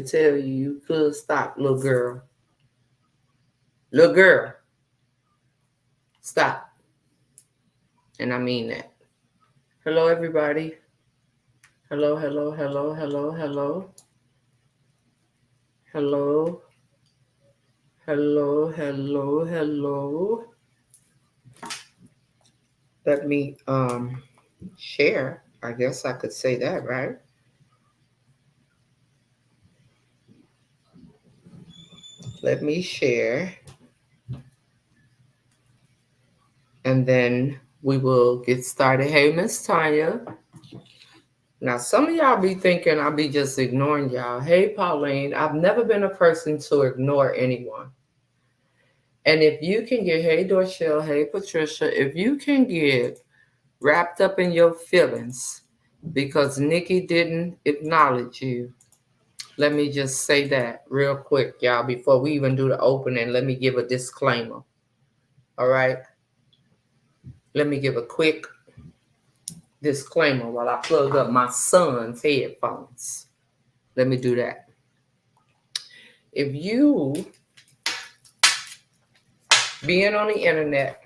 to tell you could stop, little girl. Little girl, stop. And I mean that. Hello, everybody. Hello, hello, hello, hello, hello. Hello, hello, hello, hello. Let me share. I guess I could say that, right? Let me share. And then we will get started. Hey, Miss Tanya. Now, some of y'all be thinking I'll be just ignoring y'all. Hey, Pauline, I've never been a person to ignore anyone. And if you can get, hey, Dorchelle, hey, Patricia, if you can get wrapped up in your feelings because Nikki didn't acknowledge you, let me just say that real quick, y'all, before we even do the opening. Let me give a disclaimer. All right? Let me give a quick disclaimer while I plug up my son's headphones. Let me do that. If you being on the internet,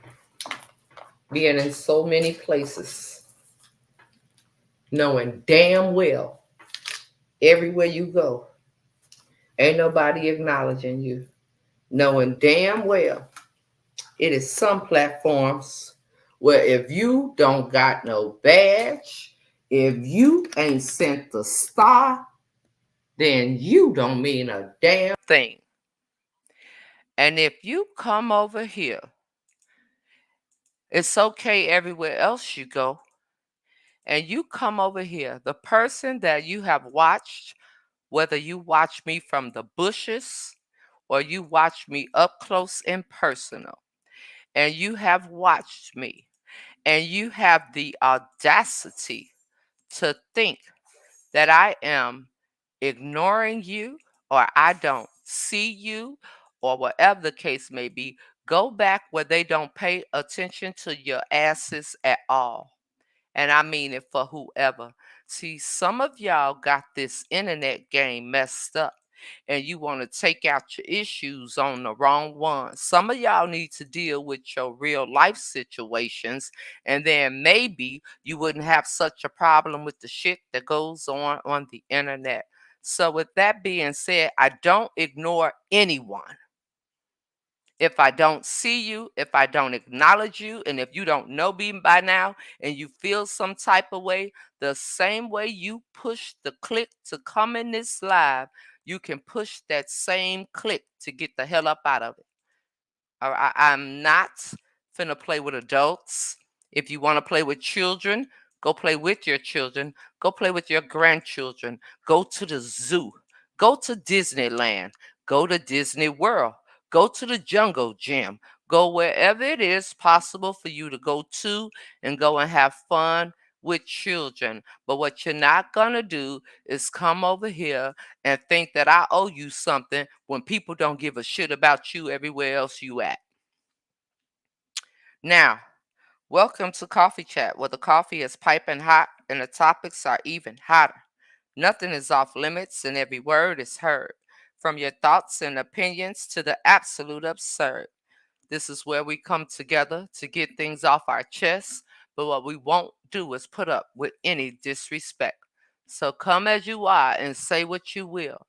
being in so many places, knowing damn well everywhere you go, ain't nobody acknowledging you, knowing damn well it is some platforms where if you don't got no badge, if you ain't sent the star, then you don't mean a damn thing. And if you come over here, it's okay everywhere else you go, and you come over here, the person that you have watched, whether you watch me from the bushes or you watch me up close and personal, and you have watched me, and you have the audacity to think that I am ignoring you or I don't see you or whatever the case may be, go back where they don't pay attention to your asses at all. And I mean it for whoever. See, some of y'all got this internet game messed up and you want to take out your issues on the wrong one. Some of y'all need to deal with your real life situations, and then maybe you wouldn't have such a problem with the shit that goes on the internet. So, with that being said, I don't ignore anyone. If I don't see you, if I don't acknowledge you, and if you don't know me by now and you feel some type of way, the same way you push the click to come in this live, you can push that same click to get the hell up out of it. I'm not finna play with adults. If you want to play with children, go play with your children. Go play with your grandchildren. Go to the zoo. Go to Disneyland. Go to Disney World. Go to the Jungle Gym. Go wherever it is possible for you to go to and go and have fun with children. But what you're not going to do is come over here and think that I owe you something when people don't give a shit about you everywhere else you at. Now, welcome to Coffee Chat, where the coffee is piping hot and the topics are even hotter. Nothing is off limits and every word is heard, from your thoughts and opinions to the absolute absurd. This is where we come together to get things off our chests, but what we won't do is put up with any disrespect. So come as you are and say what you will.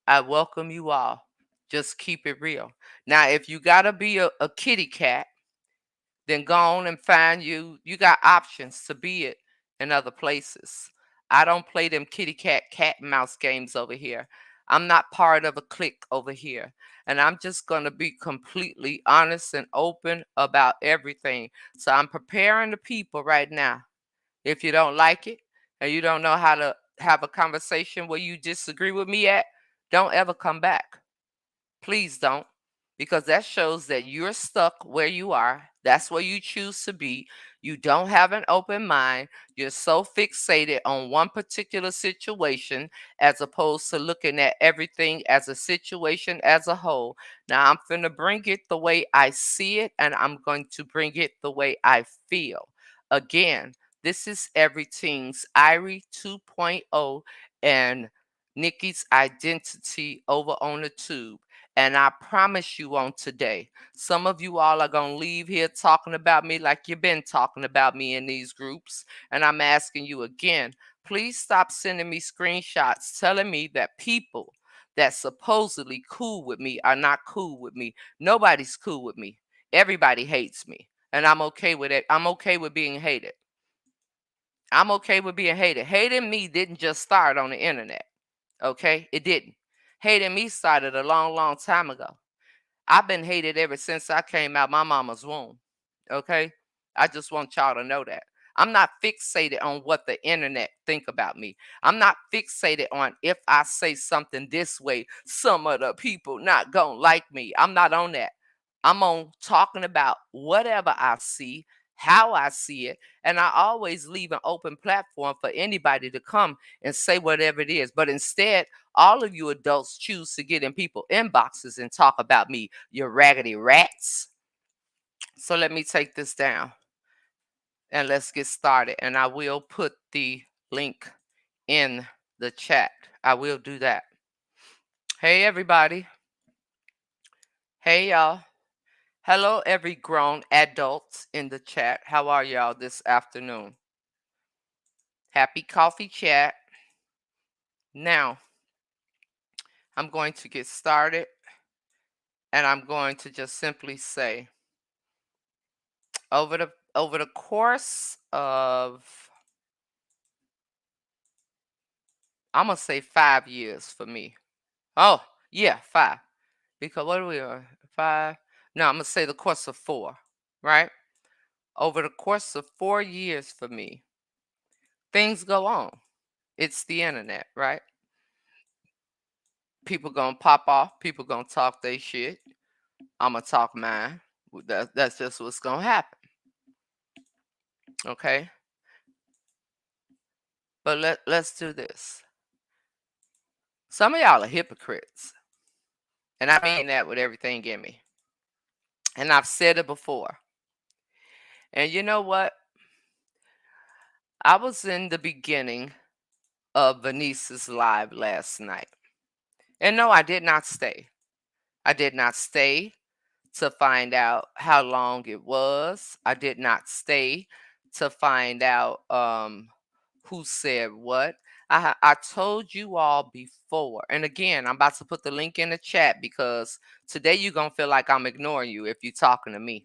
I welcome you all. Just keep it real. Now, if you gotta be a kitty cat, then go on and find you. You got options to be it in other places. I don't play them kitty cat and mouse games over here. I'm not part of a clique over here. And I'm just going to be completely honest and open about everything. So I'm preparing the people right now. If you don't like it and you don't know how to have a conversation where you disagree with me at, don't ever come back. Please don't, because that shows that you're stuck where you are. That's where you choose to be. You don't have an open mind. You're so fixated on one particular situation as opposed to looking at everything as a situation as a whole. Now, I'm going to bring it the way I see it, and I'm going to bring it the way I feel. Again, this is Everything's Irie 2.0, and Nikki's identity over on the tube. And I promise you on today, some of you all are going to leave here talking about me like you've been talking about me in these groups. And I'm asking you again, please stop sending me screenshots telling me that people that supposedly cool with me are not cool with me. Nobody's cool with me. Everybody hates me. And I'm okay with it. I'm okay with being hated. I'm okay with being hated. Hating me didn't just start on the internet. Okay? It didn't. Hating me started a long, long time ago. I've been hated ever since I came out my mama's womb. Okay? I just want y'all to know that. I'm not fixated on what the internet think about me. I'm not fixated on if I say something this way, some of the people not gonna like me. I'm not on that. I'm on talking about whatever I see, how I see it, and I always leave an open platform for anybody to come and say whatever it is. But instead, all of you adults choose to get in people inboxes and talk about me, you raggedy rats. So let me take this down and let's get started. And I will put the link in the chat. I will do that. Hey, everybody. Hey, y'all. Hello, every grown adult in the chat. How are y'all this afternoon? Happy coffee chat. Now, I'm going to get started and I'm going to just simply say over the course of, I'm going to say 5 years for me. Oh, yeah, 5. Because what are we on? 5? No, I'm going to say the course of 4, right? Over the course of 4 years for me, things go on. It's the internet, right? People gonna pop off. People gonna talk their shit. I'm gonna talk mine. That's just what's gonna happen. Okay. But let's do this. Some of y'all are hypocrites, and I mean that with everything in me. And I've said it before. And you know what? I was in the beginning of Venice's live last night, and no, I did not stay. I did not stay to find out how long it was. I did not stay to find out who said what. I told you all before, and again, I'm about to put the link in the chat because today you're gonna feel like I'm ignoring you if you're talking to me.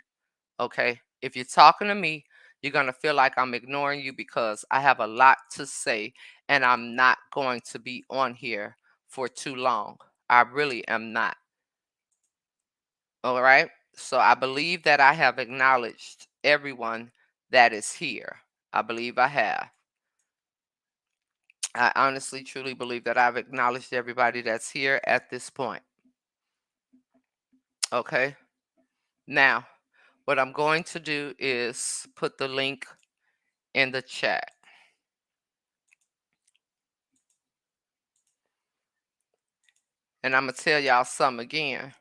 Okay, if you're talking to me, you're gonna feel like I'm ignoring you because I have a lot to say, and I'm not going to be on here for too long. I really am not. All right. So I believe that I have acknowledged everyone that is here. I believe I have. I honestly, truly believe that I've acknowledged everybody that's here at this point. Okay. Now, what I'm going to do is put the link in the chat. And I'm going to tell y'all something again.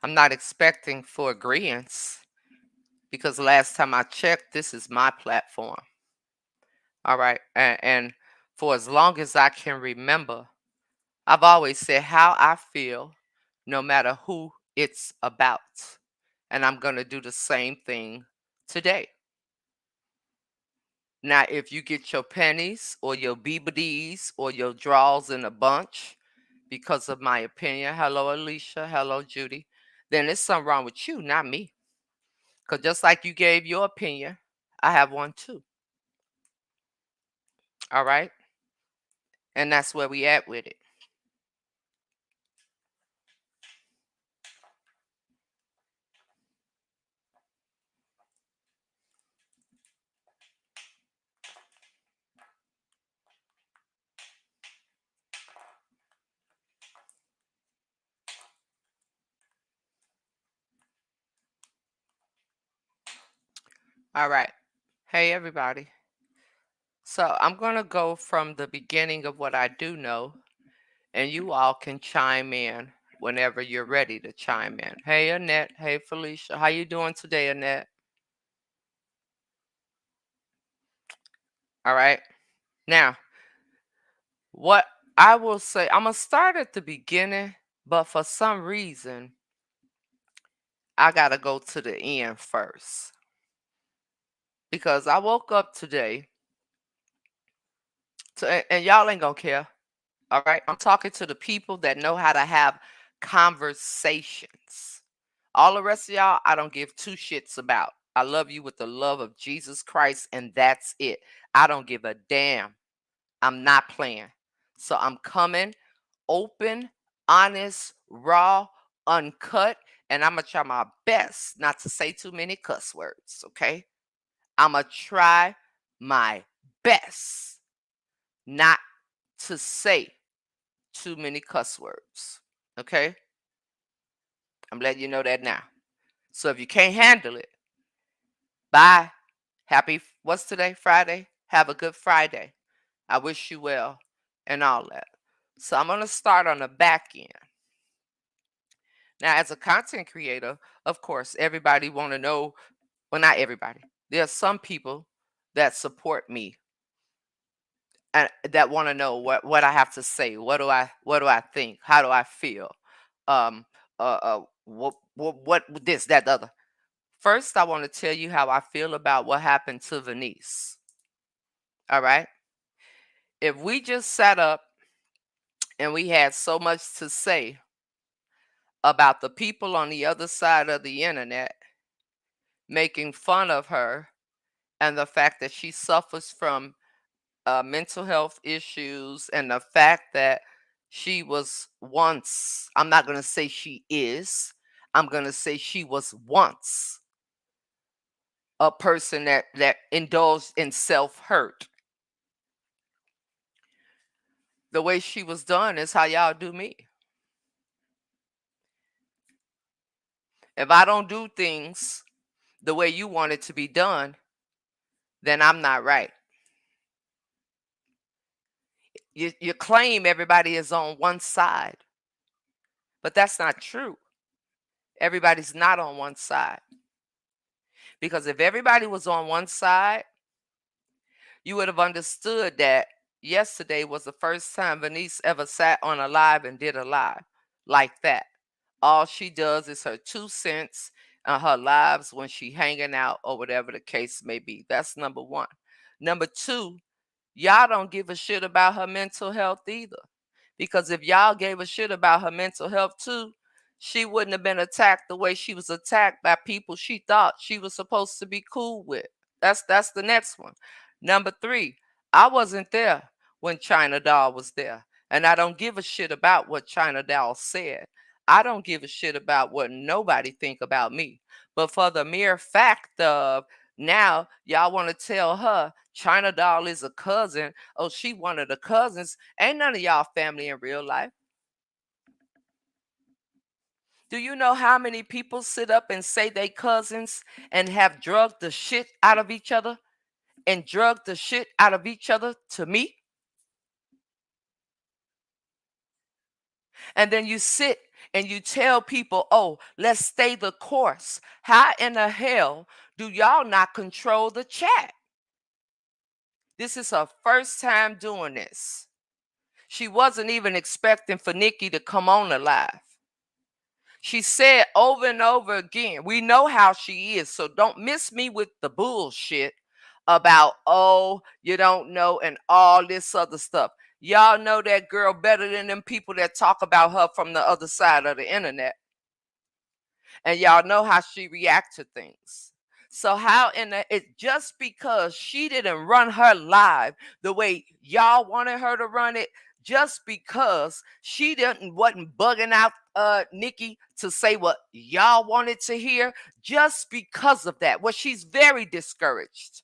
I'm not expecting for agreements because last time I checked, this is my platform. All right. And for as long as I can remember, I've always said how I feel, no matter who it's about. And I'm going to do the same thing today. Now, if you get your pennies or your BBDs or your draws in a bunch because of my opinion, hello, Alicia, hello, Judy, then there's something wrong with you, not me. Because just like you gave your opinion, I have one too. All right? And that's where we at with it. All right. Hey, everybody. So I'm going to go from the beginning of what I do know, and you all can chime in whenever you're ready to chime in. Hey, Annette. Hey, Felicia. How you doing today, Annette? All right. Now, What I will say, I'm going to start at the beginning, but for some reason, I got to go to the end first. Because I woke up today, and y'all ain't going to care. All right. I'm talking to the people that know how to have conversations. All the rest of y'all, I don't give two shits about. I love you with the love of Jesus Christ, and that's it. I don't give a damn. I'm not playing. So I'm coming open, honest, raw, uncut, and I'm going to try my best not to say too many cuss words, okay? I'm going to try my best not to say too many cuss words, okay? I'm letting you know that now. So if you can't handle it, bye. What's today? Friday? Have a good Friday. I wish you well and all that. So I'm going to start on the back end. Now, as a content creator, of course, everybody want to know, well, not everybody. There are some people that support me and that want to know what I have to say. What do I think? How do I feel? Um what this, that, the other. First, I want to tell you how I feel about what happened to Venice. All right. If we just sat up and we had so much to say about the people on the other side of the internet making fun of her and the fact that she suffers from mental health issues and the fact that she was once, I'm not going to say she is, I'm going to say she was once a person that indulged in self-hurt. The way she was done is how y'all do me. If I don't do things the way you want it to be done, then I'm not right. You claim everybody is on one side, but that's not true. Everybody's not on one side. Because if everybody was on one side, you would have understood that yesterday was the first time Venice ever sat on a live and did a live like that. All she does is her 2 cents on her lives when she hanging out or whatever the case may be. That's number one. Number two, y'all don't give a shit about her mental health either. Because if y'all gave a shit about her mental health too, she wouldn't have been attacked the way she was attacked by people she thought she was supposed to be cool with. That's the next one. Number three, I wasn't there when China Doll was there. And I don't give a shit about what China Doll said. I don't give a shit about what nobody think about me. But for the mere fact of now y'all want to tell her China Doll is a cousin. Oh, she one of the cousins. Ain't none of y'all family in real life. Do you know how many people sit up and say they cousins and have drugged the shit out of each other and drugged the shit out of each other to me? And then you sit and you tell people, oh, let's stay the course. How in the hell do y'all not control the chat? This is her first time doing this. She wasn't even expecting for Nikki to come on the live. She said over and over again, we know how she is, so don't miss me with the bullshit about, oh, you don't know, and all this other stuff. Y'all know that girl better than them people that talk about her from the other side of the internet. And y'all know how she reacts to things. So how in the it just because she didn't run her live the way y'all wanted her to run it, just because she didn't wasn't bugging out Nikki to say what y'all wanted to hear, just because of that. Well, she's very discouraged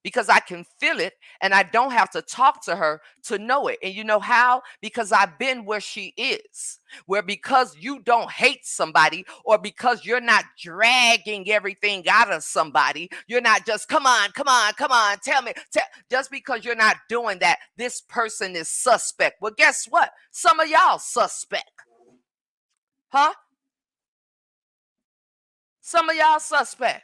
because I can feel it and I don't have to talk to her to know it. And you know how? Because I've been where she is, where because you don't hate somebody or because you're not dragging everything out of somebody, you're not just come on, come on, come on, tell me, just because you're not doing that, this person is suspect. Well, guess what? Some of y'all suspect. Huh? Some of y'all suspect.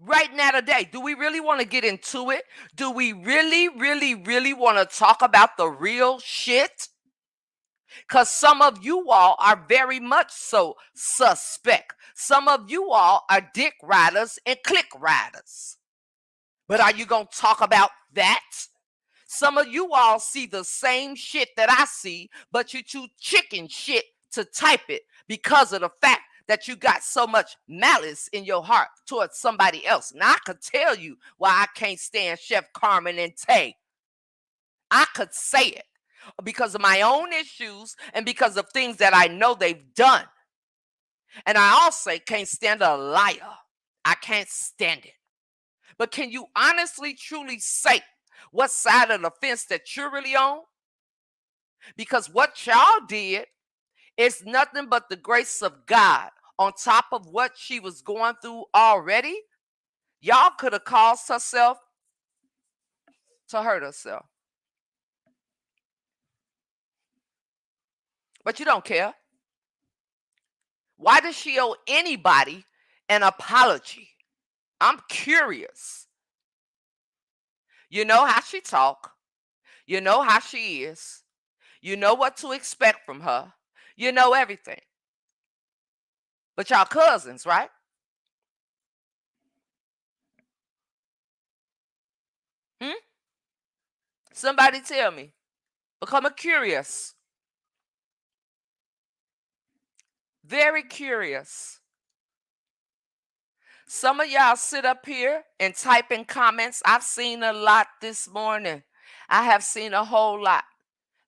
Right now today, do we really want to get into it? Do we really, really, really want to talk about the real shit? Because some of you all are very much so suspect. Some of you all are dick riders and click riders. But are you going to talk about that? Some of you all see the same shit that I see, but you too chicken shit to type it because of the fact that you got so much malice in your heart towards somebody else. Now, I could tell you why I can't stand Chef Carmen and Tay. I could say it because of my own issues and because of things that I know they've done. And I also can't stand a liar. I can't stand it. But can you honestly, truly say what side of the fence that you're really on? Because what y'all did is nothing but the grace of God on top of what she was going through already. Y'all could have caused herself to hurt herself. But you don't care. Why does she owe anybody an apology? I'm curious. You know how she talk. You know how she is. You know what to expect from her. You know everything. But y'all cousins, right? Hmm? Somebody tell me. Become curious. Very curious. Some of y'all sit up here and type in comments. I've seen a lot this morning. I have seen a whole lot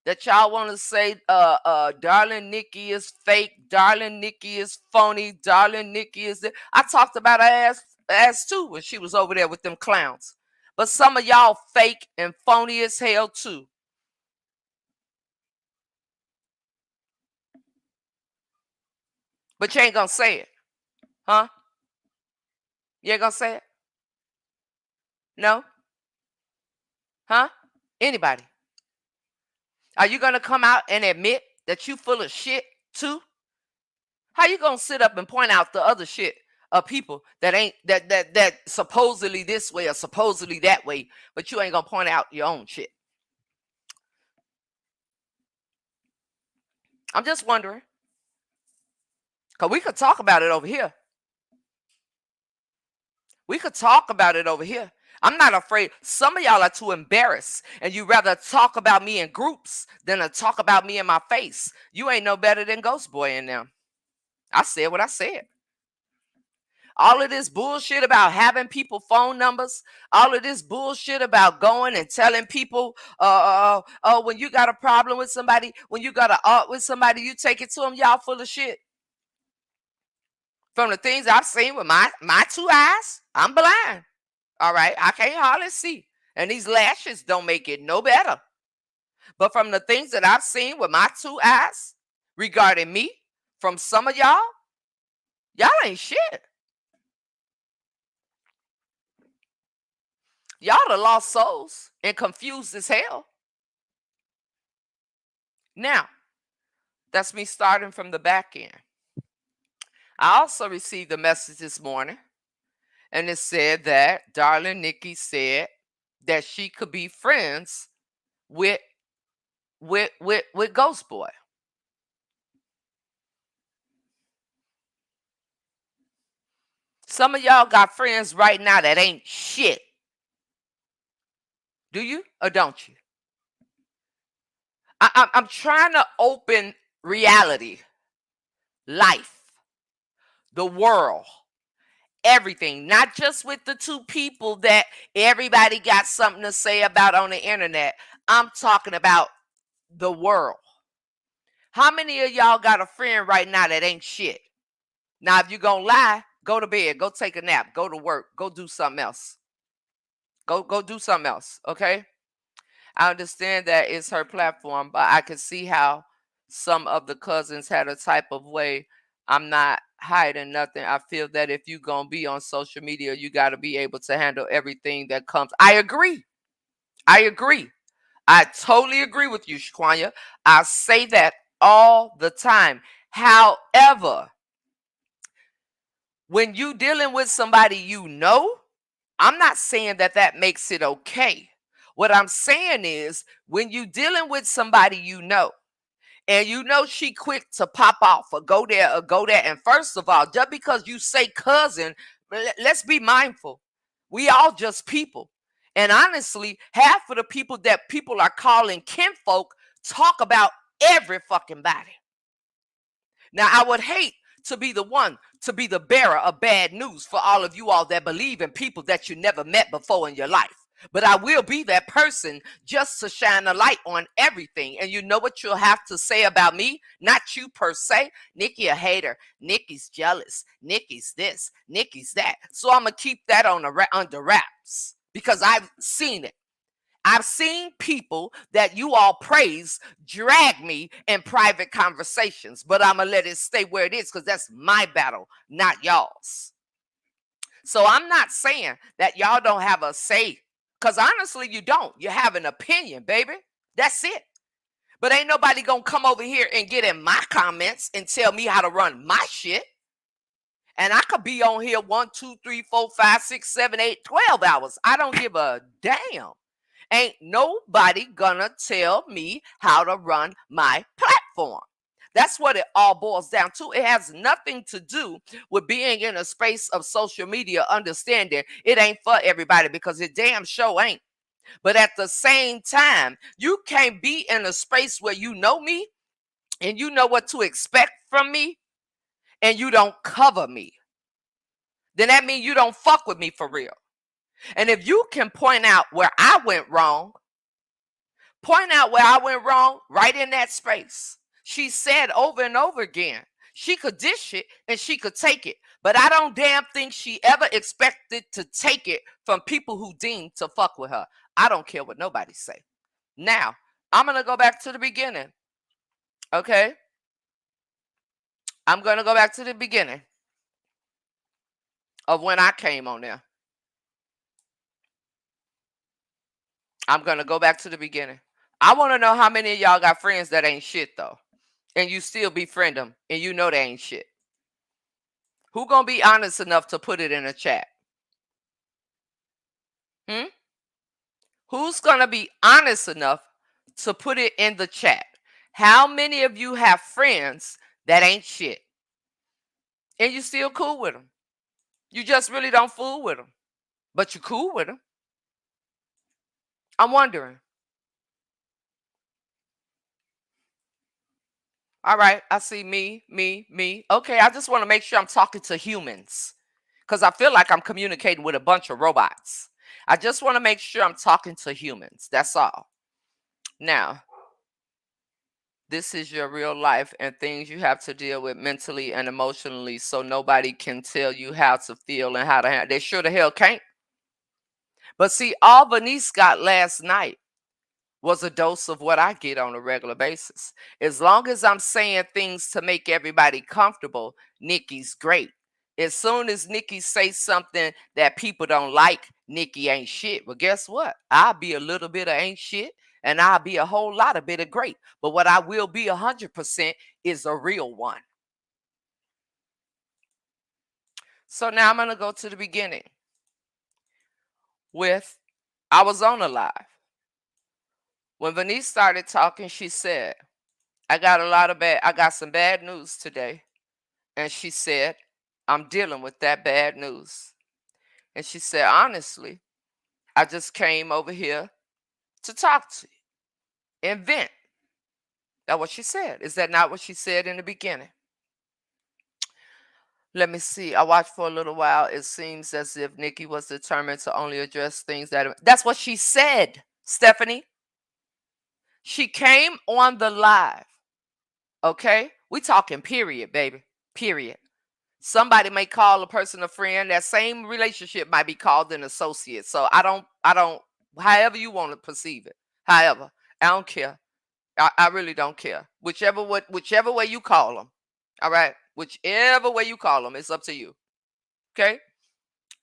that y'all want to say, darling Nikki is fake, darling Nikki is phony, darling Nikki is. I talked about her ass too when she was over there with them clowns. But some of y'all fake and phony as hell too. But you ain't gonna say it, huh? You ain't gonna say it? No? Huh? Anybody? Are you gonna come out and admit that you full of shit too? How you gonna sit up and point out the other shit of people that ain't that supposedly this way or supposedly that way, but you ain't gonna point out your own shit? I'm just wondering. Cause we could talk about it over here. We could talk about it over here. I'm not afraid. Some of y'all are too embarrassed, and you rather talk about me in groups than to talk about me in my face. You ain't no better than Ghost Boy in them. I said what I said. All of this bullshit about having people phone numbers, all of this bullshit about going and telling people, when you got a problem with somebody, when you got an art with somebody, you take it to them. Y'all full of shit. From the things I've seen with my two eyes, I'm blind. All right, I can't hardly see, and these lashes don't make it no better. But from the things that I've seen with my two eyes regarding me, from some of y'all ain't shit. Y'all are lost souls and confused as hell. Now, that's me starting from the back end. I also received a message this morning, and it said that darling Nikki said that she could be friends with Ghost Boy. Some of y'all got friends right now that ain't shit. Do you or don't you? I'm trying to open reality, life, the world, everything, not just with the two people that everybody got something to say about on the internet. I'm talking about the world. How many of y'all got a friend right now that ain't shit? Now, if you're going to lie, go to bed, go take a nap, go to work, go do something else. Go do something else, okay? I understand that it's her platform, but I can see how some of the cousins had a type of way. I'm not hiding nothing. I feel that if you're going to be on social media, you got to be able to handle everything that comes. I agree. I agree. I totally agree with you, Shaquanya. I say that all the time. However, when you dealing with somebody you know, I'm not saying that that makes it okay. What I'm saying is when you dealing with somebody and you know she quick to pop off or go there. And first of all, just because you say cousin, let's be mindful. We all just people. And honestly, half of the people that people are calling kinfolk talk about every fucking body. Now, I would hate to be the one to be the bearer of bad news for all of you all that believe in people that you never met before in your life. But I will be that person just to shine a light on everything. And you know what you'll have to say about me? Not you per se. Nikki a hater. Nikki's jealous. Nikki's this. Nikki's that. So I'm going to keep that under wraps because I've seen it. I've seen people that you all praise drag me in private conversations, but I'm going to let it stay where it is because that's my battle, not y'all's. So I'm not saying that y'all don't have a say because honestly, you don't. You have an opinion, baby. That's it. But ain't nobody going to come over here and get in my comments and tell me how to run my shit. And I could be on here 1, 2, 3, 4, 5, 6, 7, 8, 12 hours. I don't give a damn. Ain't nobody gonna tell me how to run my platform. That's what it all boils down to. It has nothing to do with being in a space of social media, understanding it ain't for everybody because it damn sure ain't. But at the same time, you can't be in a space where you know me and you know what to expect from me and you don't cover me. Then that means you don't fuck with me for real. And if you can point out where I went wrong, right in that space. She said over and over again, she could dish it and she could take it. But I don't damn think she ever expected to take it from people who deem to fuck with her. I don't care what nobody say. Now, I'm going to go back to the beginning. Okay? I'm going to go back to the beginning of when I came on there. I'm going to go back to the beginning. I want to know how many of y'all got friends that ain't shit though. And you still befriend them and you know they ain't shit. Who gonna be honest enough to put it in a chat? Who's gonna be honest enough to put it in the chat? How many of you have friends that ain't shit? And you still cool with them? You just really don't fool with them. But you cool with them. I'm wondering. All right, I see me. Okay, I just want to make sure I'm talking to humans because I feel like I'm communicating with a bunch of robots. I just want to make sure I'm talking to humans. That's all. Now, this is your real life and things you have to deal with mentally and emotionally, so nobody can tell you how to feel and how to handle. They sure the hell can't. But see, all Venice got last night was a dose of what I get on a regular basis. As long as I'm saying things to make everybody comfortable, Nikki's great. As soon as Nikki says something that people don't like, Nikki ain't shit. Well, guess what? I'll be a little bit of ain't shit and I'll be a whole lot of bit of great. But what I will be 100% is a real one. So now I'm going to go to the beginning with I was on a live. When Venice started talking, she said, I got some bad news today. And she said, I'm dealing with that bad news. And she said, honestly, I just came over here to talk to you and vent. That's what she said. Is that not what she said in the beginning? Let me see. I watched for a little while. It seems as if Nikki was determined to only address things that's what she said, Stephanie. She came on the live. Okay? We talking period, baby. Period. Somebody may call a person a friend. That same relationship might be called an associate. So I don't, however you want to perceive it. However, I don't care. I really don't care. Whichever way you call them. All right. Whichever way you call them, it's up to you. Okay.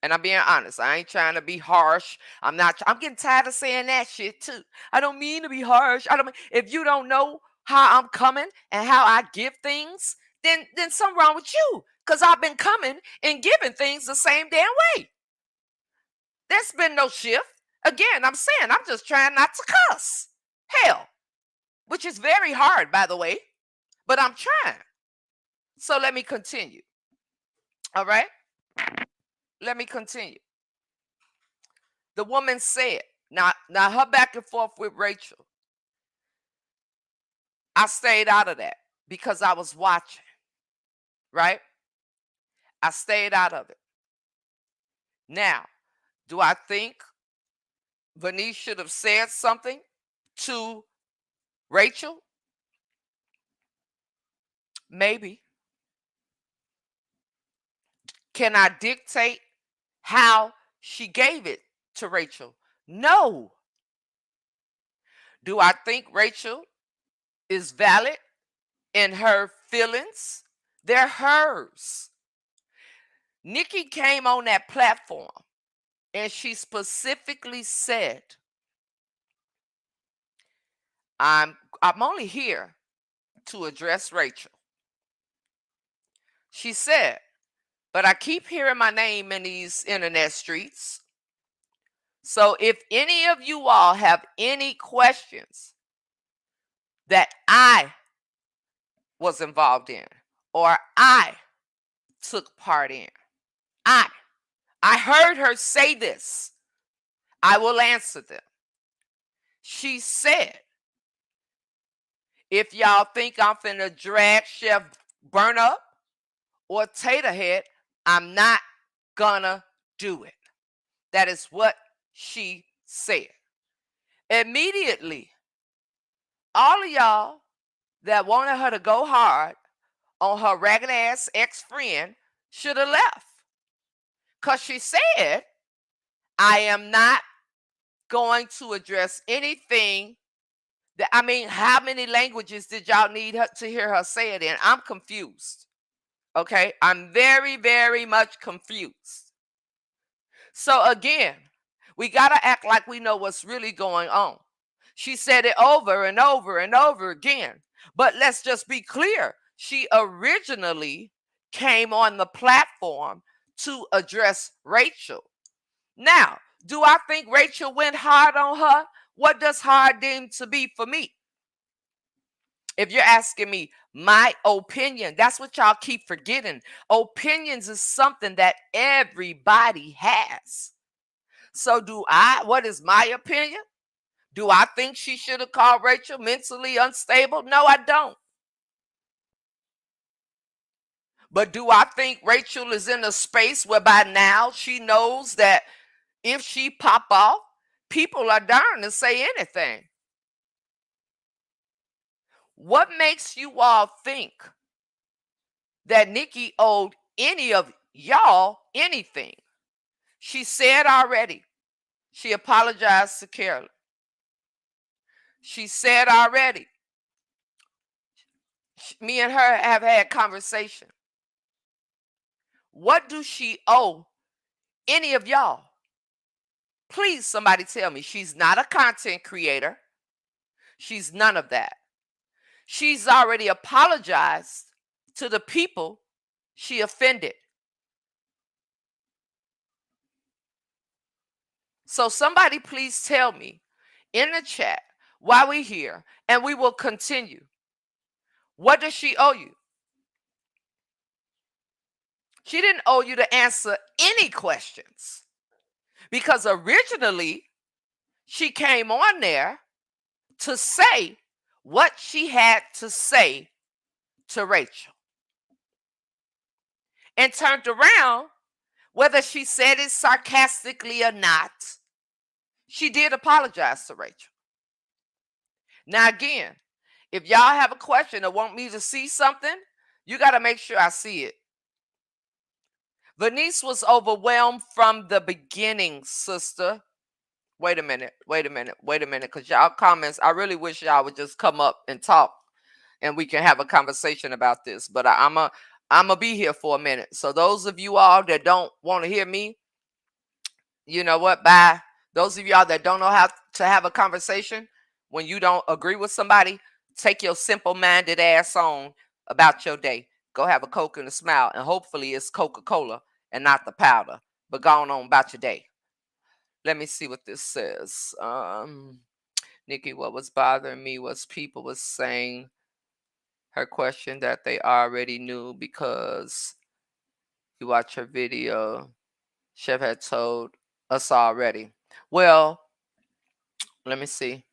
And I'm being honest. I ain't trying to be harsh. I'm getting tired of saying that shit too. I don't mean to be harsh. If you don't know how I'm coming and how I give things, then something wrong with you. Because I've been coming and giving things the same damn way. There's been no shift. Again, I'm saying I'm just trying not to cuss. Hell, which is very hard, by the way, but I'm trying. So let me continue. All right? Let me continue. The woman said, now her back and forth with Rachel, I stayed out of that because I was watching, right? I stayed out of it. Now, do I think Venice should have said something to Rachel? Maybe. Can I dictate how she gave it to Rachel? No. Do I think Rachel is valid in her feelings? They're hers. Nikki came on that platform and she specifically said, I'm only here to address Rachel. She said, but I keep hearing my name in these internet streets. So if any of you all have any questions that I was involved in or I took part in, I heard her say this, I will answer them. She said, if y'all think I'm finna drag Chef Burn Up or Taterhead, I'm not gonna do it. That is what she said. Immediately, all of y'all that wanted her to go hard on her ragged ass ex-friend should have left. Because she said, I am not going to address anything that, I mean, how many languages did y'all need her to hear her say it in? I'm confused. Okay, I'm very, very much confused. So again, we got to act like we know what's really going on. She said it over and over and over again. But let's just be clear. She originally came on the platform to address Rachel. Now, do I think Rachel went hard on her? What does hard deem to be for me? If you're asking me my opinion, that's what y'all keep forgetting. Opinions is something that everybody has. So what is my opinion? Do I think she should have called Rachel mentally unstable? No, I don't. But do I think Rachel is in a space where by now she knows that if she pop off, people are darn to say anything? What makes you all think that Nikki owed any of y'all anything? She said already, she apologized to Carolyn. She said already, me and her have had conversation. What do she owe any of y'all? Please, somebody tell me. She's not a content creator. She's none of that. She's already apologized to the people she offended. So somebody please tell me in the chat why we're here, and we will continue. What does she owe you? She didn't owe you to answer any questions, because originally she came on there to say what she had to say to Rachel, and turned around, whether she said it sarcastically or not, she did apologize to Rachel. Now again, if y'all have a question or want me to see something, you got to make sure I see it. Venice was overwhelmed from the beginning, sister. Wait a minute, because y'all comments, I really wish y'all would just come up and talk and we can have a conversation about this. But I'm going to be here for a minute. So those of you all that don't want to hear me, you know what, bye. Those of y'all that don't know how to have a conversation when you don't agree with somebody, take your simple-minded ass on about your day. Go have a Coke and a smile, and hopefully it's Coca-Cola and not the powder. But go on about your day. Let me see what this says. Nikki, what was bothering me was people was saying her question that they already knew because you watch her video. Chef had told us already. Well, let me see.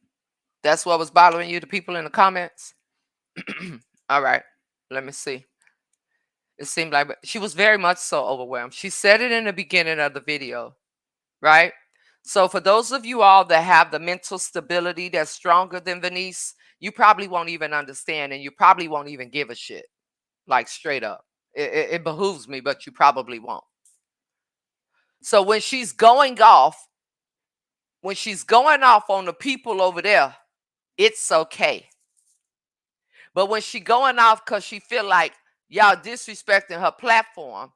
That's what was bothering you, the people in the comments? All right. Let me see. It seemed like she was very much so overwhelmed. She said it in the beginning of the video, right? So for those of you all that have the mental stability that's stronger than Venice, you probably won't even understand and you probably won't even give a shit. Like straight up. It behooves me, but you probably won't. So when she's going off on the people over there, it's okay. But when she going off because she feel like y'all disrespecting her platform,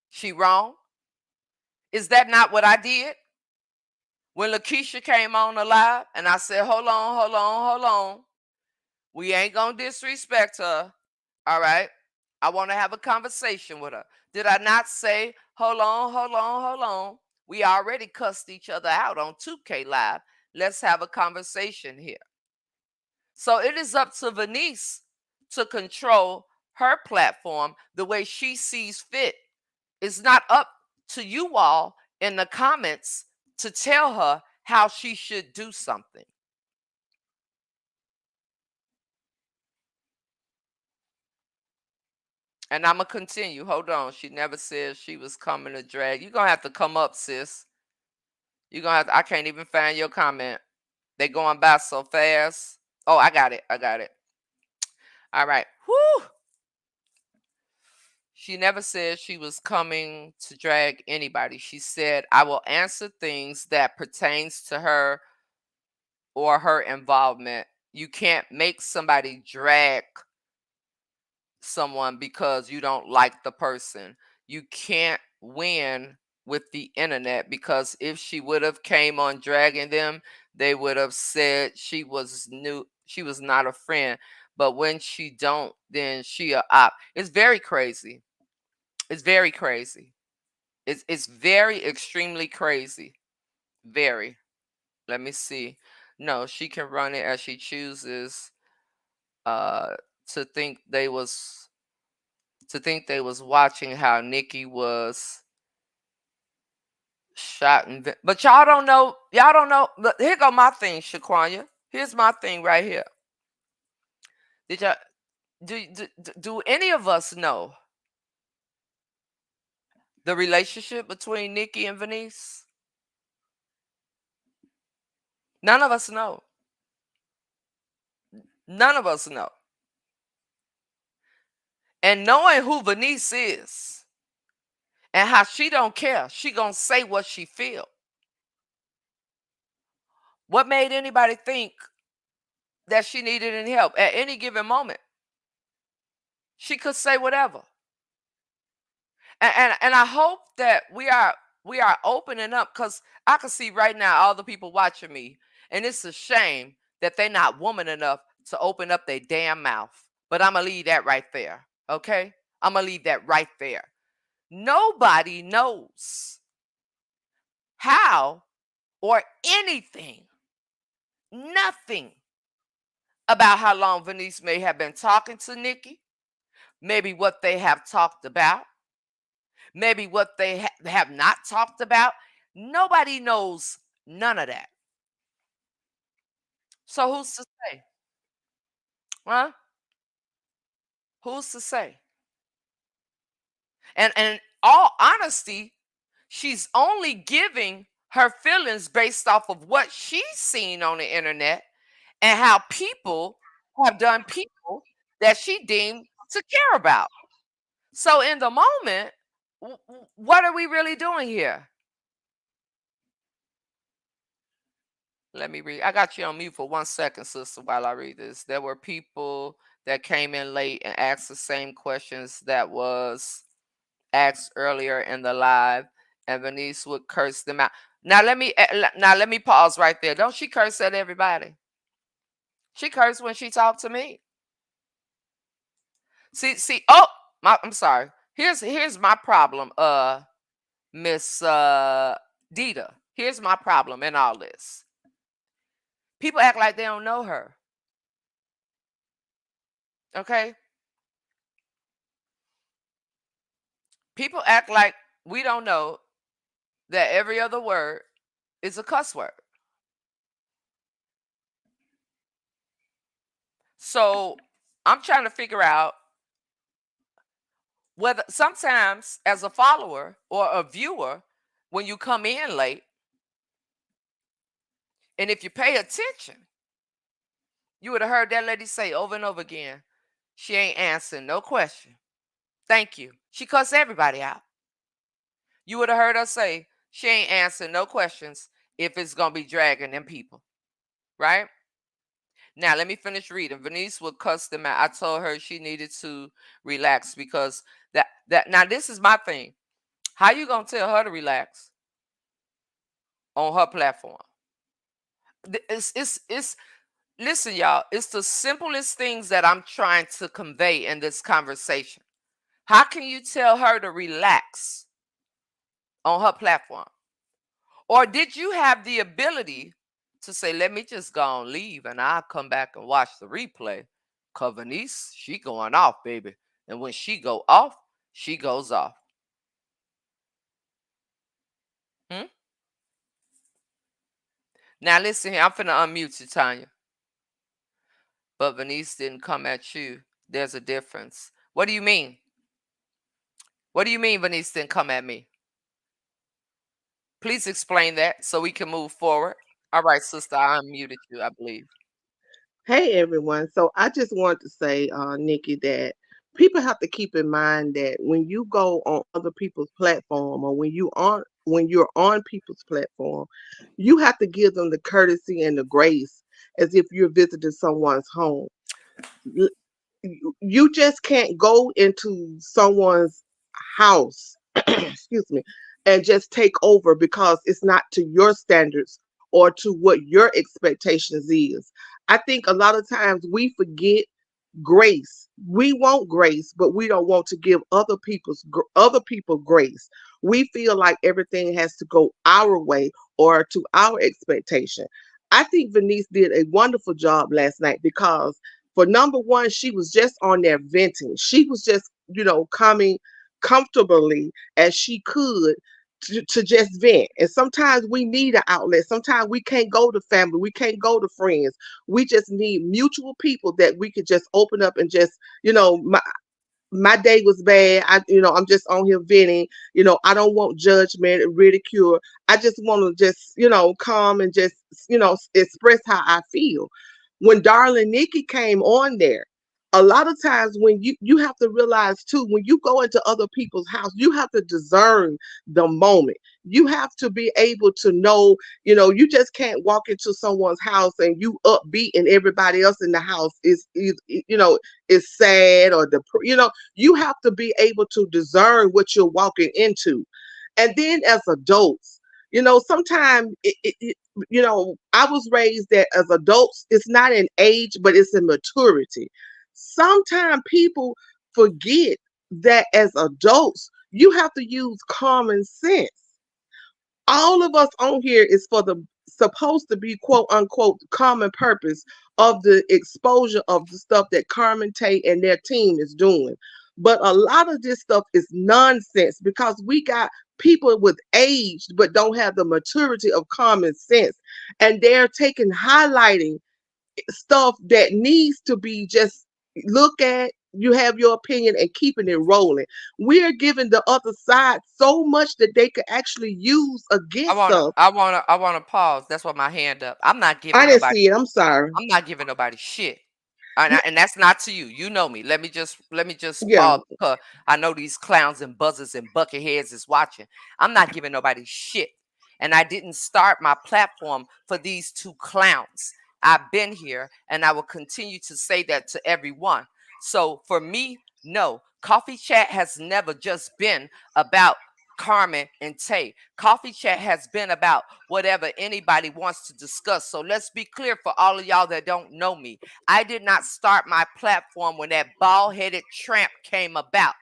she wrong? Is that not what I did? When Lakeisha came on the live and I said, hold on, hold on, hold on. We ain't gonna disrespect her. All right. I want to have a conversation with her. Did I not say, hold on, hold on, hold on? We already cussed each other out on 2K Live. Let's have a conversation here. So it is up to Venice to control her platform the way she sees fit. It's not up to you all in the comments to tell her how she should do something. And I'm going to continue. Hold on. She never said she was coming to drag. You're going to have to come up, sis. You're going to have to, I can't even find your comment. They going by so fast. Oh, I got it. I got it. All right. Whoo. She never said she was coming to drag anybody. She said, I will answer things that pertains to her or her involvement. You can't make somebody drag someone because you don't like the person. You can't win with the internet because if she would have came on dragging them, they would have said she was not a friend. But when she don't, then she a op. It's very crazy. It's very crazy. It's very extremely crazy. Very. Let me see. No, she can run it as she chooses. Uh, to think they was watching how Nikki was shot and but y'all don't know. But here go my thing, Shaquanya. Here's my thing right here. Did y'all do any of us know the relationship between Nikki and Venice? None of us know. None of us know. And knowing who Venice is and how she don't care, she gonna say what she feel. What made anybody think that she needed any help at any given moment? She could say whatever. And I hope that we are opening up because I can see right now all the people watching me, and it's a shame that they're not woman enough to open up their damn mouth. But I'm gonna leave that right there. Okay? I'm gonna leave that right there. Nobody knows how or anything, nothing about how long Venice may have been talking to Nikki, maybe what they have talked about, maybe what they have not talked about. Nobody knows none of that. So who's to say? Huh? Who's to say? And all honesty, she's only giving her feelings based off of what she's seen on the internet and how people have done people that she deemed to care about. So in the moment, what are we really doing here? Let me read. I got you on mute for 1 second, sister, while I read this. There were people that came in late and asked the same questions that was asked earlier in the live, and Venice would curse them out. Now let me pause right there. Don't she curse at everybody? She cursed when she talked to me. See. Oh, I'm sorry. Here's my problem. Miss Dita. Here's my problem in all this. People act like they don't know her. Okay? People act like we don't know that every other word is a cuss word. So I'm trying to figure out whether sometimes as a follower or a viewer, when you come in late, and if you pay attention, you would have heard that lady say over and over again, she ain't answering no question. Thank you. She cussed everybody out. You would have heard her say, she ain't answering no questions if it's going to be dragging them people. Right? Now, let me finish reading. Venice would cuss them out. I told her she needed to relax because that now this is my thing. How you going to tell her to relax on her platform? It's listen, y'all, it's the simplest things that I'm trying to convey in this conversation. How can you tell her to relax on her platform? Or did you have the ability to say, let me just go and leave and I'll come back and watch the replay? Cause Venice, she going off, baby. And when she go off, she goes off. Hmm? Now listen here, I'm finna unmute you, Tanya. But Venice didn't come at you. There's a difference. What do you mean? What do you mean Venice didn't come at me? Please explain that so we can move forward. All right, sister, I unmuted you, I believe. Hey everyone. So I just wanted to say, Nikki, that people have to keep in mind that when you go on other people's platform or when you're on people's platform, you have to give them the courtesy and the grace as if you're visiting someone's home. You just can't go into someone's house, excuse me, and just take over because it's not to your standards or to what your expectations is. I think a lot of times we forget grace. We want grace, but we don't want to give other people grace. We feel like everything has to go our way or to our expectation. I think Venice did a wonderful job last night because for number one, she was just on there venting. She was just, coming comfortably as she could to just vent. And sometimes we need an outlet. Sometimes we can't go to family. We can't go to friends. We just need mutual people that we could just open up and just, my day was bad. I'm just on here venting. I don't want judgment and ridicule. I just want to just, come and just, express how I feel. When Darling Nikki came on there, a lot of times when you have to realize too, when you go into other people's house, you have to discern the moment. You have to be able to know, you just can't walk into someone's house and you upbeat and everybody else in the house is sad or you have to be able to discern what you're walking into. And then as adults, sometimes I was raised that as adults, it's not in age, but it's in maturity. Sometimes people forget that as adults, you have to use common sense. All of us on here is for the supposed to be quote unquote common purpose of the exposure of the stuff that Carmen Tate and their team is doing. But a lot of this stuff is nonsense because we got people with age but don't have the maturity of common sense. And they're taking highlighting stuff that needs to be just look at. You have your opinion and keeping it rolling. We are giving the other side so much that they could actually use I against wanna us. I wanna I wanna pause. That's why my hand up. I didn't see it. I'm sorry. I'm not giving nobody shit. Yeah, And that's not to you. You know me. Let me just yeah. pause because I know these clowns and buzzers and bucket heads is watching. I'm not giving nobody shit. And I didn't start my platform for these two clowns. I've been here and I will continue to say that to everyone. So for me, no. Coffee Chat has never just been about Carmen and Tay. Coffee Chat has been about whatever anybody wants to discuss. So let's be clear for all of y'all that don't know me. I did not start my platform when that bald headed tramp came about.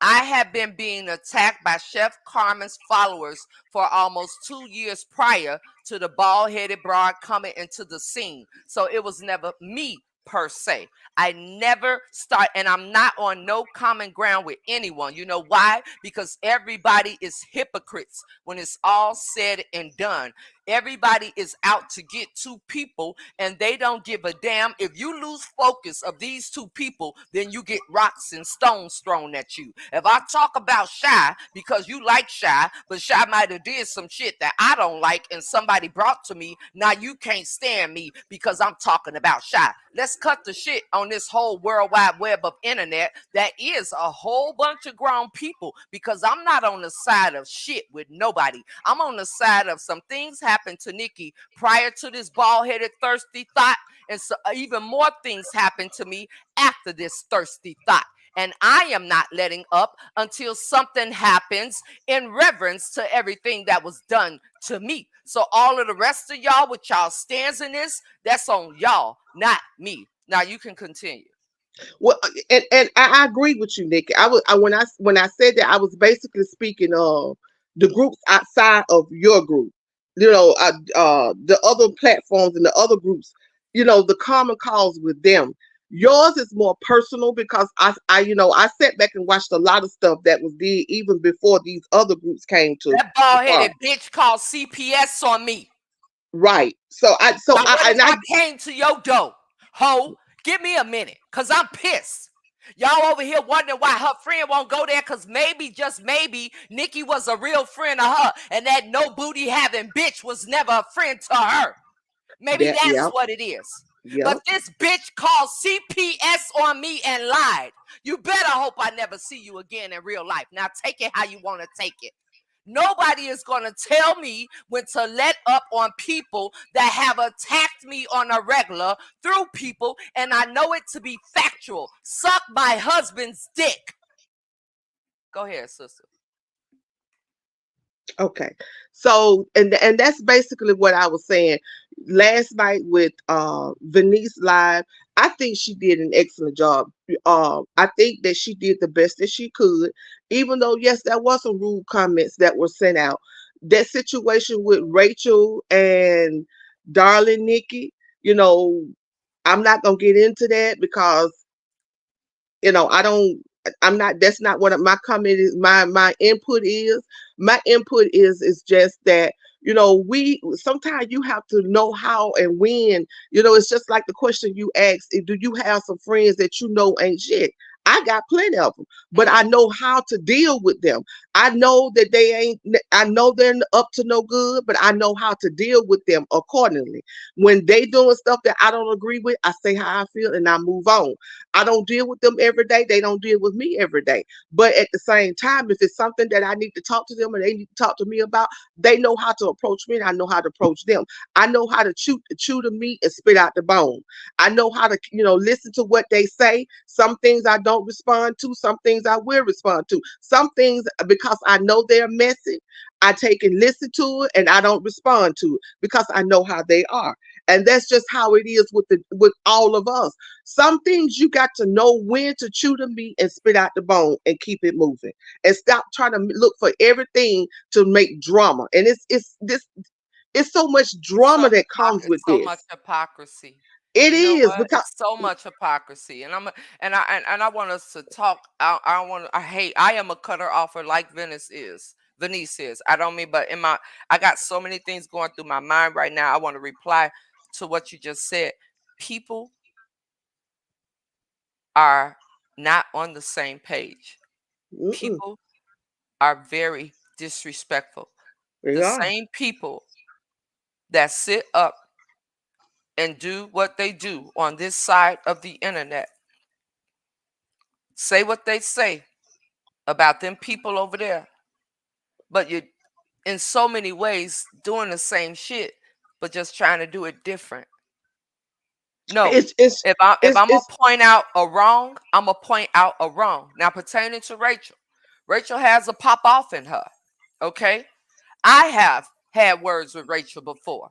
I have been being attacked by Chef Carmen's followers for almost 2 years prior to the bald headed broad coming into the scene. So it was never me per se. I never start, and I'm not on no common ground with anyone. You know why? Because everybody is hypocrites when it's all said and done. Everybody is out to get two people, and they don't give a damn. If you lose focus of these two people, then you get rocks and stones thrown at you. If I talk about Shy because you like Shy, but Shy might have did some shit that I don't like, and somebody brought to me, now you can't stand me because I'm talking about Shy. Let's cut the shit on this whole world wide web of internet that is a whole bunch of grown people, because I'm not on the side of shit with nobody. I'm on the side of some things happened to Nikki prior to this bald-headed thirsty thought, and so even more things happened to me after this thirsty thought. And I am not letting up until something happens in reverence to everything that was done to me. So all of the rest of y'all with y'all stands in this, that's on y'all, not me. Now you can continue. Well, and I agree with you, Nikki. When I said that, I was basically speaking of the groups outside of your group. The other platforms and the other groups. The common cause with them. Yours is more personal because I sat back and watched a lot of stuff that was did even before these other groups came That to far. bald-headed bitch called CPS on me. Right. So I so Now, what I if and I I came to your door? Ho, give me a minute, because I'm pissed. Y'all over here wondering why her friend won't go there, because maybe, just maybe, Nikki was a real friend of her, and that no booty having bitch was never a friend to her. Maybe that that's yeah, what it is. yeah. But this bitch called CPS on me and lied. You better hope I never see you again in real life. Now take it how you want to take it. Nobody is going to tell me when to let up on people that have attacked me on a regular through people, and I know it to be factual. Suck my husband's dick. Go ahead, sister. Okay. So and that's basically what I was saying last night with Venice live. I think she did an excellent job. I think that she did the best that she could, even though yes, there was some rude comments that were sent out. That situation with Rachel and darling Nikki, you know, I'm not gonna get into that because I don't I'm not that's not what my comment is. My input is. My input is just that we sometimes you have to know how and when. It's just like the question you asked, do you have some friends that ain't shit? I got plenty of them, but I Mm-hmm. know how to deal with them. I know that they ain't, I know they're up to no good, but I know how to deal with them accordingly. When they doing stuff that I don't agree with, I say how I feel and I move on. I don't deal with them every day. They don't deal with me every day. But at the same time, if it's something that I need to talk to them and they need to talk to me about, they know how to approach me and I know how to approach them. I know how to chew the meat and spit out the bone. I know how to, listen to what they say. Some things I don't respond to, some things I will respond to. Some things, because I know they're messy, I take and listen to it and I don't respond to it because I know how they are. And that's just how it is with all of us. Some things you got to know when to chew the meat and spit out the bone and keep it moving. And stop trying to look for everything to make drama. And it's so much drama that comes with It's so much this. hypocrisy. It You know is what? because It's so much hypocrisy, and I want us to talk. I want. I hate. I am a cutter offer like Venice is. Venice is. I don't mean, but I got so many things going through my mind right now. I want to reply to what you just said. People are not on the same page. mm-mm, People are very disrespectful. they The are. same people that sit up and do what they do on this side of the internet say what they say about them people over there, but you're in so many ways doing the same shit, but just trying to do it different. No, It's it's if it's I'm gonna it's point out a wrong, I'm gonna point out a wrong. Now pertaining to Rachel, Rachel has a pop off in her. Okay, I have had words with Rachel before.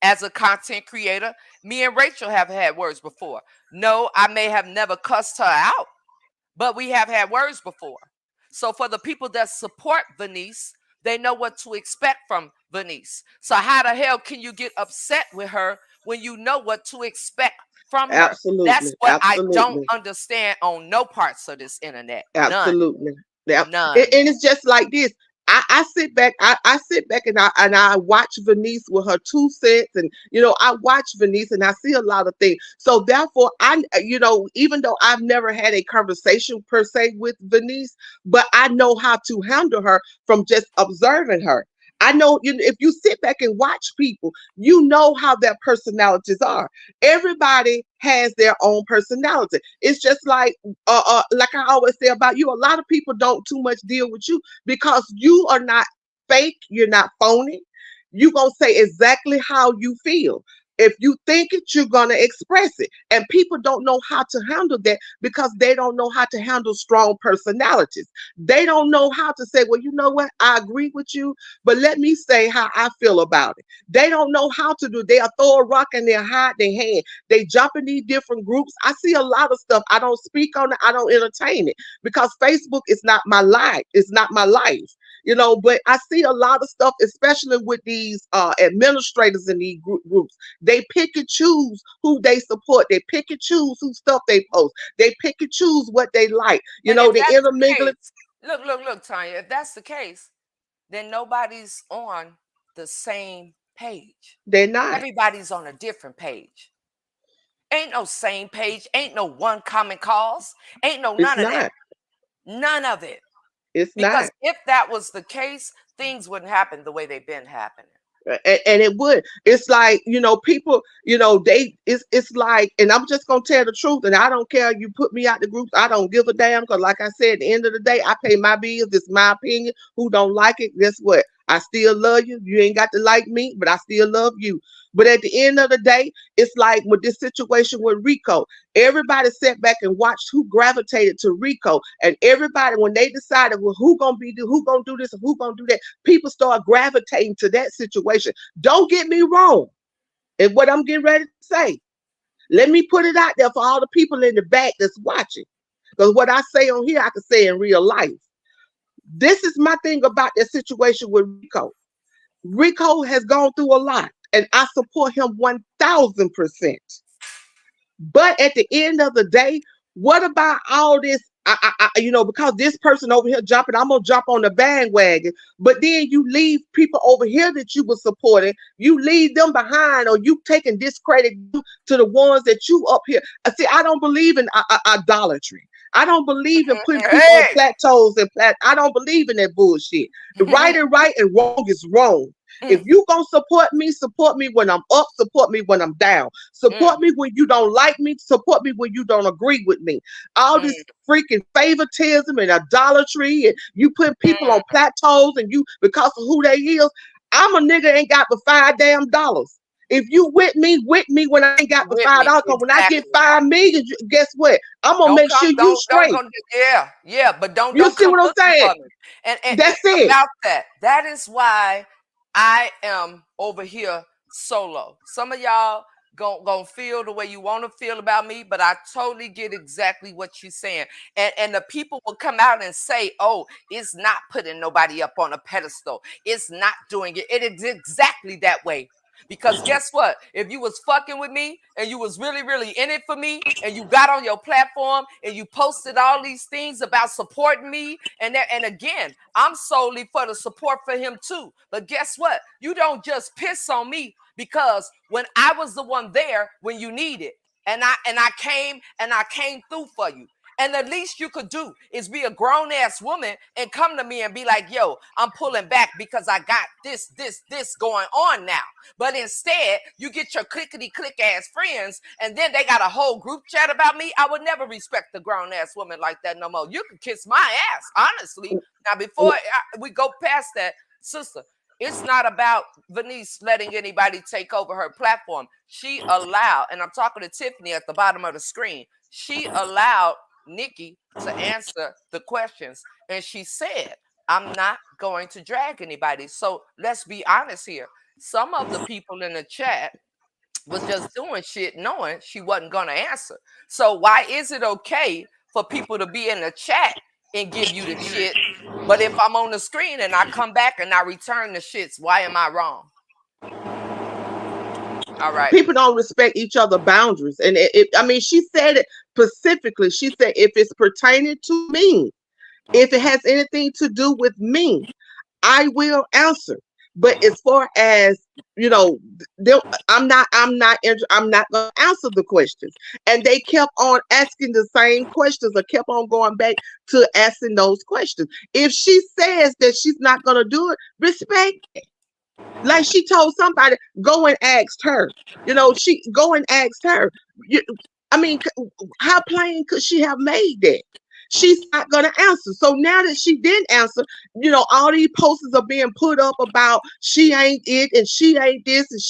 As a content creator, me and Rachel have had words before. No, I may have never cussed her out, but we have had words before. So for the people that support Venice, they know what to expect from Venice. So how the hell can you get upset with her when you know what to expect from her? That's Absolutely. what I don't Absolutely. understand on no parts of this internet. None. Absolutely. Yeah. None. And it's just like this. I sit back, I sit back and I watch Venice with her 2 cents, and I watch Venice and I see a lot of things. So therefore, even though I've never had a conversation per se with Venice, but I know how to handle her from just observing her. I know, if you sit back and watch people, you know how their personalities are. Everybody has their own personality. It's just like I always say about you, a lot of people don't too much deal with you because you are not fake, you're not phony. You're going to say exactly how you feel. If you think it, you're going to express it. And people don't know how to handle that because they don't know how to handle strong personalities. They don't know how to say, well, you know what? I agree with you, but let me say how I feel about it. They don't know how to do. They'll throw a rock and they'll hide their hand. They jump in these different groups. I see a lot of stuff. I don't speak on it. I don't entertain it because Facebook is not my life. It's not my life. But I see a lot of stuff, especially with these administrators in these groups. They pick and choose who they support. They pick and choose who stuff they post. They pick and choose what they like. And if They that's the intermingle. case, look, Tanya, if that's the case, then nobody's on the same page. They're not. Everybody's on a different page. Ain't no same page. Ain't no one common cause. Ain't no It's none of that. not. None of it. It's Because not. if that was the case, things wouldn't happen the way they've been happening. And it would. It's like, people, it's like, and I'm just gonna tell the truth, and I don't care, you put me out the groups, I don't give a damn, because like I said, at the end of the day, I pay my bills. It's my opinion. Who don't like it, guess what? I still love you. You ain't got to like me, but I still love you. But at the end of the day, it's like with this situation with Rico. Everybody sat back and watched who gravitated to Rico, and everybody, when they decided, well, who gonna do this and who gonna do that, people start gravitating to that situation. Don't get me wrong. And what I'm getting ready to say, let me put it out there for all the people in the back that's watching. Because what I say on here, I can say in real life. This is my thing about that situation with Rico. Rico has gone through a lot, and I support him 1000%. But at the end of the day, what about all this? Because this person over here jumping, I'm gonna jump on the bandwagon. But then you leave people over here that you were supporting, you leave them behind, or you taking discredit to the ones that you up here. See, I don't believe in idolatry. I don't believe in putting people on Hey. plateaus and I don't believe in that bullshit. Right and wrong is wrong. If Mm, you gonna support me when I'm up, support me when I'm down. Support mm, me when you don't like me, support me when you don't agree with me. All this mm, freaking favoritism and idolatry, and you put people on mm. plateaus and you because of who they is. I'm a nigga ain't got but $5 damn. If you with me when I ain't got but With me, $5, because when I get exactly. 5 million, guess what? I'm gonna Don't make come, sure you don't straight. go. Yeah, yeah, but don't You don't see come what I'm looking saying? for me. And That's it. about that, that is why I am over here solo. Some of y'all gon' feel the way you want to feel about me, but I totally get exactly what you're saying. And the people will come out and say, "Oh, it's not putting nobody up on a pedestal. It's not doing it. It is exactly that way." Because guess what? If you was fucking with me and you was really, really in it for me, and you got on your platform and you posted all these things about supporting me, and again, I'm solely for the support for him too. But guess what? You don't just piss on me because when I was the one there when you needed, and I came through for you. And the least you could do is be a grown ass woman and come to me and be like, yo, I'm pulling back because I got this going on now. But instead, you get your clickety click ass friends, and then they got a whole group chat about me. I would never respect a grown ass woman like that no more. You can kiss my ass, honestly. Now, before we go past that, sister, it's not about Venice letting anybody take over her platform. She allowed, and I'm talking to Tiffany at the bottom of the screen, she allowed Nikki to answer the questions. And she said, I'm not going to drag anybody. So let's be honest here. Some of the people in the chat was just doing shit knowing she wasn't going to answer. So why is it okay for people to be in the chat and give you the shit, But if I'm on the screen and I come back and I return the shits, why am I wrong? All right. People don't respect each other boundaries, and I mean, she said it specifically. She said, if it's pertaining to me, if it has anything to do with me, I will answer. But as far as you know, I'm not going to answer the questions. And they kept on asking the same questions, or kept on going back to asking those questions. If she says that she's not going to do it, respect it. Like she told somebody, go and ask her. She go and ask her. You, I mean, how plain could she have made that? She's not going to answer. So now that she didn't answer, all these posters are being put up about she ain't it, and she ain't this and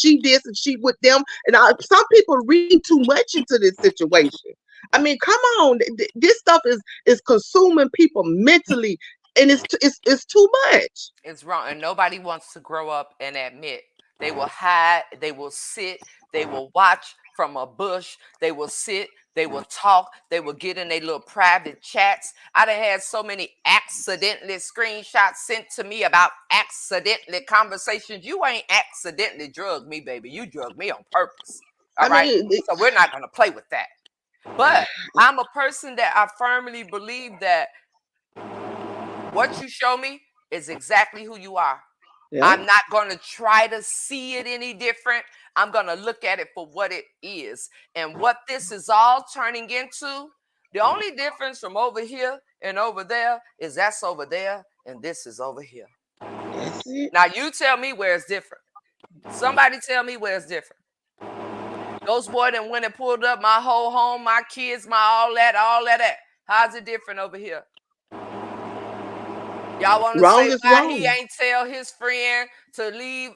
she with them. And some people read too much into this situation. I mean, come on, this stuff is consuming people mentally, and it's too much. It's wrong. And nobody wants to grow up and admit. They will hide, they will sit, they will watch from a bush, they will sit, they will talk, they will get in their little private chats. I done had so many accidentally screenshots sent to me about accidentally conversations. You ain't accidentally drugged me, baby. You drugged me on purpose. All I right. mean, So we're not gonna play with that. But I'm a person that I firmly believe that what you show me is exactly who you are. yeah. I'm not going to try to see it any different. I'm going to look at it for what it is. And what this is all turning into, the only difference from over here and over there is that's over there and this is over here. That's it. Now, you tell me where it's different. Somebody tell me where it's different. Those boy that went and pulled up my whole home, my kids, my all that. How's it different over here? Y'all want to say Wrong is why he wrong. ain't tell his friend to leave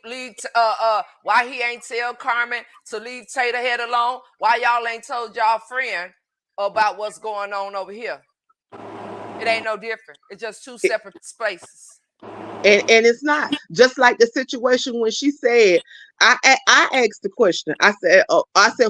why he ain't tell Carmen to leave Taterhead alone? Why y'all ain't told y'all friend about what's going on over here? It ain't no different. It's just two separate spaces. And it's not just like the situation when she said, I asked the question. I said,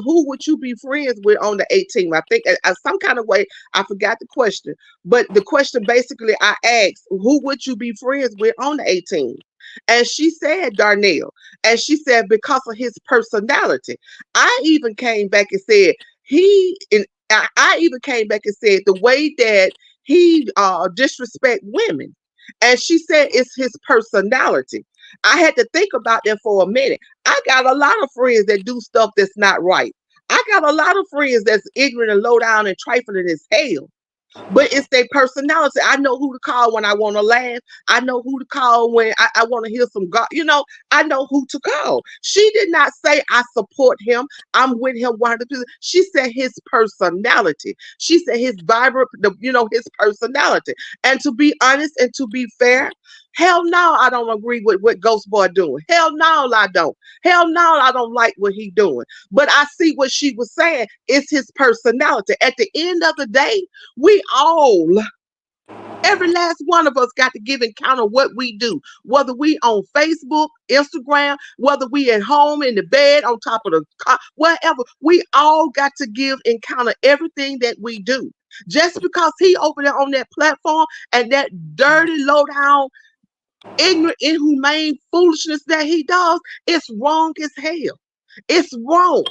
who would you be friends with on the 18th? I think some kind of way I forgot the question, but the question basically I asked, who would you be friends with on the 18th? And she said Darnell, and she said because of his personality. I even came back and said I even came back and said the way that he disrespect women, and she said it's his personality. I had to think about that for a minute. I got a lot of friends that do stuff that's not right. I got a lot of friends that's ignorant and low down and trifling as hell. But it's their personality. I know who to call when I want to laugh. I know who to call when I want to hear some God. I know who to call. She did not say I support him. I'm with him 100%. She said his personality. She said his vibrant, his personality. And to be honest and to be fair, hell no, I don't agree with what Ghost Boy doing. Hell no, I don't. Hell no, I don't like what he doing. But I see what she was saying. It's his personality. At the end of the day, we all, every last one of us, got to give account of what we do. Whether we on Facebook, Instagram, whether we at home in the bed, on top of the car, whatever, we all got to give account of everything that we do. Just because he over there on that platform and that dirty, low down, ignorant, inhumane foolishness that he does, it's wrong as hell. It's wrong.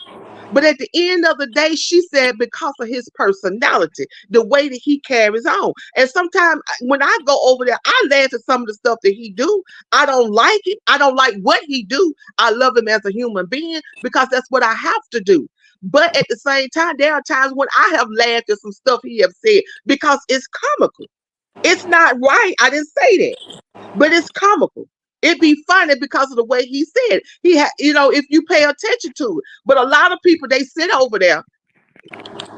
But at the end of the day, she said because of his personality, the way that he carries on. And sometimes when I go over there, I laugh at some of the stuff that he do. I don't like it. I don't like what he do. I love him as a human being because that's what I have to do. But at the same time, there are times when I have laughed at some stuff he have said because it's comical. It's not right. I didn't say that, but it's comical. It'd be funny because of the way he said. If you pay attention to it. But a lot of people, they sit over there.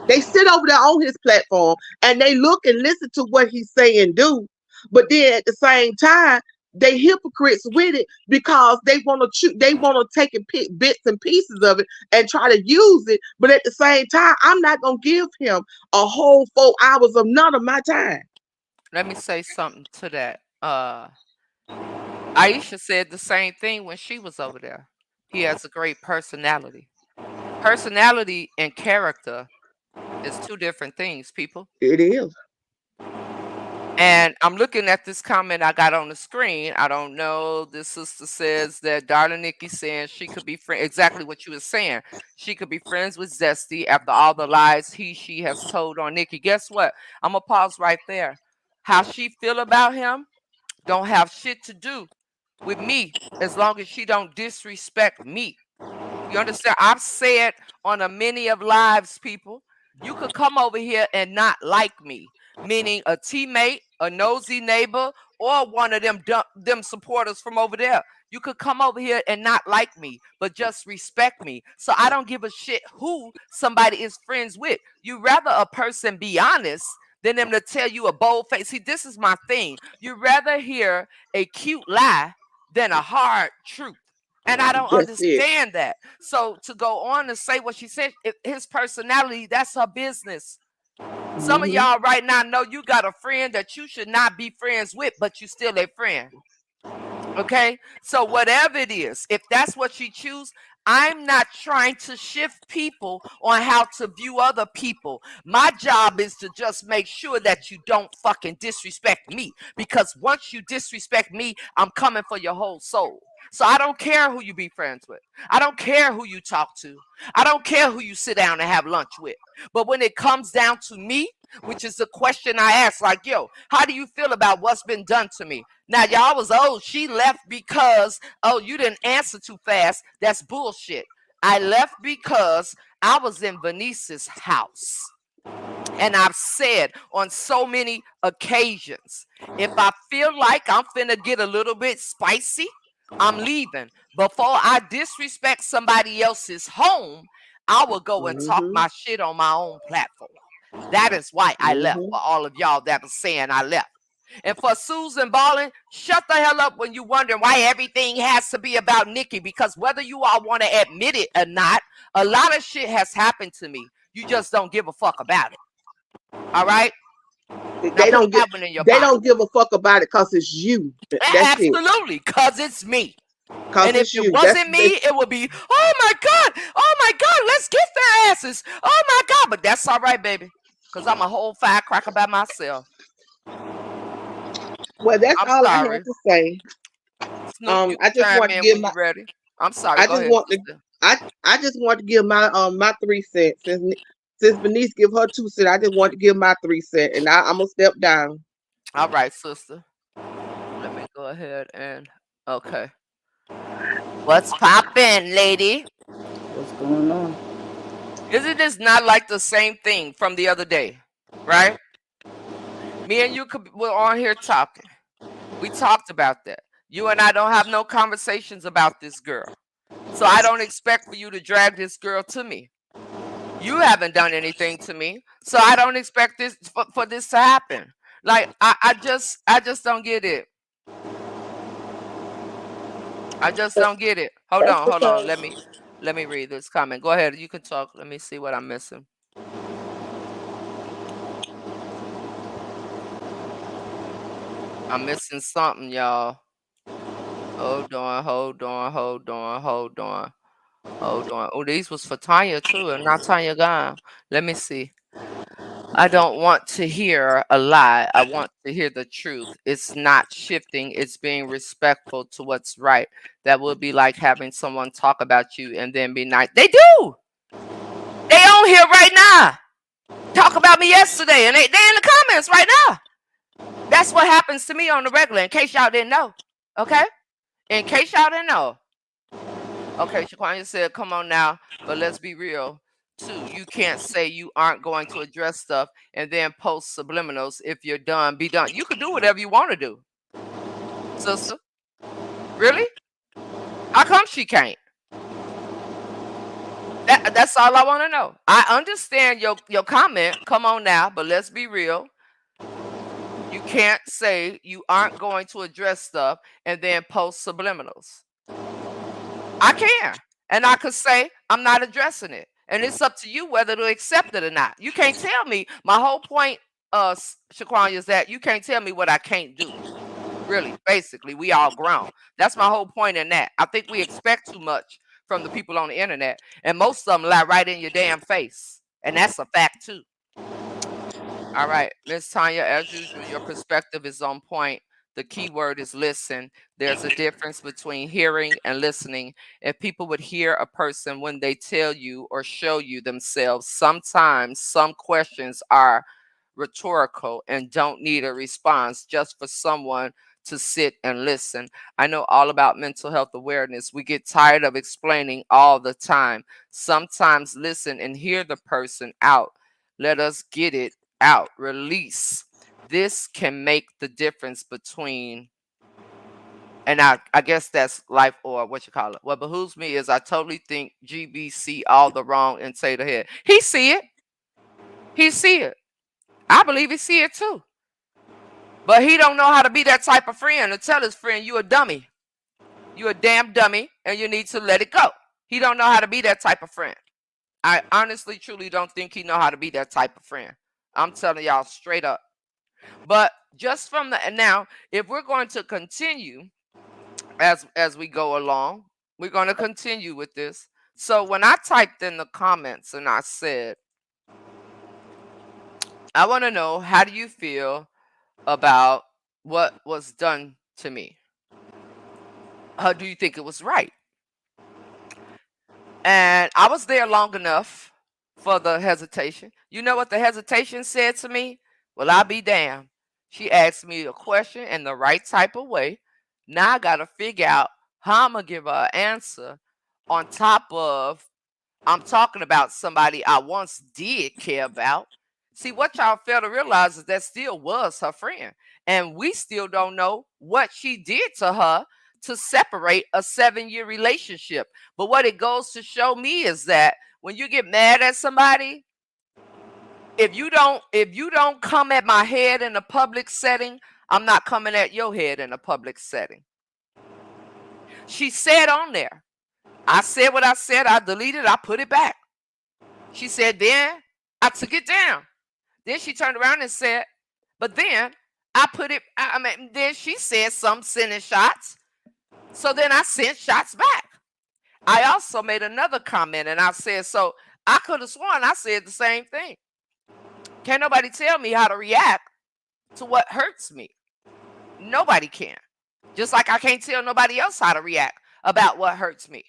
They sit over there on his platform and they look and listen to what he's saying do. But then at the same time, they hypocrites with it because they want to they want to take and pick bits and pieces of it and try to use it. But at the same time, I'm not gonna give him a whole 4 hours of none of my time. Let me say something to that. Aisha said the same thing when she was over there. He has a great personality. Personality and character is two different things, people. It is. And I'm looking at this comment I got on the screen. I don't know. This sister says that darling Nikki saying she could be friend exactly what you were saying. She could be friends with Zesty after all the lies she has told on Nikki. Guess what? I'm gonna pause right there. How she feel about him don't have shit to do with me as long as she don't disrespect me. You understand? I've said on a many of lives, people, you could come over here and not like me, meaning a teammate, a nosy neighbor, or one of them supporters from over there. You could come over here and not like me, but just respect me. So I don't give a shit who somebody is friends with. You rather a person be honest than them to tell you a bold face. See, this is my thing. You rather hear a cute lie than a hard truth. And I don't That's it. understand that. So to go on and say what she said, his personality, that's her business. Some of Hmm. y'all right now know you got a friend that you should not be friends with, but you still a friend. Okay, so whatever it is, if that's what you choose, I'm not trying to shift people on how to view other people. My job is to just make sure that you don't fucking disrespect me, because once you disrespect me, I'm coming for your whole soul. So I don't care who you be friends with. I don't care who you talk to. I don't care who you sit down and have lunch with. But when it comes down to me, which is the question I ask, like, yo, how do you feel about what's been done to me? Now, y'all was, oh, she left because, oh, you didn't answer too fast. That's bullshit. I left because I was in Venice's house. And I've said on so many occasions, if I feel like I'm finna get a little bit spicy, I'm leaving. Before I disrespect somebody else's home, I will go and talk Hmm. my shit on my own platform. That is why I left, Hmm. for all of y'all that was saying I left. And for Susan Ballin, shut the hell up when you wondering why everything has to be about Nikki. Because whether you all want to admit it or not, a lot of shit has happened to me. You just don't give a fuck about it. All right? Now They put don't get. that one in your They don't pocket. give a fuck about it because it's you. That's it. Absolutely, because it's me. Cause And if it's it you. That's wasn't me, it would be, oh my God, let's get their asses. Oh my God. But that's all right, baby. Because I'm a whole firecracker by myself. well. That's I'm all I have sorry. to say. Snoop, you I can just chime want to in give when my. you're ready. I'm sorry. I Go just ahead, want to. sister. I just want to give my 3 cents. Since Benice give her 2 cents, I just want to give my 3 cents, and I'm gonna step down. All right, sister. Let me go ahead and, okay. What's poppin', lady? What's going on? Isn't this not like the same thing from the other day? Right? Me and you were on here talking. We talked about that. You and I don't have no conversations about this girl. So I don't expect for you to drag this girl to me. You haven't done anything to me. So I don't expect this for this to happen. Like I just don't get it. I just don't get it. Hold That's on, hold on. because Let me read this comment. Go ahead. You can talk. Let me see what I'm missing. I'm missing something, y'all. Hold on, hold on, hold on, hold on, hold on. Oh, these was for Tanya too, and not Tanya gone. Let me see. I don't want to hear a lie. I want to hear the truth. It's not shifting, it's being respectful to what's right. That would be like having someone talk about you and then be nice. They do. They on here right now. Talk about me yesterday, and they in the comments right now. That's what happens to me on the regular, in case y'all didn't know. Okay? In case y'all didn't know. Okay, Shaquanya said, come on now, but let's be real. Too, you can't say you aren't going to address stuff and then post subliminals. If you're done, be done. You can do whatever you want to do, sister. Really? How come she can't? That's all I want to know. I understand your comment. Come on now, but let's be real. You can't say you aren't going to address stuff and then post subliminals. I can. And I could say I'm not addressing it. And it's up to you whether to accept it or not. You can't tell me. My whole point, Shaquan, is that you can't tell me what I can't do. Really, basically, we all grown. That's my whole point in that. I think we expect too much from the people on the internet, and most of them lie right in your damn face. And that's a fact too. All right, Miss Tanya, as usual, your perspective is on point. The key word is listen. There's a difference between hearing and listening. If people would hear a person when they tell you or show you themselves, sometimes some questions are rhetorical and don't need a response, just for someone to sit and listen. I know all about mental health awareness. We get tired of explaining all the time. Sometimes listen and hear the person out. Let us get it out, release. This can make the difference between, and I guess that's life or what you call it. What behooves me is I totally think GB see all the wrong and say the head. He see it. He see it. I believe he see it too. But he don't know how to be that type of friend to tell his friend you a dummy. You a damn dummy and you need to let it go. He don't know how to be that type of friend. I honestly truly don't think he know how to be that type of friend. I'm telling y'all straight up. But just from the now, if we're going to continue as we go along, we're going to continue with this. So when I typed in the comments and I said, I want to know, how do you feel about what was done to me? How do you think it was right? And I was there long enough for the hesitation. You know what the hesitation said to me? Well, I'll be damned. She asked me a question in the right type of way. Now I got to figure out how I'm going to give her an answer on top of I'm talking about somebody I once did care about. See, what y'all fail to realize is that still was her friend. And we still don't know what she did to her to separate a 7-year relationship. But what it goes to show me is that when you get mad at somebody, if you don't come at my head in a public setting, I'm not coming at your head in a public setting. She said on there, I said what I said, I deleted, I put it back. She said, then I took it down. Then she turned around and said, but then I put it, I mean, then she said some sending shots. So then I sent shots back. I also made another comment and I said, so I could have sworn I said the same thing. Can't nobody tell me how to react to what hurts me. Nobody can. Just like I can't tell nobody else how to react about what hurts me.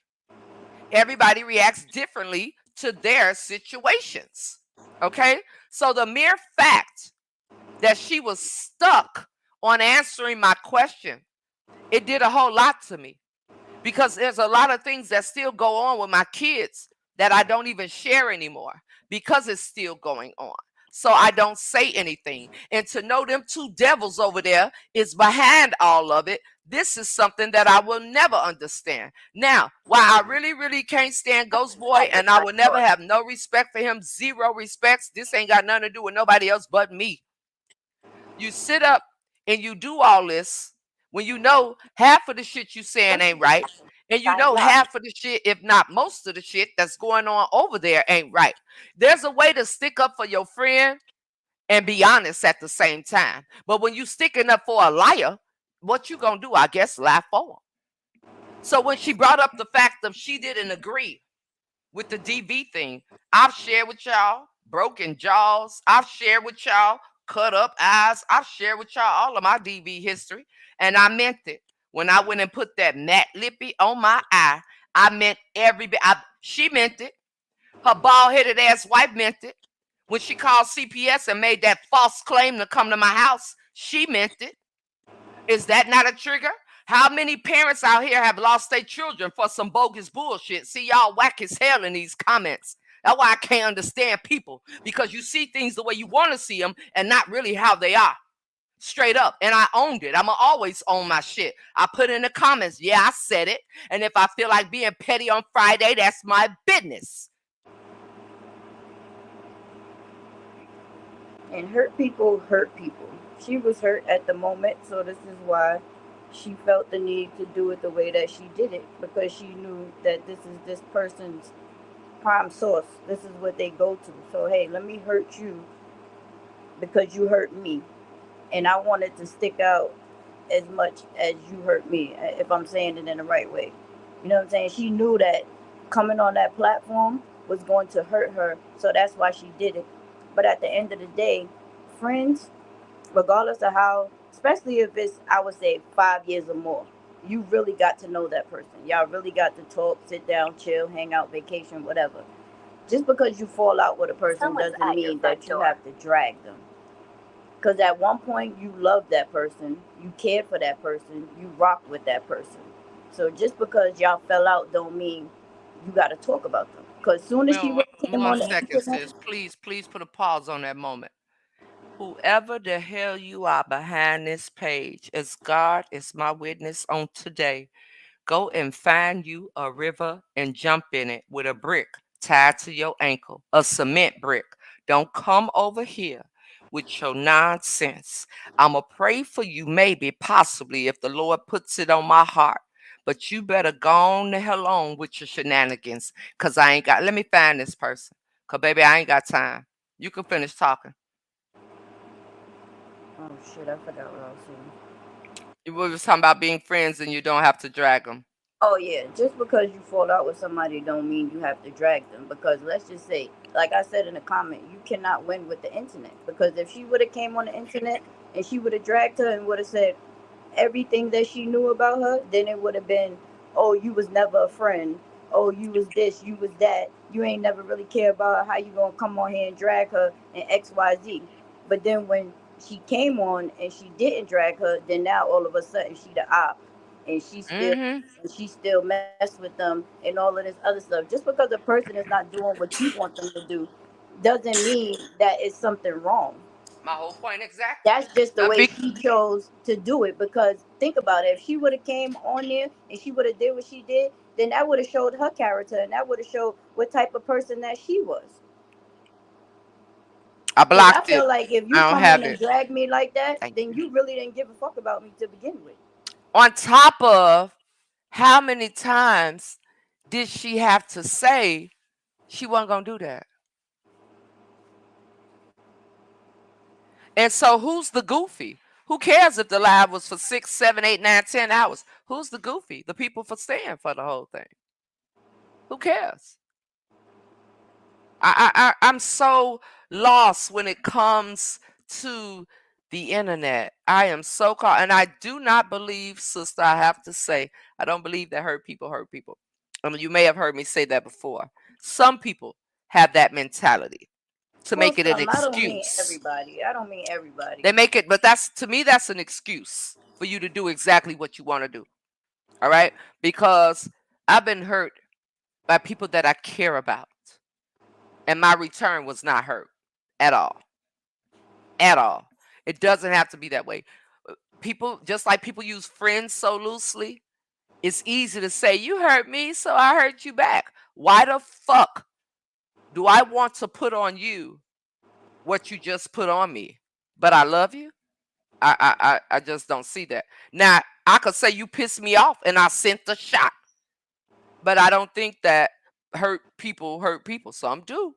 Everybody reacts differently to their situations. Okay? So the mere fact that she was stuck on answering my question, it did a whole lot to me, because there's a lot of things that still go on with my kids that I don't even share anymore because it's still going on. So I don't say anything. And to know them two devils over there is behind all of it, this is something that I will never understand. Now, why I really, really can't stand Ghost Boy and I will never have no respect for him, zero respects, this ain't got nothing to do with nobody else but me. You sit up and you do all this when you know half of the shit you saying ain't right. And you know half of the shit, if not most of the shit that's going on over there ain't right. There's a way to stick up for your friend and be honest at the same time. But when you sticking up for a liar, what you gonna do? I guess laugh for him. So when she brought up the fact of she didn't agree with the DV thing, I've shared with y'all broken jaws. I've shared with y'all cut up eyes. I've shared with y'all all of my DV history, and I meant it. When I went and put that matte lippy on my eye, I meant every bit. She meant it. Her bald headed ass wife meant it. When she called CPS and made that false claim to come to my house, she meant it. Is that not a trigger? How many parents out here have lost their children for some bogus bullshit? See, y'all whack as hell in these comments. That's why I can't understand people, because you see things the way you want to see them and not really how they are. Straight up. And I owned it. I'ma always own my shit. I put in the comments, yeah, I said it. And if I feel like being petty on Friday, that's my business. And hurt people hurt people. She was hurt at the moment, so this is why she felt the need to do it the way that she did it, because she knew that this is this person's prime source. This is what they go to. So hey, let me hurt you because you hurt me, and I wanted to stick out as much as you hurt me, if I'm saying it in the right way. You know what I'm saying? She knew that coming on that platform was going to hurt her, so that's why she did it. But at the end of the day, friends, regardless of how, especially if it's, I would say, 5 years or more, you really got to know that person. Y'all really got to talk, sit down, chill, hang out, vacation, whatever. Just because you fall out with a person doesn't mean that you have to drag them. Because at one point you loved that person, you cared for that person, you rocked with that person. So just because y'all fell out don't mean you got to talk about them. Because soon as she Well, would have came one on the second, internet, sis. Please put a pause on that moment. Whoever the hell you are behind this page, as God is my witness on today, go and find you a river and jump in it with a brick tied to your ankle, a cement brick. Don't come over here with your nonsense. I'm going to pray for you, maybe, possibly, if the Lord puts it on my heart. But you better go on the hell on with your shenanigans, because I ain't got, let me find this person, because, baby, I ain't got time. You can finish talking. oh shit, I forgot what I was saying. We was talking about being friends and you don't have to drag them. Oh yeah, just because you fall out with somebody don't mean you have to drag them. Because let's just say, like I said in the comment, you cannot win with the internet. Because if she would have came on the internet and she would have dragged her and would have said everything that she knew about her, then it would have been, oh, you was never a friend. Oh, you was this, you was that. You ain't never really care about her. How you gonna come on here and drag her and X, Y, Z? But then when she came on and she didn't drag her, then now all of a sudden she the op, and Mm-hmm. she still mess with them and all of this other stuff. Just because a person is not doing what you want them to do, doesn't mean that it's something wrong. My whole point exactly. That's just the A way big she chose to do it. Because think about it, if she would have came on there and she would have did what she did, then that would have showed her character, and that would have showed what type of person that she was. I Because I blocked it. feel like if you I don't come on have and it. drag me like that, Thank then you. you really didn't give a fuck about me to begin with. On top of how many times did she have to say she wasn't gonna do that? And so who's the goofy? Who cares if the live was for 6, 7, 8, 9, 10 hours? Who's the goofy? The people for staying for the whole thing. Who cares? I'm so lost when it comes to the internet. I am so caught, and I do not believe, sister. I have to say, I don't believe that hurt people hurt people. I mean, you may have heard me say that before. Some people have that mentality to Well, make it an some, I don't mean excuse. everybody. I don't mean everybody. They make it, but that's to me, that's an excuse for you to do exactly what you want to do. All right, because I've been hurt by people that I care about, and my return was not hurt at all. At all. It doesn't have to be that way. People, just like people use friends so loosely, it's easy to say, you hurt me, so I hurt you back. Why the fuck do I want to put on you what you just put on me? But I love you? I just don't see that. Now, I could say you pissed me off and I sent the shot, but I don't think that hurt people. Some do.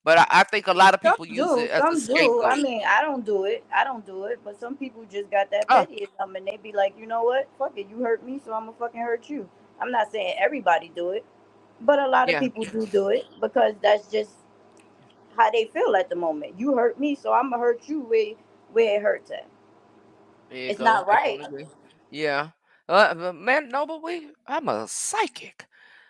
But I think a lot of Some people use do, it as a some do. I scapegoat. mean, I don't do it. I don't do it. But some people just got that Oh, petty in them, and they be like, you know what? Fuck it. You hurt me, so I'm gonna fucking hurt you. I'm not saying everybody do it, but a lot of yeah. people do it because that's just how they feel at the moment. You hurt me, so I'm gonna hurt you where it hurts at. There you It's go. not I right. don't agree. Yeah. But man, no, but I'm a psychic.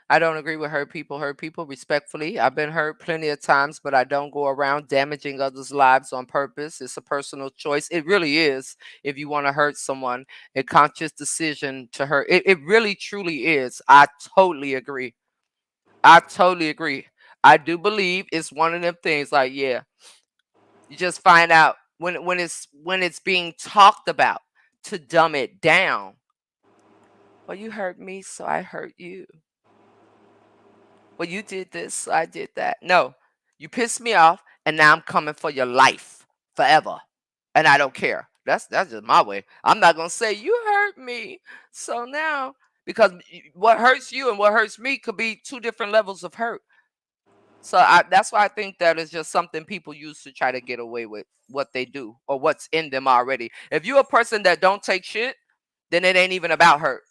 I don't agree with hurt people. Hurt people respectfully. I've been hurt plenty of times, but I don't go around damaging others' lives on purpose. It's a personal choice. It really is. If you want to hurt someone, a conscious decision to hurt. It really, truly is. I totally agree. I totally agree. I do believe it's one of them things. Like, yeah, you just find out when it's being talked about to dumb it down. Well, you hurt me, so I hurt you. Well, you did this, so I did that. No, you pissed me off, and now I'm coming for your life forever, and I don't care. That's just my way. I'm not gonna say you hurt me, so now because what hurts you and what hurts me could be two different levels of hurt. So that's why I think that is just something people use to try to get away with what they do or what's in them already. If you're a person that don't take shit, then it ain't even about hurt.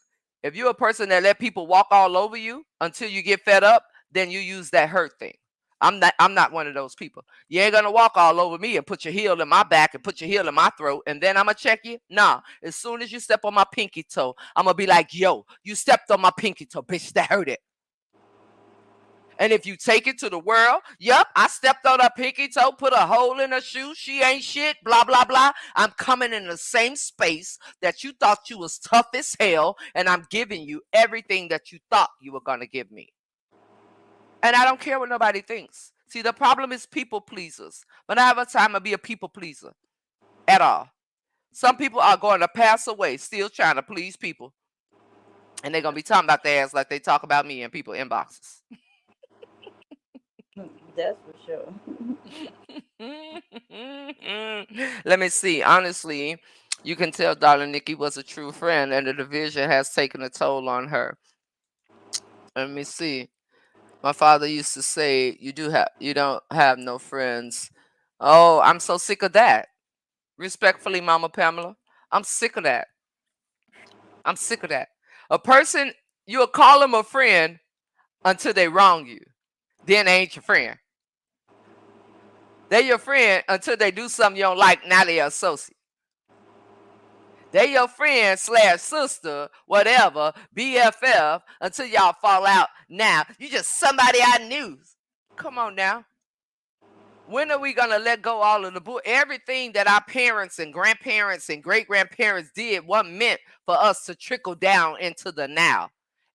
If you're a person that let people walk all over you until you get fed up, then you use that hurt thing. I'm not one of those people. You ain't gonna walk all over me and put your heel in my back and put your heel in my throat and then I'm gonna check you. Nah. As soon as you step on my pinky toe, I'm gonna be like, yo, you stepped on my pinky toe, bitch. That hurt it. And if you take it to the world, yep, I stepped on her pinky toe, put a hole in her shoe. She ain't shit, blah, blah, blah. I'm coming in the same space that you thought you was tough as hell, and I'm giving you everything that you thought you were going to give me. And I don't care what nobody thinks. See, the problem is people pleasers. But I have a time to be a people pleaser at all. Some people are going to pass away still trying to please people. And they're going to be talking about their ass like they talk about me in people inboxes. That's for sure. Let me see. Honestly, you can tell Darling Nikki was a true friend, and the division has taken a toll on her. Let me see. My father used to say, you don't have no friends." Oh, I'm so sick of that. Respectfully, Mama Pamela, I'm sick of that. I'm sick of that. A person, you'll call them a friend until they wrong you. Then they ain't your friend. They're your friend until they do something you don't like. Now they're associate. They're your friend / sister, whatever, BFF, until y'all fall out. Now you just somebody I knew. Come on now. When are we gonna let go all of the everything that our parents and grandparents and great grandparents did? What meant for us to trickle down into the now?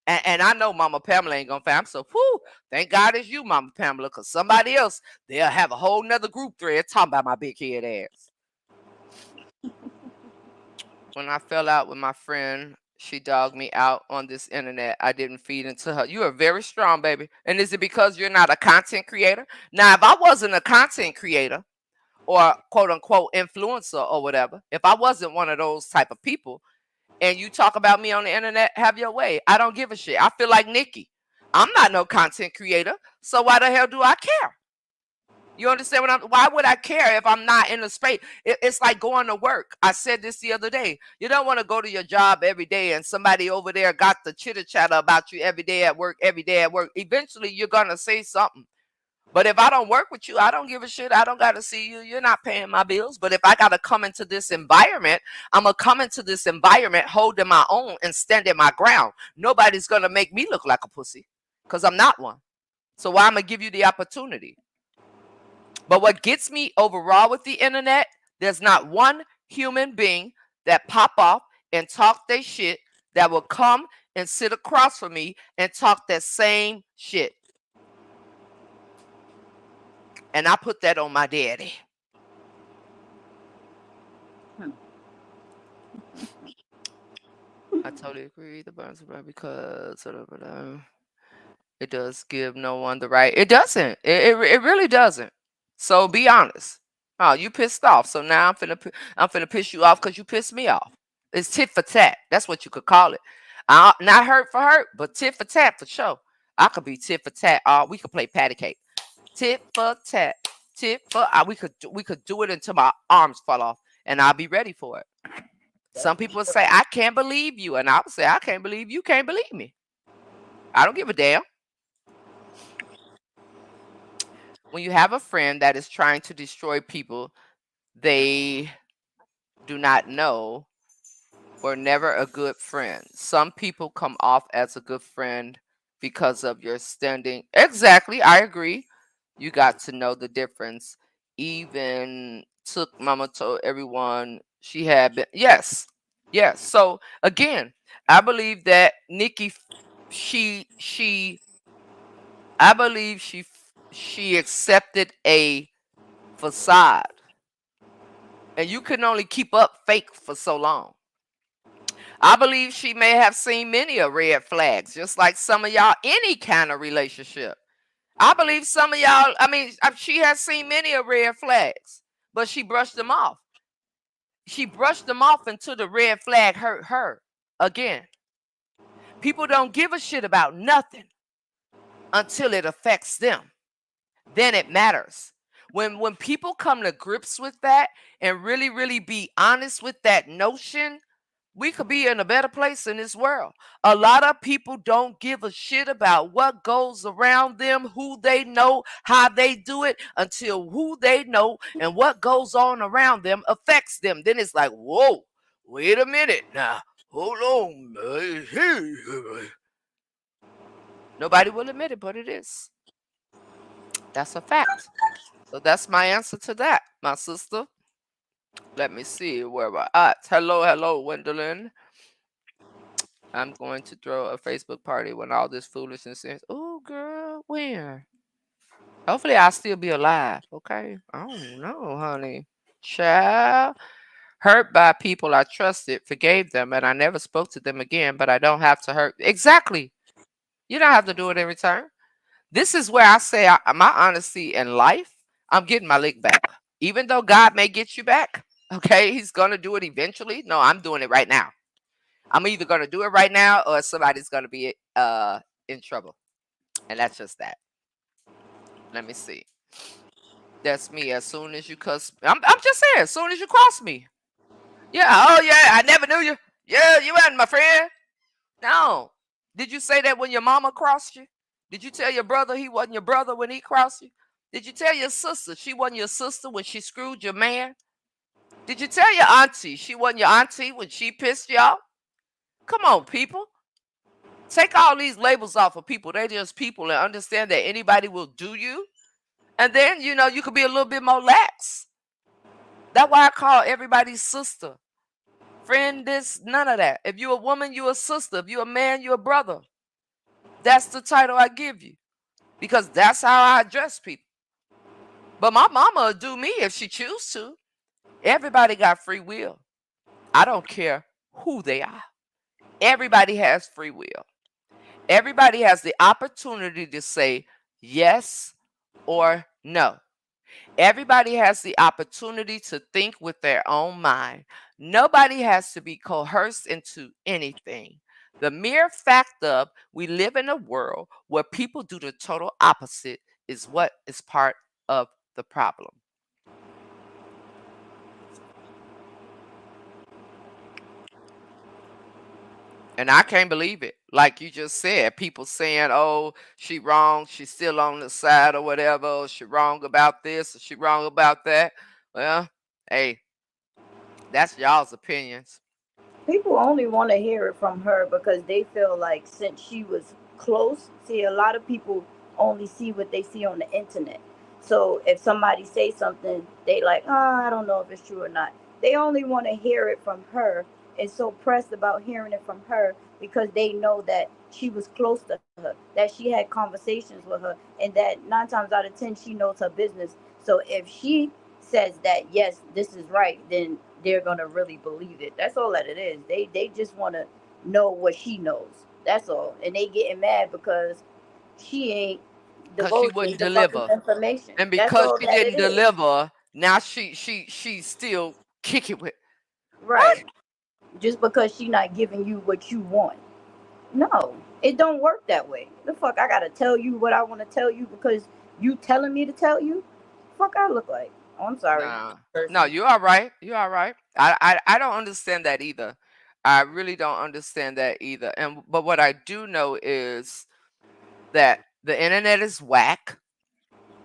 And I know Mama Pamela ain't gonna find. So, whoo, thank God it's you, Mama Pamela, because somebody else, they'll have a whole nother group thread talking about my big head ass. When I fell out with my friend, she dogged me out on this internet. I didn't feed into her. You are very strong, baby. And is it because you're not a content creator? Now, if I wasn't a content creator or quote unquote influencer or whatever, if I wasn't one of those type of people, and you talk about me on the internet, have your way. I don't give a shit. I feel like Nikki. I'm not no content creator, so why the hell do I care? You understand why would I care if I'm not in the space? It's like going to work. I said this the other day. You don't want to go to your job every day and somebody over there got the chitter chatter about you every day at work, every day at work. Eventually you're gonna say something. But if I don't work with you, I don't give a shit. I don't got to see you. You're not paying my bills. But if I got to come into this environment, I'm going to come into this environment holding my own and standing my ground. Nobody's going to make me look like a pussy because I'm not one. So why I'm going to give you the opportunity? But what gets me overall with the internet, there's not one human being that pop off and talk their shit that will come and sit across from me and talk that same shit. And I put that on my daddy. I totally agree. The burns right because it does give no one the right. It doesn't. It really doesn't. So be honest. Oh, you pissed off. So now I'm finna piss you off because you pissed me off. It's tit for tat. That's what you could call it. Not hurt for hurt, but tit for tat for sure. I could be tit for tat. We could play patty cake. Tit for tat. Tit for. We could do it until my arms fall off, and I'll be ready for it. Some people say, I can't believe you. And I would say, I can't believe you can't believe me. I don't give a damn. When you have a friend that is trying to destroy people they do not know were never a good friend. Some people come off as a good friend because of your standing. Exactly. I agree. You got to know the difference. Even took Mama told everyone she had been. Yes. Yes. So again, I believe that Nikki, she I believe she accepted a facade. And you can only keep up fake for so long. I believe she may have seen many of red flags, just like some of y'all, any kind of relationship. I believe some of y'all, she has seen many of red flags, but she brushed them off. She brushed them off until the red flag hurt her again. People don't give a shit about nothing until it affects them. Then it matters. When people come to grips with that and really, really be honest with that notion, we could be in a better place in this world. A lot of people don't give a shit about what goes around them, who they know, how they do it, until who they know and what goes on around them affects them. Then it's like, whoa, wait a minute now. Hold on. Nobody will admit it, but it is. That's a fact. So that's my answer to that, my sister. Let me see where we're at. Hello, hello, Gwendolyn. I'm going to throw a Facebook party when all this foolishness is. Oh, girl, when? Hopefully, I'll still be alive. Okay. I don't know, honey. Child. Hurt by people I trusted, forgave them, and I never spoke to them again, but I don't have to hurt. Exactly. You don't have to do it in return. This is where I say my honesty in life, I'm getting my lick back. Even though God may get you back, okay, He's going to do it eventually. No, I'm doing it right now. I'm either going to do it right now or somebody's going to be in trouble. And that's just that. Let me see. That's me. As soon as you cuss, I'm just saying, as soon as you cross me. Yeah. Oh, yeah. I never knew you. Yeah, you wasn't my friend. No. Did you say that when your mama crossed you? Did you tell your brother he wasn't your brother when he crossed you? Did you tell your sister she wasn't your sister when she screwed your man? Did you tell your auntie she wasn't your auntie when she pissed you off? Come on, people. Take all these labels off of people. They're just people and understand that anybody will do you. And then, you could be a little bit more lax. That's why I call everybody sister. Friend, this, none of that. If you're a woman, you're a sister. If you're a man, you're a brother. That's the title I give you. Because that's how I address people. But my mama will do me if she choose to. Everybody got free will. I don't care who they are. Everybody has free will. Everybody has the opportunity to say yes or no. Everybody has the opportunity to think with their own mind. Nobody has to be coerced into anything. The mere fact of we live in a world where people do the total opposite is what is part of the problem. And I can't believe it. Like you just said, people saying, oh, she wrong, she's still on the side or whatever, or she wrong about this, or she wrong about that. Well, hey, that's y'all's opinions. People only want to hear it from her because they feel like since she was close, see, a lot of people only see what they see on the internet. So if somebody says something, they like, oh, I don't know if it's true or not. They only want to hear it from her and so pressed about hearing it from her because they know that she was close to her, that she had conversations with her, and that 9 times out of 10 she knows her business. So if she says that yes, this is right, then they're gonna really believe it. That's all that it is. They just want to know what she knows. That's all, and they getting mad because she ain't Because she divulging wouldn't the fucking deliver. information. And That's because all she that didn't it is. deliver, now she's still kicking with what? Right. Just because she not giving you what you want. No, it don't work that way. The fuck I gotta tell you what I want to tell you because you telling me to tell you? Fuck I look like. Oh, I'm sorry, Nah. No, person. you are right. You are right. I don't understand that either. I really don't understand that either. And but what I do know is that the internet is whack.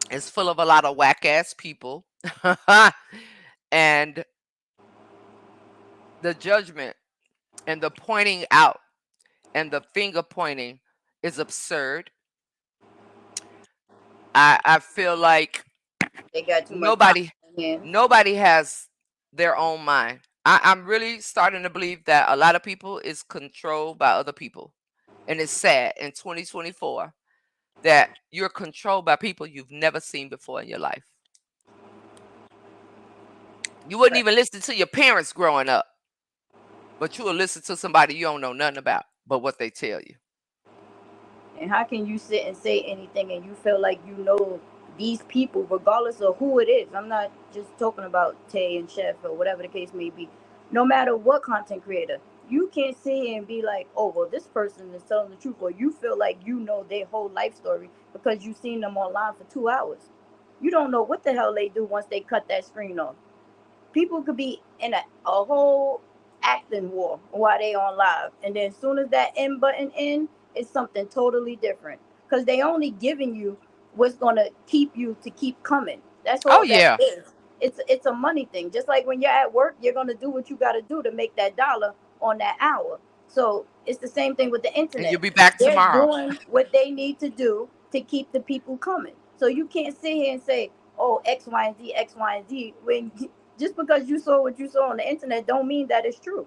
It's full of a lot of whack ass people. And the judgment and the pointing out and the finger pointing is absurd. I feel like They got too much power nobody in their hands. nobody has their own mind. I'm really starting to believe that a lot of people is controlled by other people. And it's sad in 2024 that you're controlled by people you've never seen before in your life. You wouldn't Right. even listen to your parents growing up, but you will listen to somebody you don't know nothing about but what they tell you. And how can you sit and say anything and you feel like you know these people, regardless of who it is? I'm not just talking about Tay and Chef or whatever the case may be. No matter what content creator, you can't sit here and be like, oh, well, this person is telling the truth, or you feel like you know their whole life story because you've seen them online for 2 hours. You don't know what the hell they do once they cut that screen off. People could be in a whole acting war while they on live, and then as soon as that end button in, it's something totally different. Because they only giving you what's gonna keep you to keep coming. That's Oh all that yeah. it is. It's a money thing. Just like when you're at work, you're gonna do what you gotta do to make that dollar on that hour. So it's the same thing with the And you'll internet. be back They're tomorrow. doing what they need to do to keep the people coming. So you can't sit here and say, "Oh, X, Y, and Z, X, Y, and Z," when just because you saw what you saw on the internet, don't mean that it's true.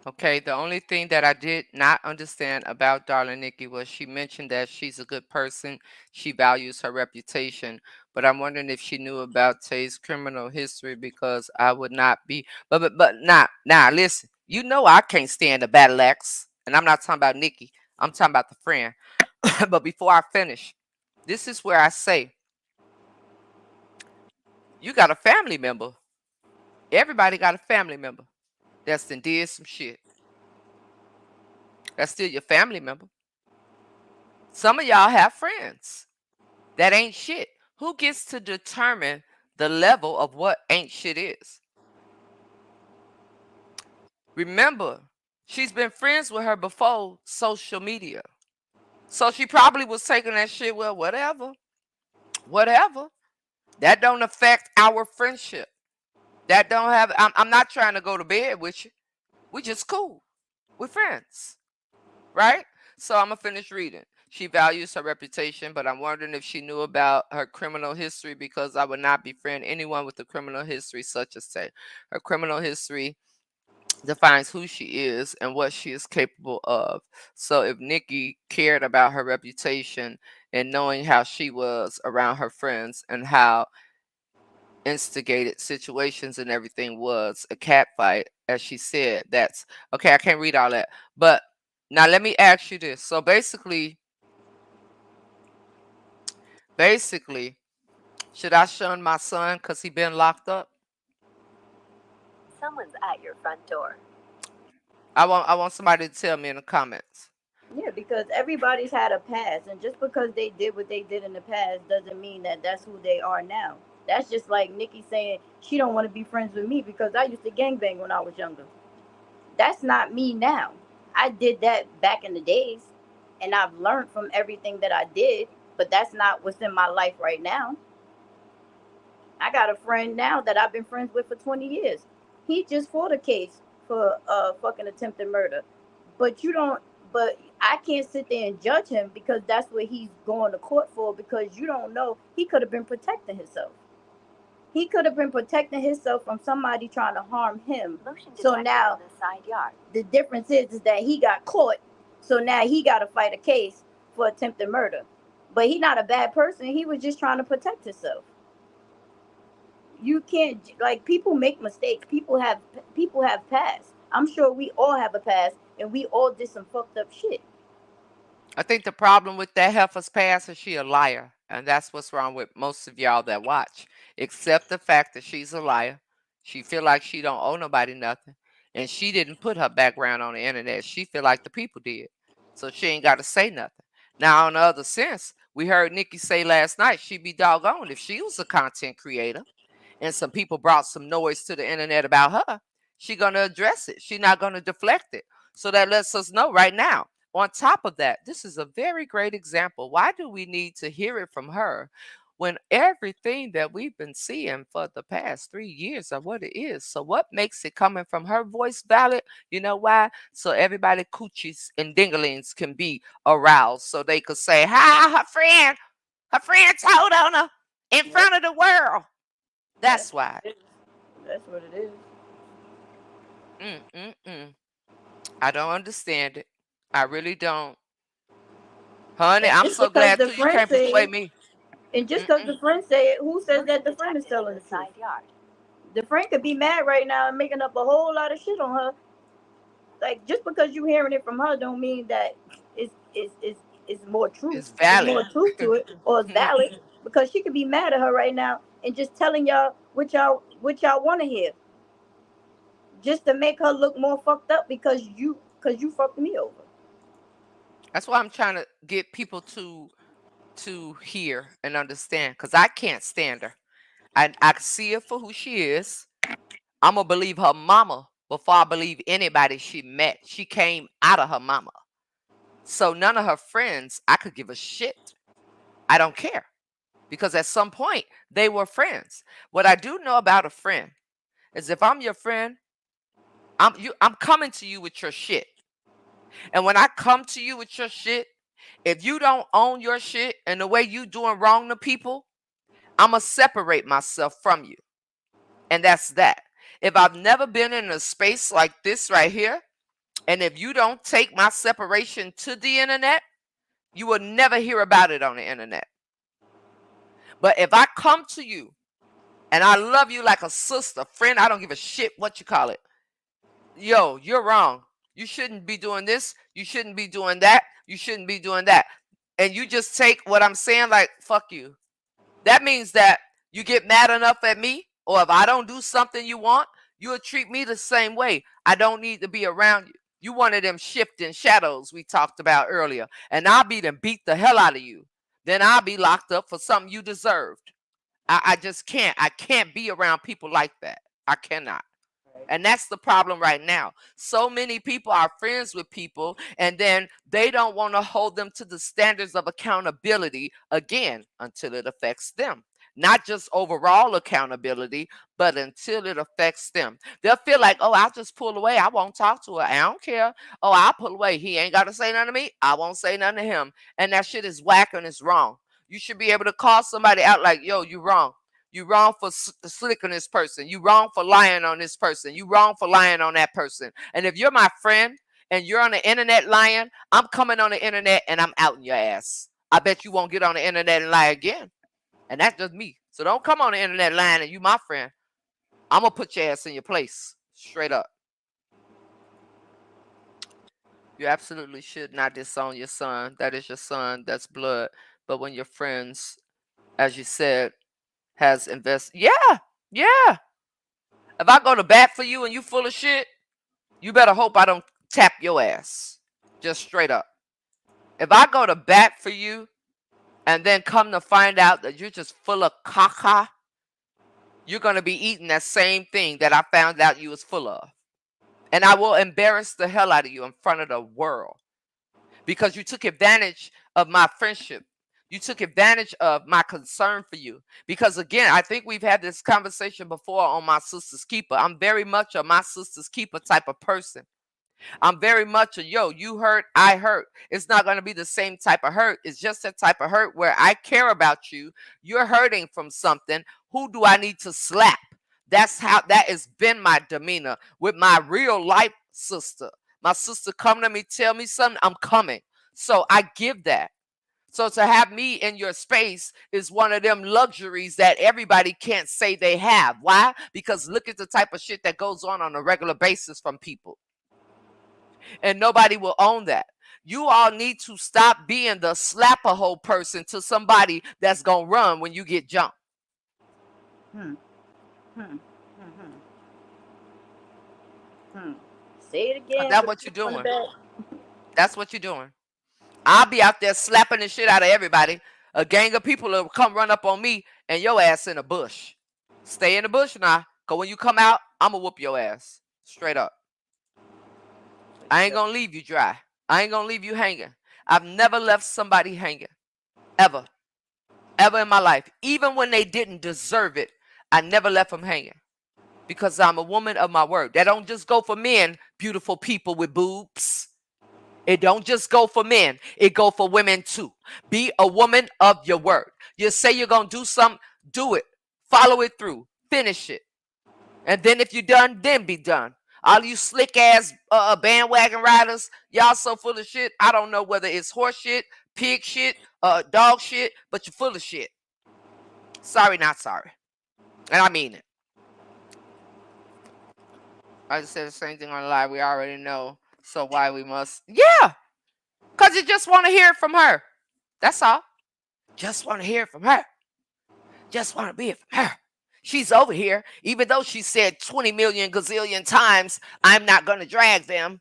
Okay, the only thing that I did not understand about Darling Nikki was she mentioned that she's a good person. She values her reputation. But I'm wondering if she knew about Tay's criminal history because I would not be. But now listen. You know I can't stand the battle axe, and I'm not talking about Nikki. I'm talking about the friend. But before I finish, this is where I say you got a family member. Everybody got a family member that's done did some shit. That's still your family member. Some of y'all have friends that ain't shit. Who gets to determine the level of what ain't shit is? Remember, she's been friends with her before social media. So she probably was taking that shit, well, whatever. Whatever. That don't affect our friendship. That don't have I'm not trying to go to bed with you. We just cool. We're friends. Right? So I'm gonna finish reading. She values her reputation, but I'm wondering if she knew about her criminal history because I would not befriend anyone with a criminal history such as Tay. Her criminal history defines who she is and what she is capable of. So if Nikki cared about her reputation and knowing how she was around her friends and how instigated situations and everything was a cat fight, as she said, that's okay. I can't read all that, but now let me ask you this. So basically, should I shun my son because he been locked up? Someone's at your front door. I want somebody to tell me in the comments. Yeah, because everybody's had a past, and just because they did what they did in the past doesn't mean that that's who they are now. That's just like Nikki saying she don't want to be friends with me because I used to gangbang when I was younger. That's not me now. I did that back in the days, and I've learned from everything that I did, but that's not what's in my life right now. I got a friend now that I've been friends with for 20 years. He just fought a case for fucking attempted murder. But you don't but I can't sit there and judge him because that's what he's going to court for, because you don't know, he could have been protecting himself. He could have been protecting himself from somebody trying to harm him. So now the side yard. The difference is that he got caught. So now he got to fight a case for attempted murder. But he's not a bad person. He was just trying to protect himself. You can't, like, people make mistakes. People have past. I'm sure we all have a past, and we all did some fucked up shit. I think the problem with that heifer's past is she a liar, and that's what's wrong with most of y'all that watch. Accept the fact that she's a liar. She feel like she don't owe nobody nothing, and she didn't put her background on the internet. She feel like the people did, so she ain't got to say nothing. Now, on the other sense, we heard Nikki say last night she'd be doggone if she was a content creator and some people brought some noise to the internet about her, she gonna address it. She not gonna deflect it. So that lets us know right now. On top of that, this is a very great example. Why do we need to hear it from her when everything that we've been seeing for the past 3 years are what it is? So what makes it coming from her voice valid? You know why? So everybody coochies and dinglings can be aroused so they could say, hi, her friend told on her in Yep, front of the world. that's That's what why. it is. That's what it is. Mm. I don't understand it. I really don't. Honey, And I'm just so because glad the too you friend can't say persuade it, me. and just because Mm-mm. the friend say it, who says that the friend is telling the truth? The friend could be mad right now and making up a whole lot of shit on her. Like, just because you hearing it from her don't mean that it's more truth. It's It's valid. more truth to it, or it's valid. Because she could be mad at her right now and just telling y'all what y'all want to hear, just to make her look more fucked up because you fucked me over. That's why I'm trying to get people to hear and understand because I can't stand her. I see her for who she is. I'm going to believe her mama before I believe anybody she met. She came out of her mama. So none of her friends, I could give a shit. I don't care. Because at some point, they were friends. What I do know about a friend is if I'm your friend, I'm coming to you with your shit. And when I come to you with your shit, if you don't own your shit and the way you doing wrong to people, I'm going to separate myself from you. And that's that. If I've never been in a space like this right here, and if you don't take my separation to the internet, you will never hear about it on the internet. But if I come to you and I love you like a sister, friend, I don't give a shit what you call it. Yo, you're wrong. You shouldn't be doing this. You shouldn't be doing that. You shouldn't be doing that. And you just take what I'm saying like, fuck you. That means that you get mad enough at me, or if I don't do something you want, you'll treat me the same way. I don't need to be around you. You one of them shifting shadows we talked about earlier. And I'll be to beat the hell out of you. Then I'll be locked up for something you deserved. I just can't. I can't be around people like that. I cannot. Right. And that's the problem right now. So many people are friends with people, and then they don't want to hold them to the standards of accountability again until it affects them. Not just overall accountability, but until it affects them. They'll feel like, oh, I'll just pull away. I won't talk to her. I don't care. Oh, I'll pull away. He ain't got to say nothing to me. I won't say nothing to him. And that shit is whack and it's wrong. You should be able to call somebody out like, yo, you wrong. You wrong for slicking this person. You wrong for lying on this person. You wrong for lying on that person. And if you're my friend and you're on the internet lying, I'm coming on the internet and I'm outing your ass. I bet you won't get on the internet and lie again. And that's just me. So don't come on the internet lying and you my friend. I'm going to put your ass in your place. Straight up. You absolutely should not disown your son. That is your son. That's blood. But when your friends, as you said, has invested. Yeah. Yeah. If I go to bat for you and you full of shit, you better hope I don't tap your ass. Just straight up. If I go to bat for you and then come to find out that you're just full of caca, you're going to be eating that same thing that I found out you was full of. And I will embarrass the hell out of you in front of the world because you took advantage of my friendship. You took advantage of my concern for you. Because again, I think we've had this conversation before on My Sister's Keeper. I'm very much a My Sister's Keeper type of person. I'm very much a yo, you hurt, I hurt. It's not going to be the same type of hurt. It's just that type of hurt where I care about you. You're hurting from something. Who do I need to slap? That has been my demeanor with my real life sister. My sister come to me, tell me something, I'm coming. So I give that. So to have me in your space is one of them luxuries that everybody can't say they have. Why? Because look at the type of shit that goes on a regular basis from people. And nobody will own that. You all need to stop being the slap a hole person to somebody that's going to run when you get jumped. Hmm. Hmm. Hmm. Hmm. Hmm. Say it again. That's Put what it you're on the doing. back. That's what you're doing. I'll be out there slapping the shit out of everybody. A gang of people will come run up on me and your ass in a bush. Stay in the bush now. Because when you come out, I'm going to whoop your ass. Straight up. I ain't going to leave you dry. I ain't going to leave you hanging. I've never left somebody hanging. Ever. Ever in my life. Even when they didn't deserve it, I never left them hanging. Because I'm a woman of my word. That don't just go for men, beautiful people with boobs. It don't just go for men. It go for women too. Be a woman of your word. You say you're going to do something, do it. Follow it through. Finish it. And then if you're done, then be done. All you slick ass bandwagon riders, y'all so full of shit. I don't know whether it's horse shit, pig shit, dog shit, but you're full of shit. Sorry, not sorry. And I mean it. I just said the same thing on the live. We already know. So why we must. Yeah. Because you just want to hear it from her. That's all. Just want to hear it from her. Just want to be it from her. She's over here, even though she said 20 million gazillion times, I'm not going to drag them.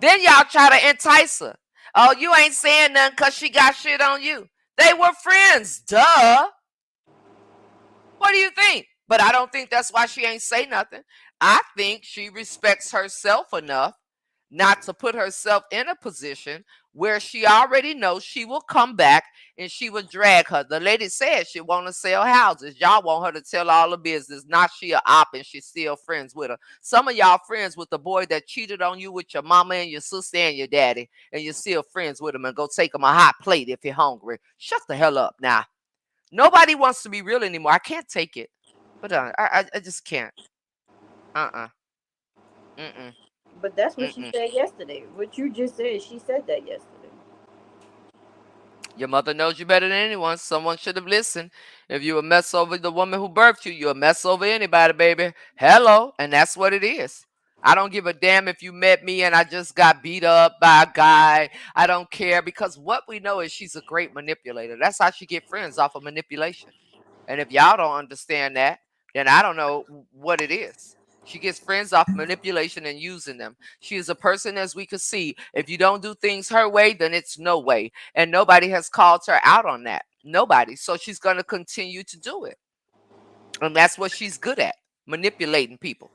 Then y'all try to entice her. Oh, you ain't saying nothing because she got shit on you. They were friends, duh. What do you think? But I don't think that's why she ain't say nothing. I think she respects herself enough not to put herself in a position where she already knows she will come back and she will drag her. The lady said she want to sell houses. Y'all want her to tell all the business. Not she a op and she's still friends with her. Some of y'all friends with the boy that cheated on you with your mama and your sister and your daddy, and you're still friends with him and go take him a hot plate if you're hungry. Shut the hell up now. Nobody wants to be real anymore. I can't take it. But I just can't. Uh-uh. Mm-mm. But that's what she Mm-mm. said yesterday. What you just said, she said that yesterday. Your mother knows you better than anyone. Someone should have listened. If you a mess over the woman who birthed you, you a mess over anybody, baby. Hello. And that's what it is. I don't give a damn if you met me and I just got beat up by a guy. I don't care because what we know is she's a great manipulator. That's how she get friends off of manipulation. And if y'all don't understand that, then I don't know what it is. She gets friends off manipulation and using them. She is a person, as we could see. If you don't do things her way, then it's no way. And nobody has called her out on that. Nobody. So she's going to continue to do it. And that's what she's good at, manipulating people.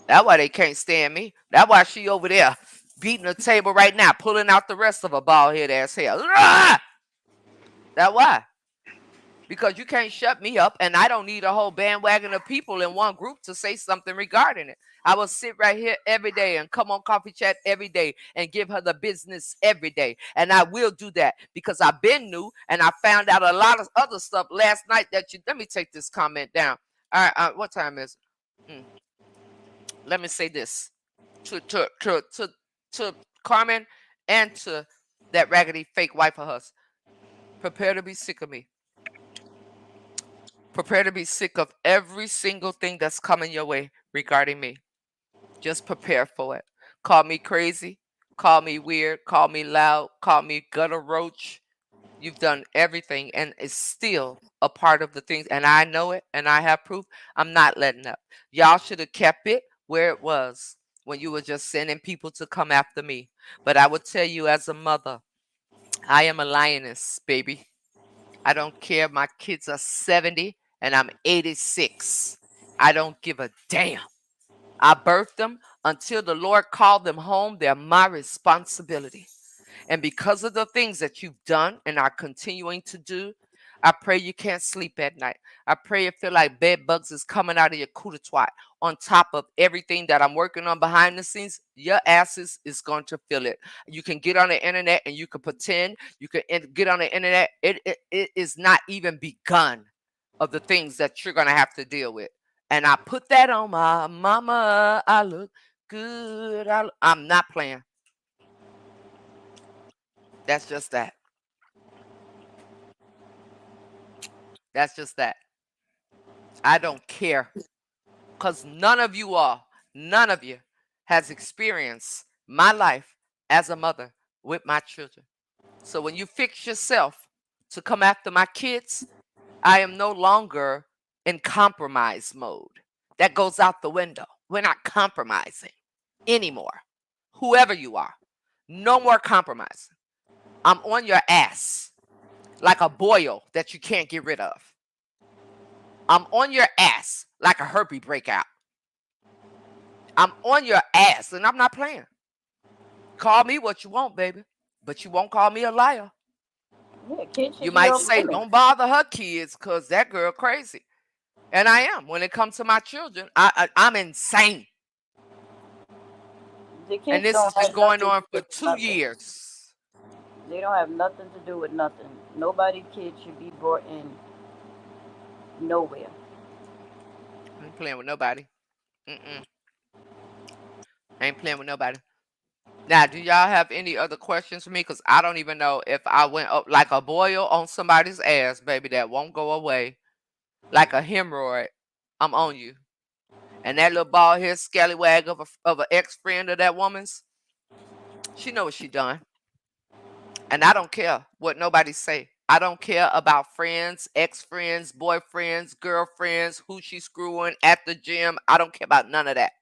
That's why they can't stand me. That's why she over there beating the table right now, pulling out the rest of her bald head ass hair. That's why. Because you can't shut me up, and I don't need a whole bandwagon of people in one group to say something regarding it. I will sit right here every day and come on Coffee Chat every day and give her the business every day. And I will do that because I've been new and I found out a lot of other stuff last night that you. Let me take this comment down. All right, what time is it? Let me say this to Carmen and to that raggedy fake wife of hers. Prepare to be sick of me. Prepare to be sick of every single thing that's coming your way regarding me. Just prepare for it. Call me crazy, call me weird, call me loud, call me gutter roach. You've done everything and it's still a part of the things. And I know it and I have proof. I'm not letting up. Y'all should have kept it where it was when you were just sending people to come after me. But I would tell you as a mother, I am a lioness, baby. I don't care. My kids are 70 and I'm 86. I don't give a damn. I birthed them until the Lord called them home. They're my responsibility. And because of the things that you've done and are continuing to do, I pray you can't sleep at night. I pray you feel like bed bugs is coming out of your cooter twat. On top of everything that I'm working on behind the scenes, your asses is going to feel it. You can get on the internet and you can pretend. You can get on the internet. It is not even begun of the things that you're going to have to deal with. And I put that on my mama. I look good. I'm not playing. That's just that. That's just that. I don't care because none of you has experienced my life as a mother with my children. So when you fix yourself to come after my kids, I am no longer in compromise mode. That goes out the window. We're not compromising anymore. Whoever you are, no more compromising. I'm on your ass like a boil that you can't get rid of. I'm on your ass like a herpes breakout. I'm on your ass and I'm not playing. Call me what you want, baby, but you won't call me a liar. Yeah, kids You should be might off say, limits. don't bother her kids because that girl crazy. And I am. When it comes to my children, I'm insane. The And kids this has don't been have going nothing to on do for with 2 years. nothing. They don't have nothing to do with nothing. Nobody kid should be brought in nowhere. I ain't playing with nobody. Mm-mm. I ain't playing with nobody. Now, do y'all have any other questions for me? Because I don't even know if I went up like a boil on somebody's ass, baby, that won't go away. Like a hemorrhoid, I'm on you. And that little bald head scallywag of an ex friend of that woman's, she know what she done. And I don't care what nobody say. I don't care about friends, ex friends, boyfriends, girlfriends, who she's screwing at the gym. I don't care about none of that.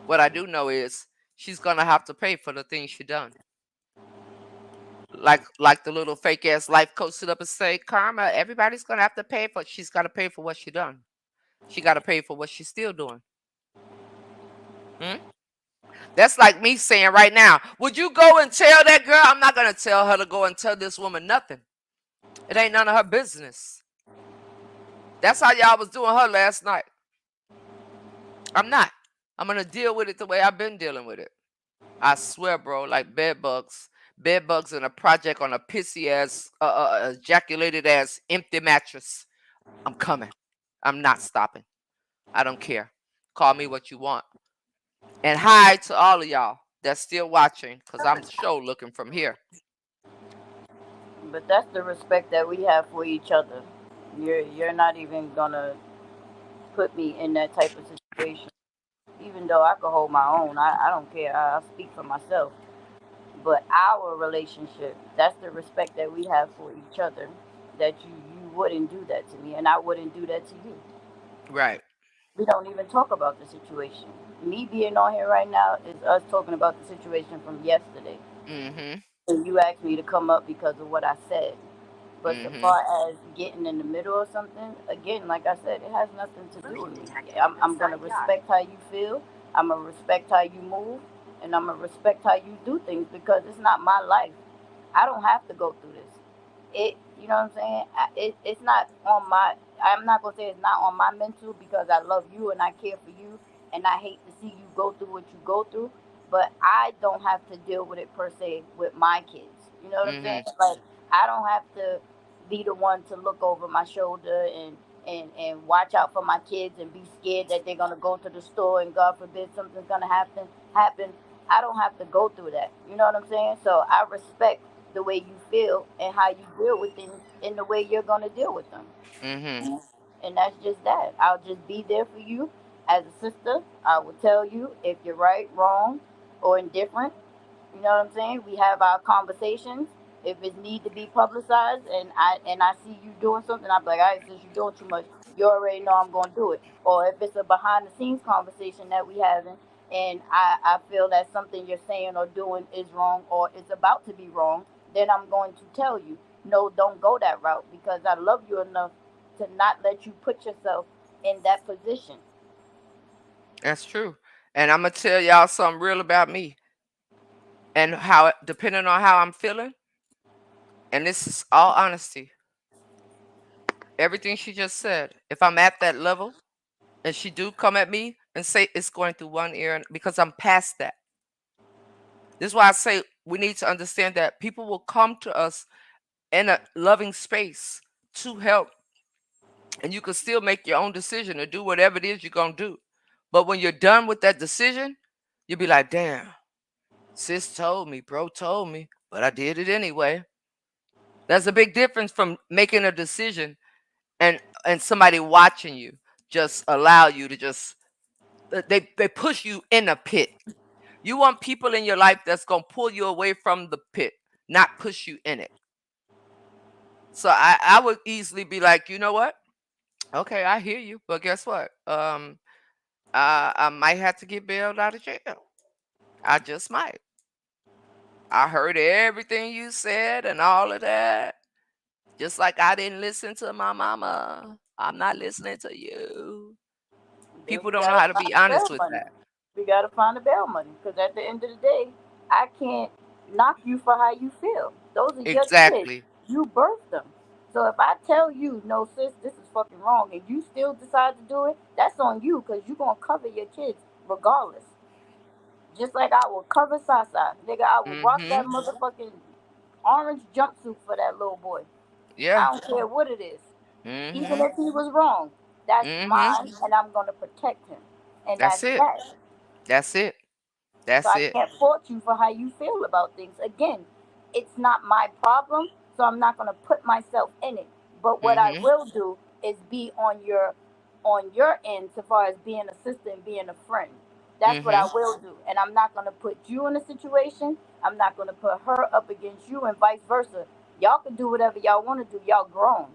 What I do know is she's gonna have to pay for the things she done. Like the little fake ass life coach sit up and say, Karma, everybody's gonna have to pay for. She's got to pay for what she done. She got to pay for what she's still doing. Hmm? That's like me saying right now, would you go and tell that girl? I'm not gonna tell her to go and tell this woman nothing. It ain't none of her business. That's how y'all was doing her last night. I'm not. I'm gonna deal with it the way I've been dealing with it. I swear, bro, like bed bugs in a project on a pissy ass, ejaculated ass, empty mattress. I'm coming. I'm not stopping. I don't care. Call me what you want. And hi to all of y'all that's still watching, cause I'm sure looking from here. But that's the respect that we have for each other. You're not even gonna put me in that type of situation. Even though I could hold my own, I don't care. I speak for myself. But our relationship, that's the respect that we have for each other. That you wouldn't do that to me, and I wouldn't do that to you. Right. We don't even talk about the situation. Me being on here right now is us talking about the situation from yesterday. Mm-hmm. And you asked me to come up because of what I said. But so Mm-hmm. far as getting in the middle of something, again, like I said, it has nothing to do with me. I'm going to respect how you feel. I'm going to respect how you move. And I'm going to respect how you do things because it's not my life. I don't have to go through this. You know what I'm saying? It's not on my, I'm not going to say it's not on my mental because I love you and I care for you and I hate to see you go through what you go through. But I don't have to deal with it per se with my kids. You know what I'm saying? Mm-hmm. Like, I don't have to be the one to look over my shoulder and watch out for my kids and be scared that they're gonna go to the store and God forbid something's gonna happen. I don't have to go through that. You know what I'm saying? So I respect the way you feel and how you deal with things in the way you're gonna deal with them. Mm-hmm. And that's just that. I'll just be there for you as a sister. I will tell you if you're right, wrong, or indifferent. You know what I'm saying? We have our conversations. If it need to be publicized, and I see you doing something, I'm like, all right, since you're doing too much, you already know I'm gonna do it. Or if it's a behind the scenes conversation that we having, and I feel that something you're saying or doing is wrong or is about to be wrong, then I'm going to tell you, no, don't go that route because I love you enough to not let you put yourself in that position. That's true. And I'm gonna tell y'all something real about me and how, depending on how I'm feeling, and this is all honesty. Everything she just said. If I'm at that level, and she do come at me and say it's going through one ear, and because I'm past that. This is why I say we need to understand that people will come to us in a loving space to help, and you can still make your own decision or do whatever it is you're gonna do. But when you're done with that decision, you'll be like, damn, sis told me, bro told me, but I did it anyway. There's a big difference from making a decision and somebody watching you just allow you to just they push you in a pit. You want people in your life that's gonna pull you away from the pit, not push you in it. So I would easily be like, you know what? Okay, I hear you, but guess what? I might have to get bailed out of jail. I just might. I heard everything you said and all of that. Just like I didn't listen to my mama. I'm not listening to you. Then People we don't know gotta how to find be the bail honest with money. that. We gotta find the bail money because at the end of the day, I can't knock you for how you feel. Those are your kids. Exactly. You birthed them. So if I tell you, no, sis, this is fucking wrong, and you still decide to do it, that's on you because you're gonna cover your kids regardless. Just like I will cover Sasa, nigga, I will rock that Mm-hmm. motherfucking orange jumpsuit for that little boy. Yeah. I don't care what it is. Even Mm-hmm. if he was wrong, that's Mm-hmm. mine, and I'm gonna protect him. And That's that's it. that. That's it. So That's I it. can't fault you for how you feel about things. Again, it's not my problem, so I'm not gonna put myself in it. But what I Mm-hmm. will do is be on your end so far as being a sister and being a friend. That's what I Mm-hmm. will do. And I'm not gonna put you in a situation. I'm not gonna put her up against you and vice versa. Y'all can do whatever y'all wanna do. Y'all grown.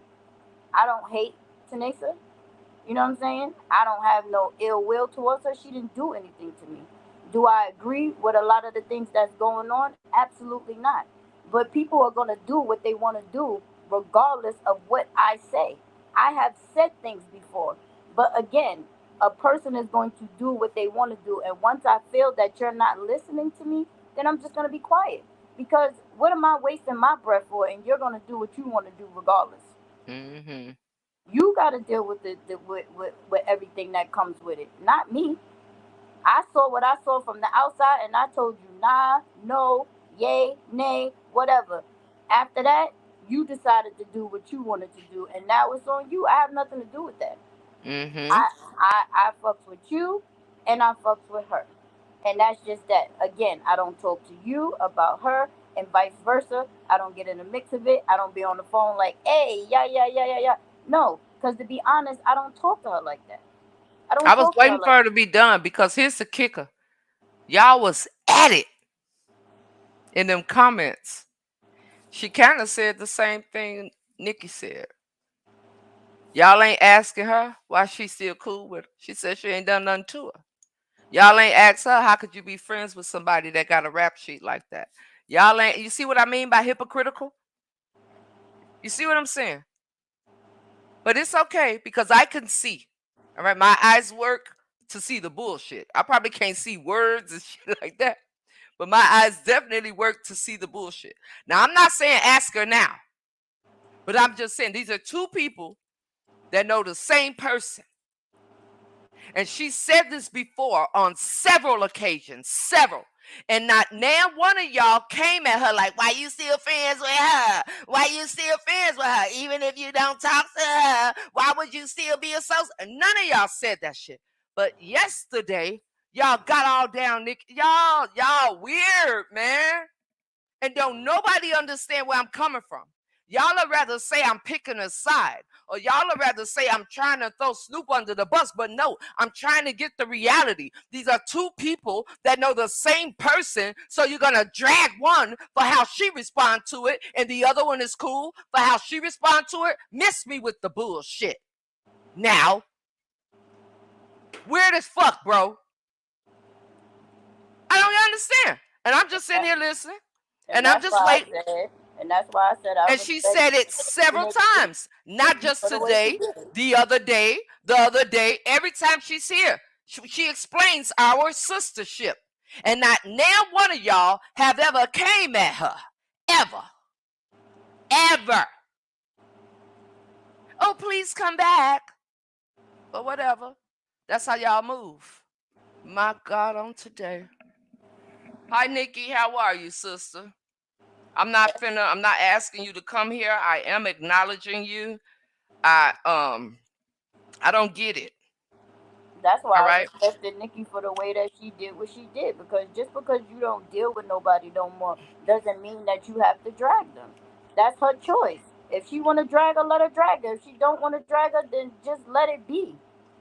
I don't hate Tanesa. You know what I'm saying? I don't have no ill will towards her. She didn't do anything to me. Do I agree with a lot of the things that's going on? Absolutely not. But people are going to do what they want to do regardless of what I say. I have said things before, but again, a person is going to do what they want to do, and once I feel that you're not listening to me, then I'm just going to be quiet, because what am I wasting my breath for? And you're going to do what you want to do regardless. Mm-hmm. You got to deal with with everything that comes with it, not me. I saw what I saw from the outside, and I told you nah, no, yay, nay, whatever. After that, you decided to do what you wanted to do, and now it's on you. I have nothing to do with that. Mm-hmm. I fucks with you, and I fucks with her, and that's just that. Again, I don't talk to you about her, and vice versa. I don't get in the mix of it. I don't be on the phone like, hey, yeah, yeah, yeah, yeah, yeah. No, because to be honest, I don't talk to her like that. I don't I was talk to her waiting for like her to be done because here's the kicker. Y'all was at it in them comments. She kind of said the same thing Nikki said. Y'all ain't asking her why she still cool with her. She said she ain't done nothing to her. Y'all ain't asked her how could you be friends with somebody that got a rap sheet like that. Y'all ain't. You see what I mean by hypocritical? You see what I'm saying? But it's okay because I can see. All right, my eyes work to see the bullshit. I probably can't see words and shit like that, but my eyes definitely work to see the bullshit. Now, I'm not saying ask her now, but I'm just saying these are two people that know the same person. And she said this before on several occasions, several. And not now one of y'all came at her like, why you still friends with her? Why you still friends with her? Even if you don't talk to her, why would you still be associated? None of y'all said that shit. But yesterday, y'all got all down, Nick. Y'all weird, man. And don't nobody understand where I'm coming from. Y'all would rather say I'm picking a side, or y'all would rather say I'm trying to throw Snoop under the bus, but no, I'm trying to get the reality. These are two people that know the same person, so you're gonna drag one for how she respond to it, and the other one is cool for how she respond to it. Miss me with the bullshit. Now, weird as fuck, bro. I don't understand. And I'm just sitting that. here listening, And and I'm that's just why I waiting. said, and that's why I said I And she respect said it you, several Nikki, times, not just for the way she today, did it. the other day, every time she's here. She explains our sistership. And not now one of y'all have ever came at her. Ever. Ever. Oh, please come back. Or whatever. That's how y'all move. My God, on today. Hi, Nikki. How are you, sister? I'm not asking you to come here. I am acknowledging you. I don't get it. That's All why I right. respected Nikki for the way that she did what she did. Because just because you don't deal with nobody no more doesn't mean that you have to drag them. That's her choice. If she want to drag her, let her drag her. If she don't want to drag her, then just let it be.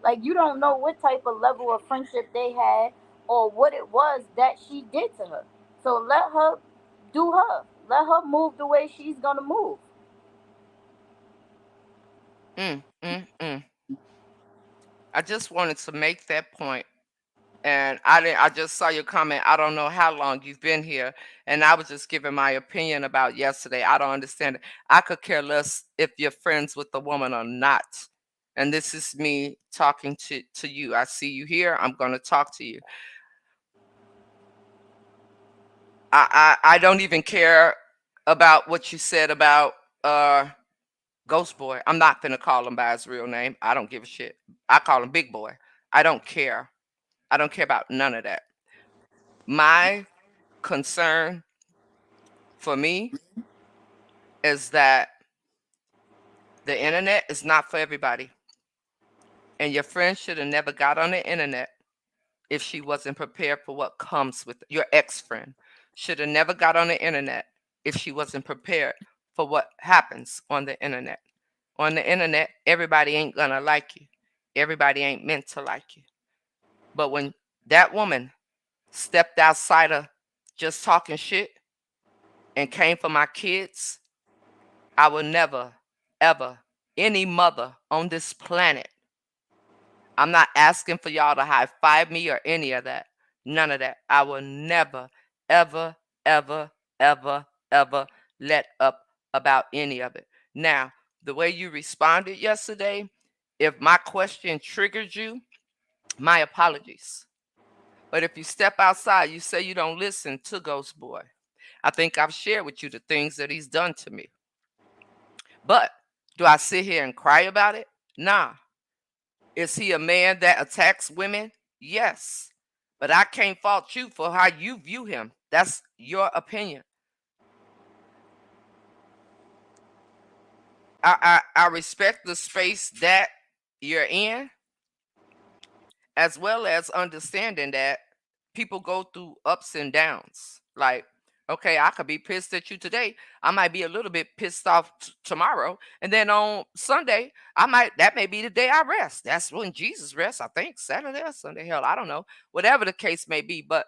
Like, you don't know what type of level of friendship they had or what it was that she did to her. So let her do her. Let her move the way she's gonna move. Mm, mm, mm. I just wanted to make that point, and I didn't. I just saw your comment. I don't know how long you've been here, and I was just giving my opinion about yesterday. I don't understand it. I could care less if you're friends with the woman or not. And this is me talking to you. I see you here. I'm going to talk to you. I don't even care about what you said about uh Ghost Boy. I'm not gonna call him by his real name. I don't give a shit. I call him Big Boy. I don't care. I don't care about none of that. My concern for me is that the internet is not for everybody. And your friend should have never got on the internet if she wasn't prepared for what comes with it. Your ex friend should have never got on the internet if she wasn't prepared for what happens on the internet. On the internet, everybody ain't gonna like you. Everybody ain't meant to like you. But when that woman stepped outside of just talking shit and came for my kids, I will never, ever, any mother on this planet, I'm not asking for y'all to high five me or any of that. None of that. I will never, ever, ever, ever, ever let up about any of it. Now, the way you responded yesterday, if my question triggered you, my apologies. But if you step outside, you say you don't listen to Ghost Boy. I think I've shared with you the things that he's done to me. But do I sit here and cry about it? Nah. Is he a man that attacks women? Yes. But I can't fault you for how you view him. That's your opinion. I respect the space that you're in, as well as understanding that people go through ups and downs. Like, okay, I could be pissed at you today. I might be a little bit pissed off tomorrow. And then on Sunday, that may be the day I rest. That's when Jesus rests, I think, Saturday or Sunday. Hell, I don't know. Whatever the case may be. But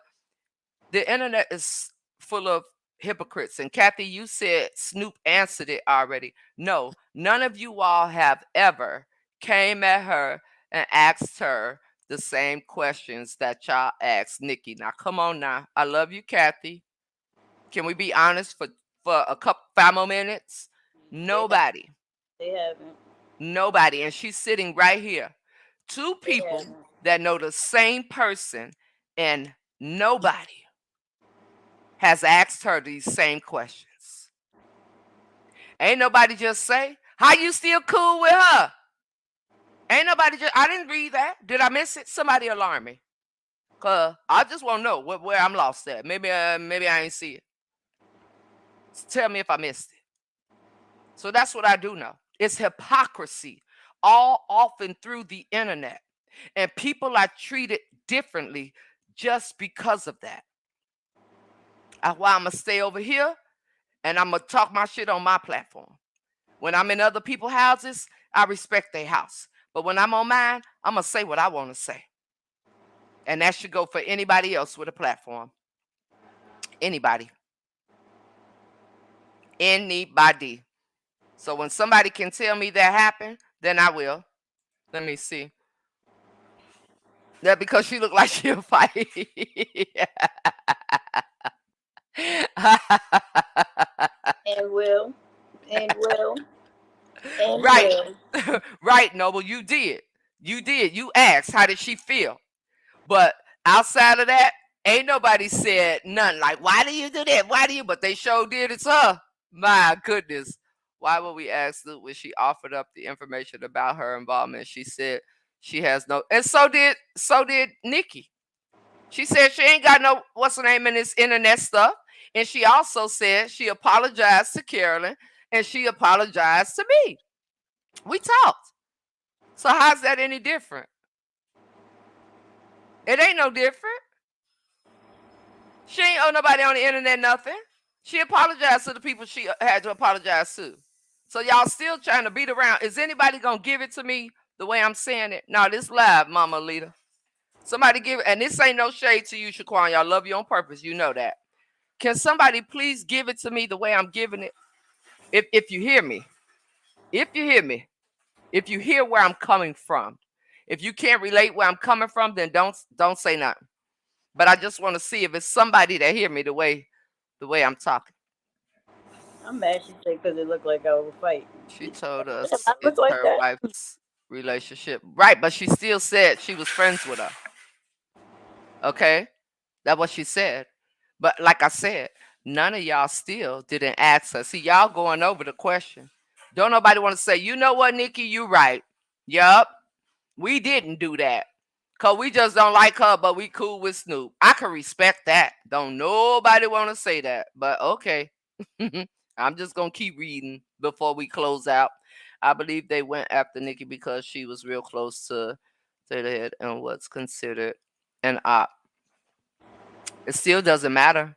the internet is full of hypocrites. And Kathy, you said Snoop answered it already. No, none of you all have ever came at her and asked her the same questions that y'all asked Nikki. Now, come on now. I love you, Kathy. Can we be honest for a couple 5 more minutes? They have, Nobody. they haven't. Nobody. And she's sitting right here. Two They people haven't. that know the same person, and nobody has asked her these same questions. Ain't nobody just say, how you still cool with her? Ain't nobody just, I didn't read that. Did I miss it? Somebody alarm me. Cause I just want to know where I'm lost at. Maybe I ain't see it. Tell me if I missed it. So that's what I do know. It's hypocrisy all often through the internet. And people are treated differently just because of that. That's why I'm going to stay over here and I'm going to talk my shit on my platform. When I'm in other people's houses, I respect their house. But when I'm on mine, I'm going to say what I want to say. And that should go for anybody else with a platform. Anybody. Anybody. So when somebody can tell me that happened, then I will. Let me see. That because she looked like she'll fight. And will. And will. And Right. will. Right, Noble. You did. You did. You asked, how did she feel? But outside of that, ain't nobody said nothing. Like, why do you do that? Why do you? But they sure did it to her. My goodness. Why would we ask Luke when she offered up the information about her involvement? She said she has no, and so did Nikki. She said she ain't got no what's her name in this internet stuff. And she also said she apologized to Carolyn and she apologized to me. We talked. So how's that any different? It ain't no different. She ain't owe nobody on the internet nothing. She apologized to the people she had to apologize to. So y'all still trying to beat around. Is anybody gonna give it to me the way I'm saying it? No, this live, Mama Lita. Somebody give it, and this ain't no shade to you, Shaquan. Y'all love you on purpose. You know that. Can somebody please give it to me the way I'm giving it? If you hear me, if you hear me, if you hear where I'm coming from, if you can't relate where I'm coming from, then don't say nothing. But I just want to see if it's somebody that hear me the way I'm talking. I'm mad she said because it looked like I was fighting. She told Did us I look it's like her that? wife's relationship. Right, but she still said she was friends with her. Okay? That's what she said. But like I said, none of y'all still didn't ask her. See, y'all going over the question. Don't nobody want to say, you know what, Nikki, you right. Yup. We didn't do that. Cause we just don't like her, but we cool with Snoop. I can respect that. Don't nobody want to say that. But okay. I'm just gonna keep reading before we close out. I believe they went after Nikki because she was real close to the head and what's considered an op. It still doesn't matter.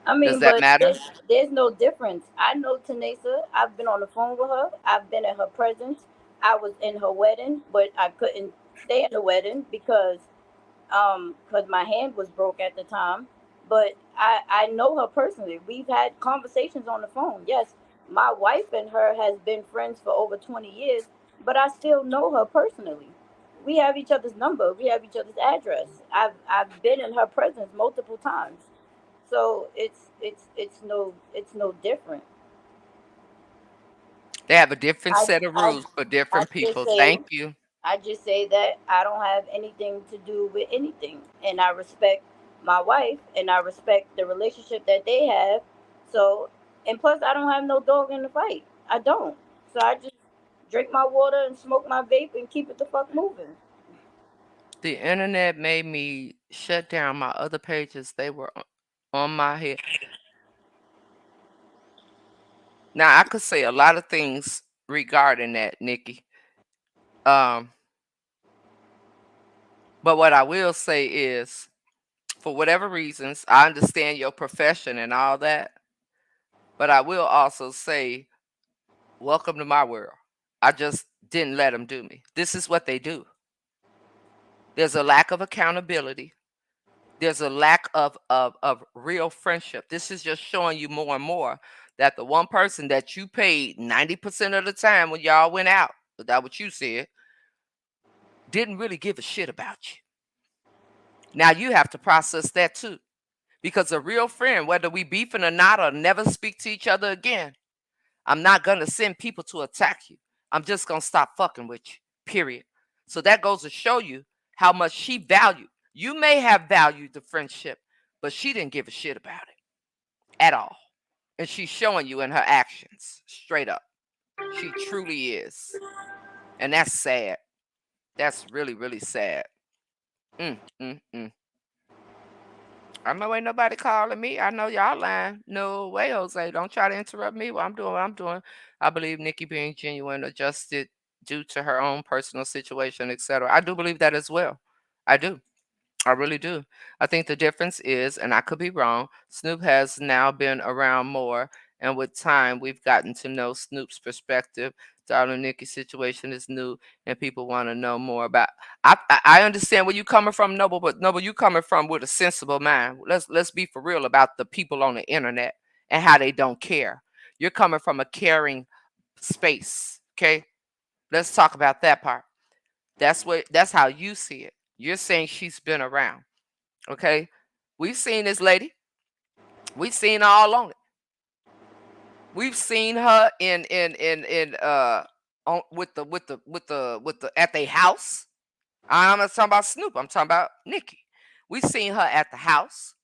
I Does mean, that but matter? there's no difference. I know Tanesa. I've been on the phone with her. I've been in her presence. I was in her wedding, but I couldn't stay at the wedding because my hand was broke at the time. But I know her personally. We've had conversations on the phone. Yes, my wife and her has been friends for over 20 years, but I still know her personally. We have each other's number. We have each other's address. I've been in her presence multiple times. So it's no different. They have a different I set of I rules for I different just people. say Thank you. that I don't have anything to do with anything, and I respect my wife, and I respect the relationship that they have. So, and plus, I don't have no dog in the fight. I don't. So I just drink my water and smoke my vape and keep it the fuck moving. The internet made me shut down my other pages. They were on my head. Now I could say a lot of things regarding that, Nikki. Um, but what I will say is, for whatever reasons, I understand your profession and all that. But I will also say, welcome to my world. I just didn't let them do me. This is what they do. There's a lack of accountability. There's a lack of real friendship. This is just showing you more and more that the one person that you paid 90% of the time when y'all went out, that's what you said, didn't really give a shit about you. Now you have to process that too. Because a real friend, whether we beefing or not, or never speak to each other again, I'm not gonna send people to attack you. I'm just gonna stop fucking with you. Period. So that goes to show you how much she valued. You may have valued the friendship, but she didn't give a shit about it at all. And she's showing you in her actions, straight up. She truly is. And that's sad. That's really, really sad. Mm, mm, mm. I know ain't nobody calling me. I know y'all lying. No way, Jose. Don't try to interrupt me while I'm doing what I'm doing. I believe Nikki being genuine, adjusted due to her own personal situation, etc. I do believe that as well. I do. I really do. I think the difference is, and I could be wrong, Snoop has now been around more, and with time, we've gotten to know Snoop's perspective. Darling Nikki's situation is new, and people want to know more about. I understand where you coming from, Noble, but Noble, you coming from with a sensible mind. Let's be for real about the people on the internet and how they don't care. You're coming from a caring space, okay? Let's talk about that part. That's how you see it. You're saying she's been around. Okay, we've seen this lady. We've seen her all on it. We've seen her in on with the at their house. I'm not talking about Snoop. I'm talking about Nikki. We've seen her at the house.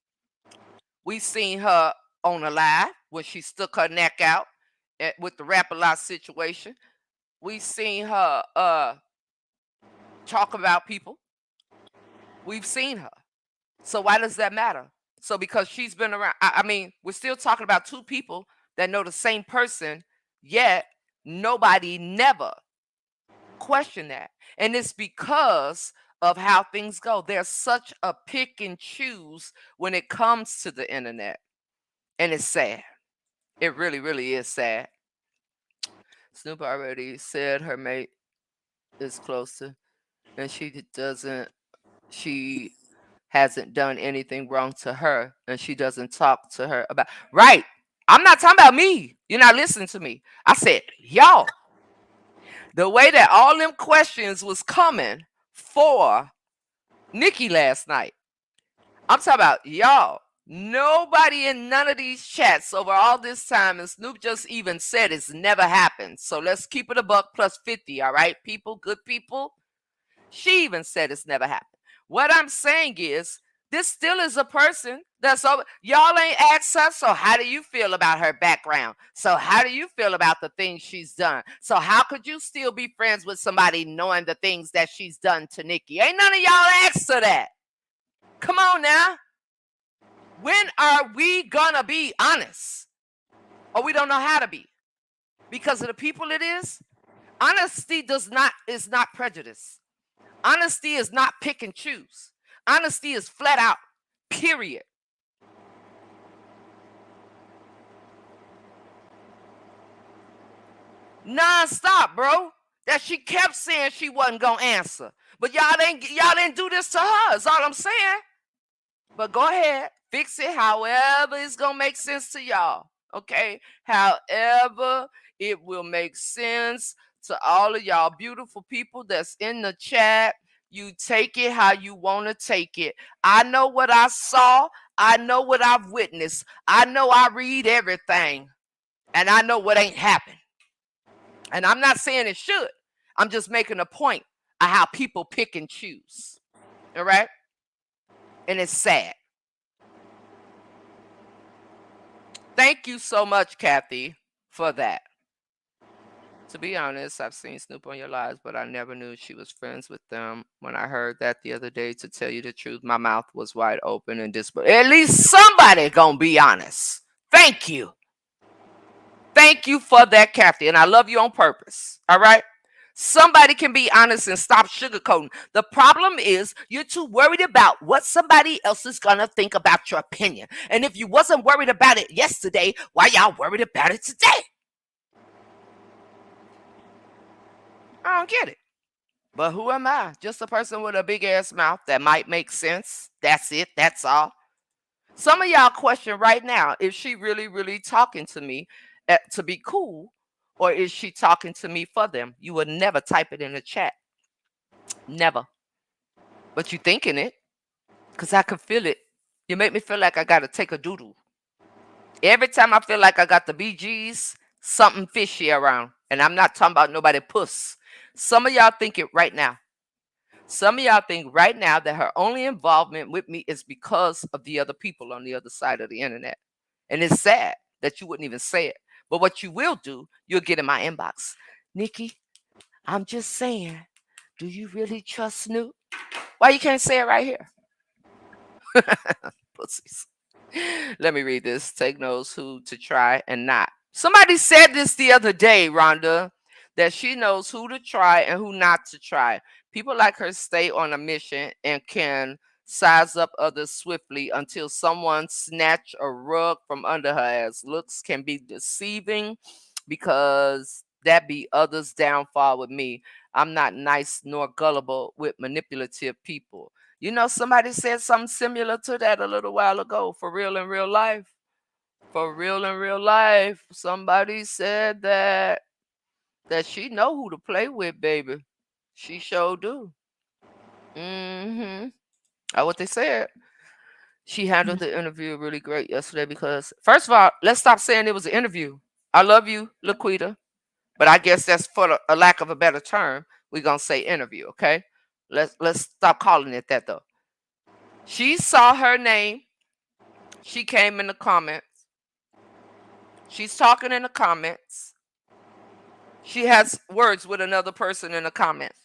We've seen her on the live when she stuck her neck out with the rap a lot situation. We've seen her talk about people. We've seen her. So why does that matter? So because she's been around, I mean, we're still talking about two people that know the same person, yet nobody never questioned that. And it's because of how things go. There's such a pick and choose when it comes to the internet. And it's sad. It really, really is sad. Snoop already said her mate is closer, and she hasn't done anything wrong to her, and she doesn't talk to her about. Right. I'm not talking about me. You're not listening to me. I said, y'all, the way that all them questions was coming for Nikki last night. I'm talking about y'all. Nobody in none of these chats over all this time, and Snoop just even said it's never happened. So let's keep it a buck plus 50, all right, people, good people. She even said it's never happened. What I'm saying is, this still is a person that's over. Y'all ain't asked her, so how do you feel about her background? So how do you feel about the things she's done? So how could you still be friends with somebody knowing the things that she's done to Nikki? Ain't none of y'all asked her that. Come on now. When are we gonna be honest? Or we don't know how to be? Because of the people it is? Honesty is not prejudice. Honesty is not pick and choose. Honesty is flat out, period. Non-stop, bro. That she kept saying she wasn't gonna answer. But y'all didn't do this to her, is all I'm saying. But go ahead, fix it however it's gonna make sense to y'all. Okay? However it will make sense to all of y'all beautiful people that's in the chat. You take it how you want to take it. I know what I saw. I know what I've witnessed. I know I read everything. And I know what ain't happened. And I'm not saying it should. I'm just making a point of how people pick and choose. All right? And it's sad. Thank you so much, Kathy, for that. To be honest, I've seen Snoop on your lives, but I never knew she was friends with them. When I heard that the other day, to tell you the truth, my mouth was wide open and at least somebody gonna be honest. Thank you. Thank you for that, Kathy. And I love you on purpose. All right? Somebody can be honest and stop sugarcoating. The problem is you're too worried about what somebody else is gonna think about your opinion. And if you wasn't worried about it yesterday, why y'all worried about it today? I don't get it. But who am I? Just a person with a big ass mouth that might make sense. That's it. That's all. Some of y'all question right now if she really, really talking to me to be cool, or is she talking to me for them? You would never type it in the chat. Never. But you thinking it because I can feel it. You make me feel like I got to take a doodle. Every time I feel like I got the BGs, something fishy around. And I'm not talking about nobody puss. Some of y'all think it right now. Some of y'all think right now that her only involvement with me is because of the other people on the other side of the internet. And it's sad that you wouldn't even say it. But what you will do, you'll get in my inbox. Nikki, I'm just saying, do you really trust Snoop? Why you can't say it right here? Pussies. Let me read this. Take notes who to try and not. Somebody said this the other day, Rhonda, that she knows who to try and who not to try. People like her stay on a mission and can size up others swiftly until someone snatch a rug from under her ass. Looks can be deceiving because that be others' downfall with me. I'm not nice nor gullible with manipulative people. You know, somebody said something similar to that a little while ago. For real in real life. For real in real life. Somebody said that she know who to play with, baby. She sure do. Mm-hmm. That's what they said. She handled the interview really great yesterday because, first of all, let's stop saying it was an interview. I love you, Laquita, but I guess that's for a lack of a better term. We're gonna say interview, okay? Let's stop calling it that though. She saw her name. She came in the comments. She's talking in the comments. She has words with another person in the comments.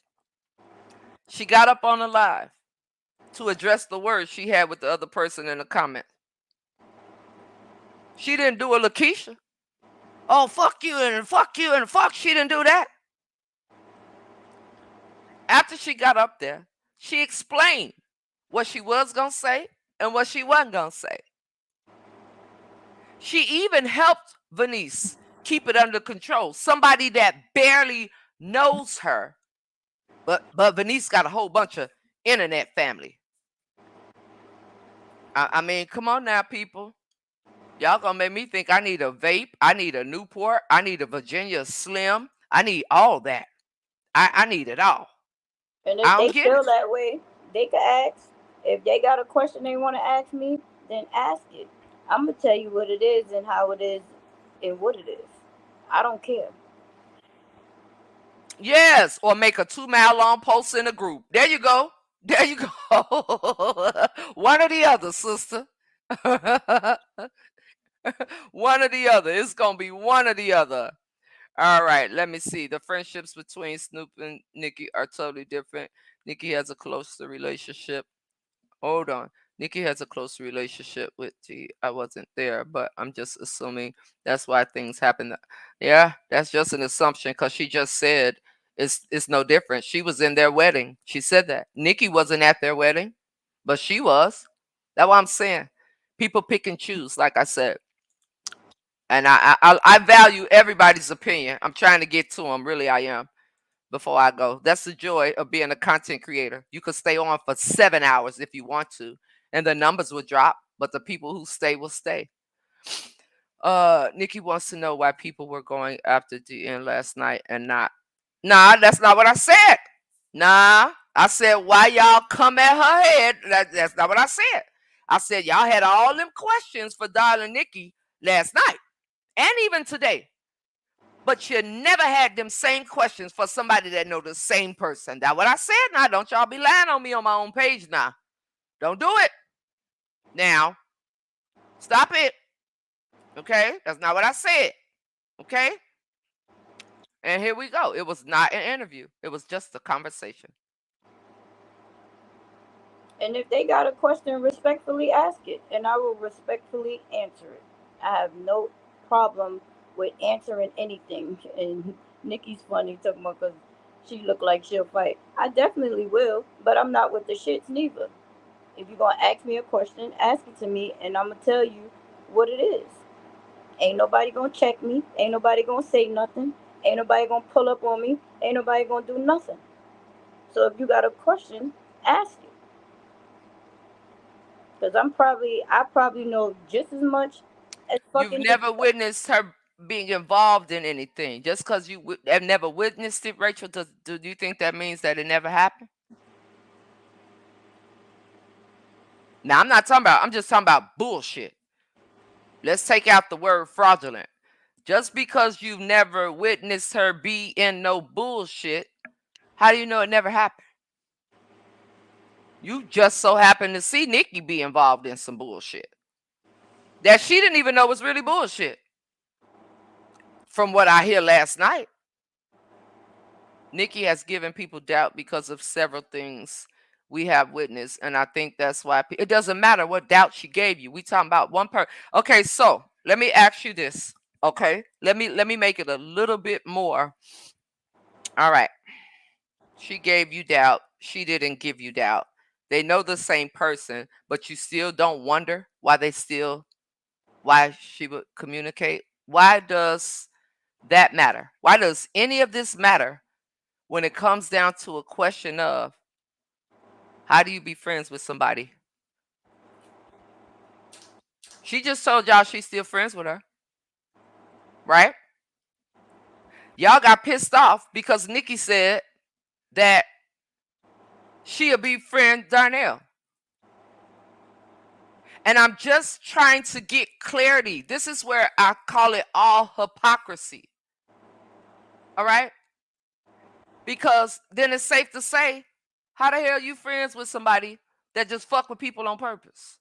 She got up on the live to address the words she had with the other person in the comments. She didn't do a Lakeisha. Oh, fuck you and fuck you and fuck. She didn't do that. After she got up there, she explained what she was going to say and what she wasn't going to say. She even helped Venice keep it under control. Somebody that barely knows her. But Venice got a whole bunch of internet family. I mean, come on now, people. Y'all gonna make me think I need a vape. I need a Newport. I need a Virginia Slim. I need all that. I need it all. And if I they don't get it. feel that way, they can ask. If they got a question they want to ask me, then ask it. I'm gonna tell you what it is and how it is and what it is. I don't care. Yes, or make a 2 mile long post in a group. There you go. There you go. One or the other, sister. One or the other. It's gonna be one or the other. All right, let me see. The friendships between Snoop and Nicki are totally different. Nicki has a closer relationship. Hold on. Nicki has a close relationship with T. I wasn't there, but I'm just assuming that's why things happen. Yeah, that's just an assumption because she just said it's no different. She was in their wedding. She said that. Nicki wasn't at their wedding, but she was. That's what I'm saying. People pick and choose, like I said. And I value everybody's opinion. I'm trying to get to them. Really, I am. Before I go, that's the joy of being a content creator. You could stay on for 7 hours if you want to, and the numbers will drop, but the people who stay will stay. Nikki wants to know why people were going after DN last night and not. Nah, that's not what I said. Nah, I said, why y'all come at her head? That's not what I said. I said, y'all had all them questions for Darling Nikki last night and even today. But you never had them same questions for somebody that know the same person. That's what I said now. Don't y'all be lying on me on my own page now. Don't do it. Now, stop it. Okay? That's not what I said. Okay? And here we go. It was not an interview. It was just a conversation. And if they got a question, respectfully ask it, and I will respectfully answer it. I have no problem with answering anything. And Nikki's funny talking about because she look like she'll fight. I definitely will, but I'm not with the shits neither. If you're gonna ask me a question, ask it to me, and I'm gonna tell you what it is. Ain't nobody gonna check me. Ain't nobody gonna say nothing. Ain't nobody gonna pull up on me. Ain't nobody gonna do nothing. So if you got a question, ask it. Cause I probably know just as much as You've fucking never Nikki does. witnessed her being involved in anything. Just because you have never witnessed it, Rachel, do you think that means that it never happened? Now, I'm just talking about bullshit. Let's take out the word fraudulent. Just because you've never witnessed her be in no bullshit, how do you know it never happened? You just so happened to see Nikki be involved in some bullshit that she didn't even know was really bullshit. From what I hear last night, Nikki has given people doubt because of several things we have witnessed, and I think that's why it doesn't matter what doubt she gave you. We talking about one person. Okay, so let me ask you this. Okay, let me make it a little bit more. All right, she gave you doubt. She didn't give you doubt. They know the same person, but you still don't wonder why she would communicate. Why does that matter? Why does any of this matter when it comes down to a question of how do you be friends with somebody? She just told y'all she's still friends with her, right? Y'all got pissed off because Nikki said that she'll be friend Darnell. And I'm just trying to get clarity. This is where I call it all hypocrisy. All right? Because then it's safe to say, how the hell are you friends with somebody that just fuck with people on purpose?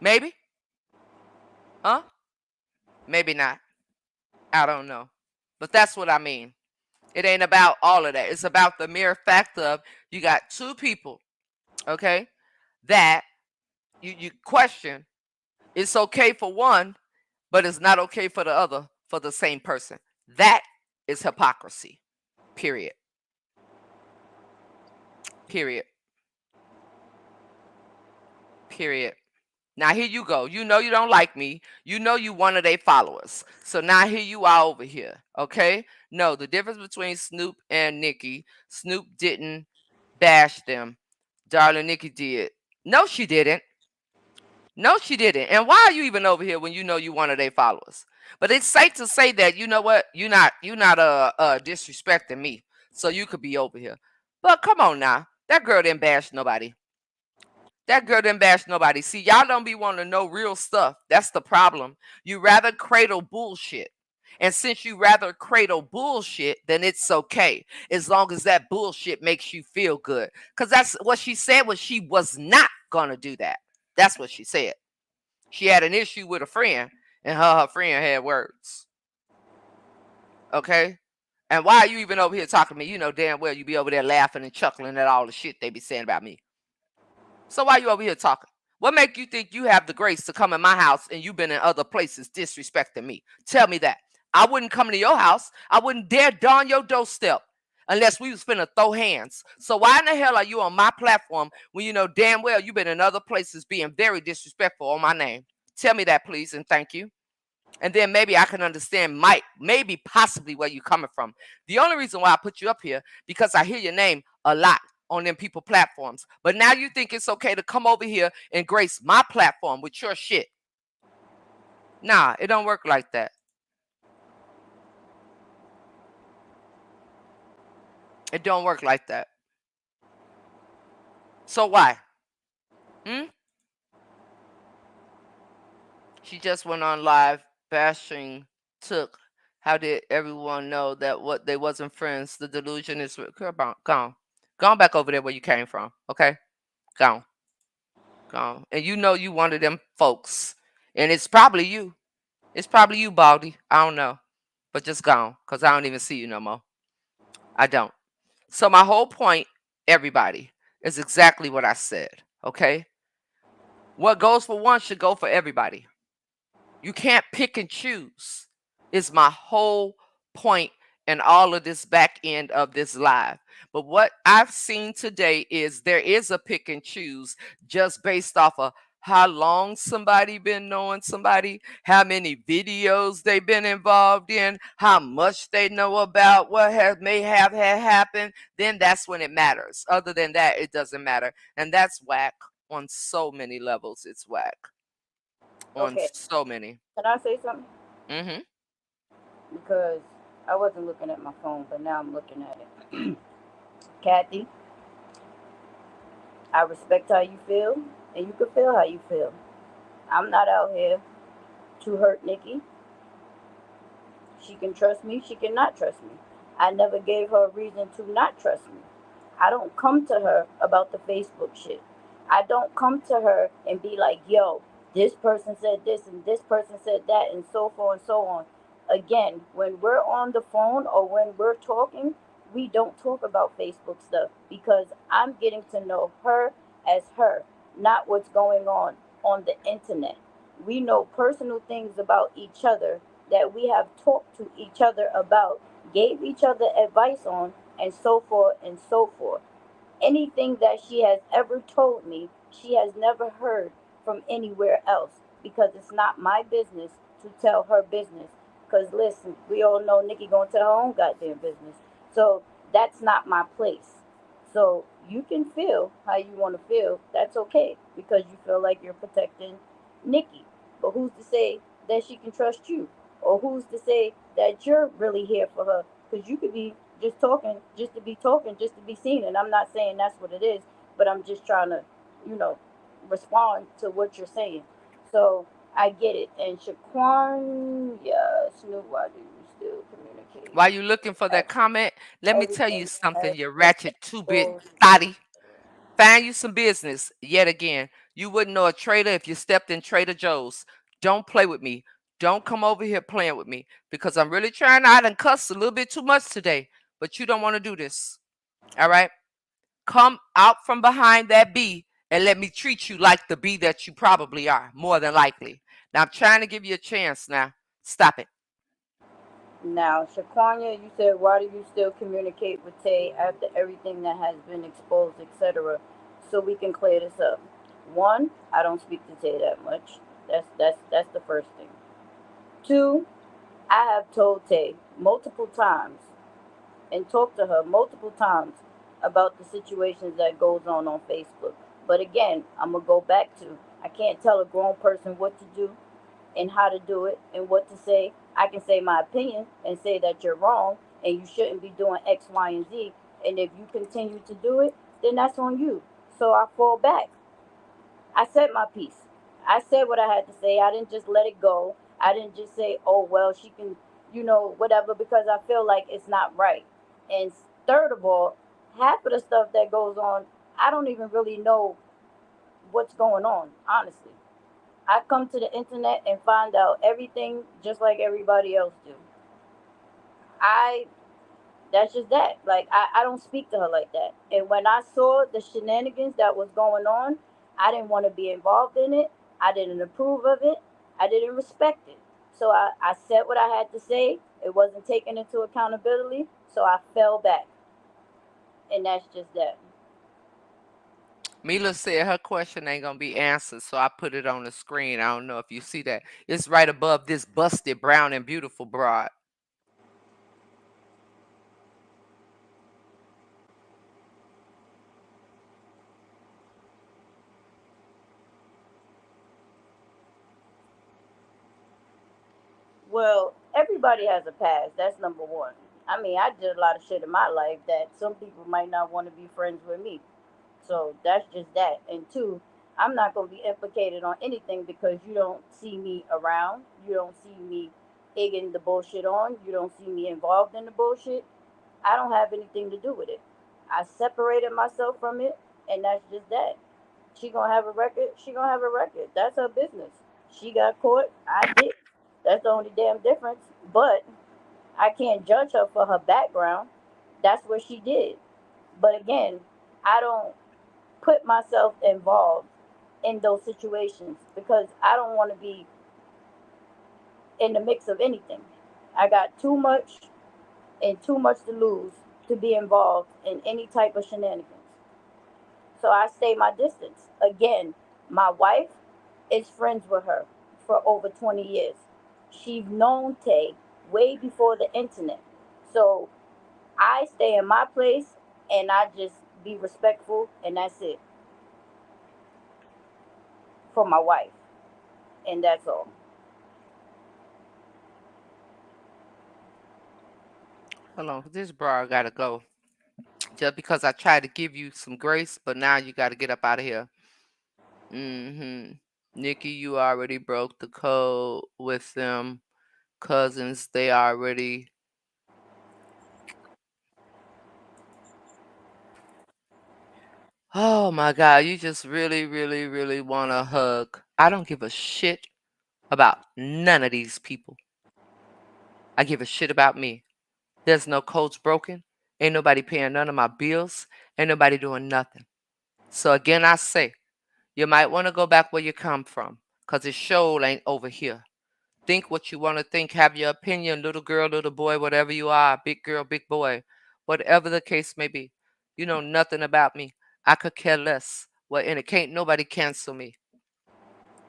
Maybe? Huh? Maybe not. I don't know. But that's what I mean. It ain't about all of that. It's about the mere fact of you got two people, okay, that you question. It's okay for one, but it's not okay for the other for the same person. That is hypocrisy. Period. Period. Period. Now here you go. You know you don't like me. You know you one of their followers. So now here you are over here. Okay? No, the difference between Snoop and Nikki, Snoop didn't bash them. Darling Nikki did. No, she didn't. No, she didn't. And why are you even over here when you know you one of their followers? But it's safe to say that you know what? You're not disrespecting me. So you could be over here. But come on now. That girl didn't bash nobody. That girl didn't bash nobody. See, y'all don't be wanting to know real stuff. That's the problem. You rather cradle bullshit. And since you rather cradle bullshit, then it's okay. As long as that bullshit makes you feel good. Because that's what she said was she was not going to do that. That's what she said. She had an issue with a friend, and her friend had words. Okay? And why are you even over here talking to me? You know damn well you be over there laughing and chuckling at all the shit they be saying about me. So why you over here talking? What make you think you have the grace to come in my house and you've been in other places disrespecting me? Tell me that. I wouldn't come to your house. I wouldn't dare don your doorstep unless we was finna throw hands. So why in the hell are you on my platform when you know damn well you've been in other places being very disrespectful on my name? Tell me that, please, and thank you. And then maybe I can understand, maybe possibly where you're coming from. The only reason why I put you up here because I hear your name a lot on them people platforms. But now you think it's okay to come over here and grace my platform with your shit. Nah, it don't work like that. It don't work like that. So why? Hmm? She just went on live bashing Took. How did everyone know that what they wasn't friends? The delusion is girl, gone. Gone back over there where you came from. Okay? Gone. Gone. And you know you one of them folks. And it's probably you. It's probably you, Baldy. I don't know. But just gone. Because I don't even see you no more. I don't. So my whole point, everybody, is exactly what I said. Okay? What goes for one should go for everybody. You can't pick and choose, is my whole point in all of this back end of this live. But what I've seen today is there is a pick and choose just based off of how long somebody been knowing somebody, how many videos they've been involved in, how much they know about what may have had happened. Then that's when it matters. Other than that, it doesn't matter. And that's whack on so many levels. It's whack on Okay, so many. can I say something? Mm-hmm. Because I wasn't looking at my phone, but now I'm looking at it. Kathy, I respect how you feel, and you can feel how you feel. I'm not out here to hurt Nikki. She can trust me, she cannot trust me. I never gave her a reason to not trust me. I don't come to her about the Facebook shit. I don't come to her and be like, yo, this person said this and this person said that and so forth and so on. Again, when we're on the phone or when we're talking, we don't talk about Facebook stuff because I'm getting to know her as her, not what's going on the internet. We know personal things about each other that we have talked to each other about, gave each other advice on, and so forth and so forth. Anything that she has ever told me, she has never heard from anywhere else because it's not my business to tell her business. Because listen, we all know Nikki gonna tell her own goddamn business. So that's not my place. So you can feel how you want to feel. That's okay because you feel like you're protecting Nikki. But who's to say that she can trust you? Or who's to say that you're really here for her? Because you could be just talking, just to be talking, just to be seen. And I'm not saying that's what it is, but I'm just trying to, you know, respond to what you're saying. So I get it. And Shaquan, yeah, Snoop, why do you still communicate While you looking for that after comment, let me tell you everything that something, has you been ratchet two-bit exposed? thotty. Find you some business. Yet again, you wouldn't know a trader if you stepped in Trader Joe's. Don't play with me. Don't come over here playing with me because I'm really trying. I done cussed a little bit too much today, but you don't want to do this. All right? Come out from behind that bee and let me treat you like the bee that you probably are, more than likely. Now I'm trying to give you a chance now. Stop it. Now, Shaquanya, you said, why do you still communicate with Tay after everything that has been exposed, etc.? So we can clear this up. One, I don't speak to Tay that much. That's the first thing. Two, I have told Tay multiple times and talked to her multiple times about the situations that goes on Facebook. But again, I'm gonna go back to I can't tell a grown person what to do and how to do it and what to say. I can say my opinion and say that you're wrong and you shouldn't be doing X, Y, and Z. And if you continue to do it, then that's on you. So I fall back. I said my piece. I said what I had to say. I didn't just let it go. I didn't just say, oh, well, she can, whatever, because I feel like it's not right. And third of all, half of the stuff that goes on, I don't even really know what's going on, honestly. I come to the internet and find out everything just like everybody else do. I that's just that. Like I don't speak to her like that. And when I saw the shenanigans that was going on, I didn't want to be involved in it. I didn't approve of it. I didn't respect it. So I said what I had to say. It wasn't taken into accountability. So I fell back. And that's just that. Mila said her question ain't gonna be answered, so I put it on the screen. I don't know if you see that. It's right above this busted brown and beautiful broad. Well, everybody has a past. That's number one. I mean, I did a lot of shit in my life that some people might not want to be friends with me. So that's just that. And two, I'm not going to be implicated on anything because you don't see me around. You don't see me egging the bullshit on. You don't see me involved in the bullshit. I don't have anything to do with it. I separated myself from it, and that's just that. She gonna have a record. She gonna have a record. That's her business. She got caught. I did. That's the only damn difference. But I can't judge her for her background. That's what she did. But again, I don't put myself involved in those situations because I don't want to be in the mix of anything. I got too much and too much to lose to be involved in any type of shenanigans. So I stay my distance. Again, my wife is friends with her for over 20 years. She's known Tay way before the internet. So I stay in my place and I just be respectful and that's it for my wife. And that's all. Hold on, this bra gotta go. Just because I tried to give you some grace, but now you gotta get up out of here. Mm-hmm. Nikki, you already broke the code with them cousins. They already. Oh my God, you just really, really, really want a hug. I don't give a shit about none of these people. I give a shit about me. There's no codes broken. Ain't nobody paying none of my bills. Ain't nobody doing nothing. So again, I say, you might want to go back where you come from, 'cause this show ain't over here. Think what you want to think. Have your opinion, little girl, little boy, whatever you are, big girl, big boy, whatever the case may be. You know nothing about me. I could care less. Well, and it can't nobody cancel me.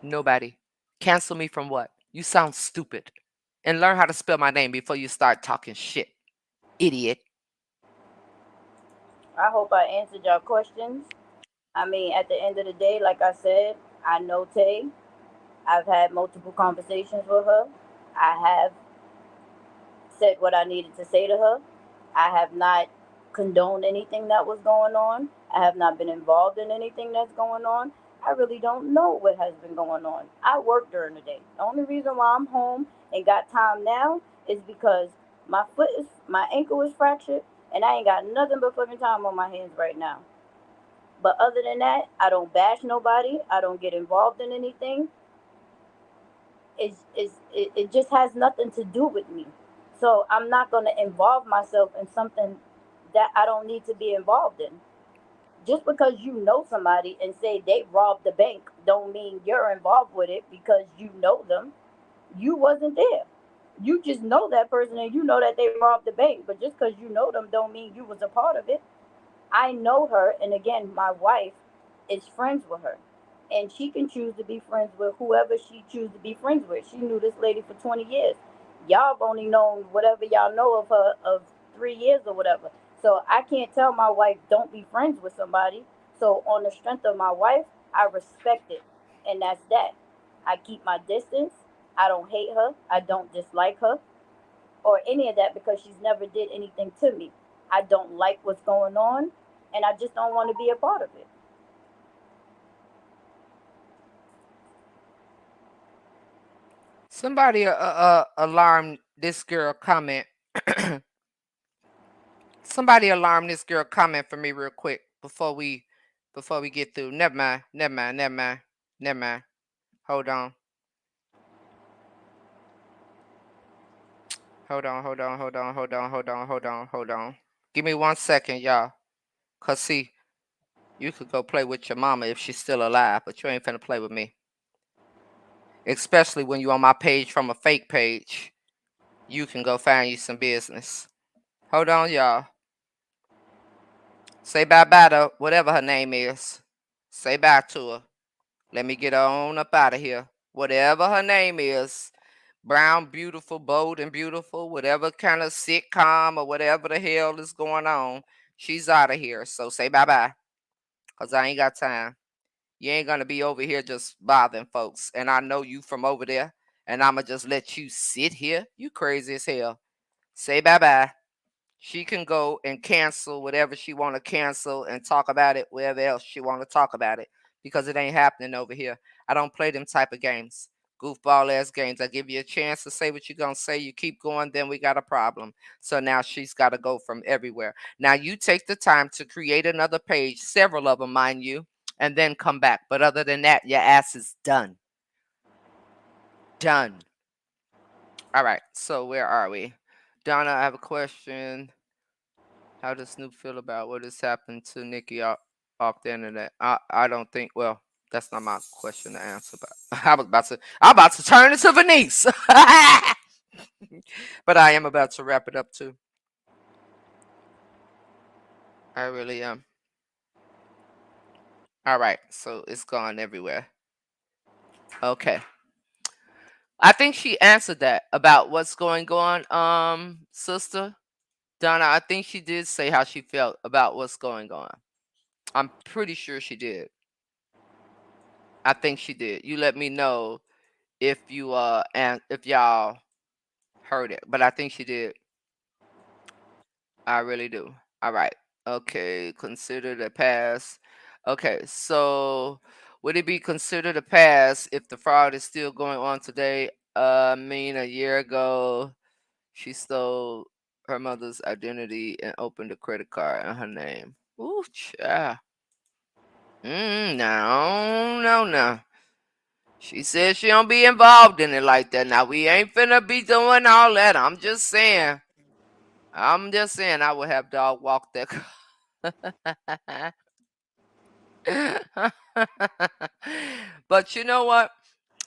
Nobody. Cancel me from what? You sound stupid. And learn how to spell my name before you start talking shit. Idiot. I hope I answered your questions. I mean, at the end of the day, like I said, I know Tay. I've had multiple conversations with her. I have said what I needed to say to her. I have not condoned anything that was going on. I have not been involved in anything that's going on. I really don't know what has been going on. I work during the day. The only reason why I'm home and got time now is because my ankle is fractured and I ain't got nothing but fucking time on my hands right now. But other than that, I don't bash nobody. I don't get involved in anything. It just has nothing to do with me. So I'm not going to involve myself in something that I don't need to be involved in. Just because you know somebody and say they robbed the bank don't mean you're involved with it because you know them. You wasn't there. You just know that person and you know that they robbed the bank. But just because you know them don't mean you was a part of it. I know her, and again, my wife is friends with her, and she can choose to be friends with whoever she chooses to be friends with. She knew this lady for 20 years. Y'all have only known whatever y'all know of her of 3 years or whatever. So I can't tell my wife don't be friends with somebody. So on the strength of my wife, I respect it, and that's that. I keep my distance. I don't hate her. I don't dislike her or any of that because she's never did anything to me. I don't like what's going on, and I just don't want to be a part of it. Somebody alarm this girl comment. Somebody alarm this girl comment for me real quick before we get through. Never mind. Never mind. Never mind. Never mind. Hold on. Hold on. Hold on. Hold on. Hold on. Hold on. Hold on. Hold on. Give me 1 second, y'all. Cause see, you could go play with your mama if she's still alive, but you ain't finna play with me. Especially when you on my page from a fake page. You can go find you some business. Hold on, y'all. Say bye bye to whatever her name is. Say bye to her. Let me get her on up out of here. Whatever her name is. Brown, beautiful, bold, and beautiful. Whatever kind of sitcom or whatever the hell is going on. She's out of here. So say bye bye. Because I ain't got time. You ain't going to be over here just bothering folks. And I know you from over there. And I'm going to just let you sit here. You crazy as hell. Say bye bye. She can go and cancel whatever she want to cancel and talk about it wherever else she want to talk about it, because it ain't happening over here. I don't play them type of games. Goofball ass games. I give you a chance to say what you're gonna say. You keep going, then we got a problem. So now she's got to go from everywhere. Now you take the time to create another page, several of them, mind you, and then come back. But other than that, your ass is done. Done. All right. So where are we? Donna, I have a question. How does Snoop feel about what has happened to Nikki off the internet? I don't think. Well, that's not my question to answer. But I'm about to turn it to Venice. But I am about to wrap it up too. I really am. All right. So it's gone everywhere. Okay. I think she answered that about what's going on. Sister Donna, I think she did say how she felt about what's going on. I'm pretty sure she did. I think she did. You let me know if you and if y'all heard it, but I think she did. I really do. All right. Okay. Considered a pass. Okay. So would it be considered a pass if the fraud is still going on today? I mean, a year ago, she stole her mother's identity and opened a credit card in her name. Ooh, child. No, no, no. She said she don't be involved in it like that. Now we ain't finna be doing all that. I'm just saying. I'm just saying I would have dog walk that. But you know what?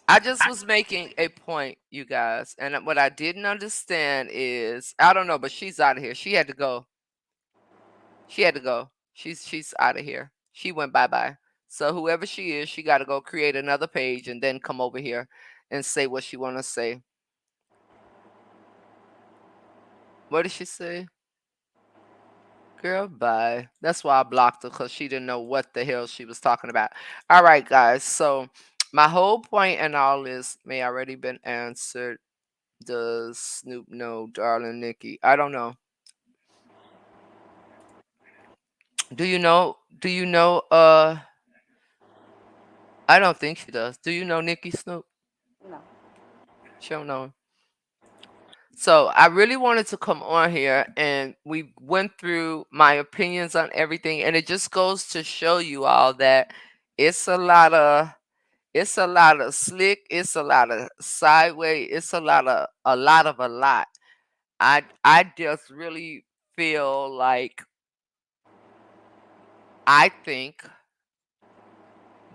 I just was making a point, you guys, and what I didn't understand is I don't know, but she's out of here. She had to go. She had to go. She's out of here. She went bye bye. So whoever she is, she got to go create another page and then come over here and say what she want to say. What did she say? Girl, bye. That's why I blocked her, because she didn't know what the hell she was talking about. All right, guys. So my whole point and all this may already been answered. Does Snoop know, darling Nikki? I don't know. Do you know? Do you know? I don't think she does. Do you know Nikki Snoop? No. She don't know. So I really wanted to come on here, and we went through my opinions on everything, and it just goes to show you all that it's a lot of slick, it's a lot of sideways, it's a lot. I just really feel like I think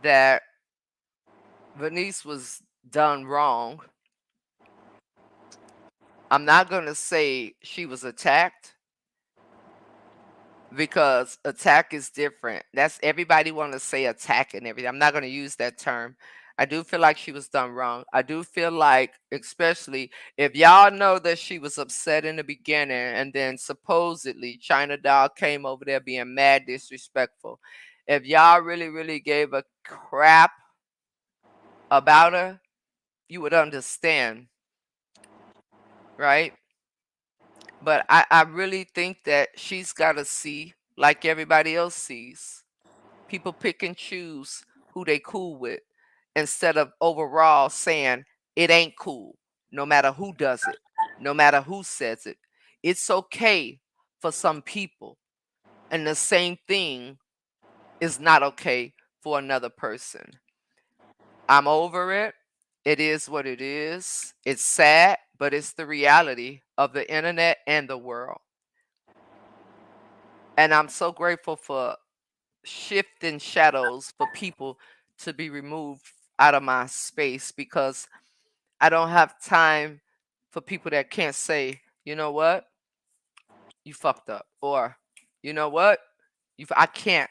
that Venice was done wrong. I'm not gonna say she was attacked, because attack is different. That's everybody want to say attack and everything. I'm not going to use that term. I do feel like she was done wrong. I do feel like, especially if y'all know that she was upset in the beginning, and then supposedly China Doll came over there being mad disrespectful. If y'all really, really gave a crap about her, you would understand, right? But I really think that she's got to see, like everybody else sees, people pick and choose who they cool with, instead of overall saying it ain't cool, no matter who does it, no matter who says it. It's okay for some people, and the same thing is not okay for another person. I'm over it. It is what it is. It's sad, but it's the reality of the internet and the world. And I'm so grateful for shifting shadows, for people to be removed out of my space, because I don't have time for people that can't say, you know what, you fucked up, or you know what, I can't.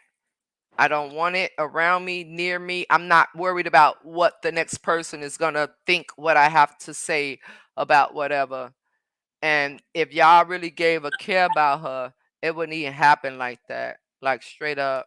I don't want it around me, near me. I'm not worried about what the next person is gonna think, what I have to say about whatever. And if y'all really gave a care about her, it wouldn't even happen like that. Like straight up.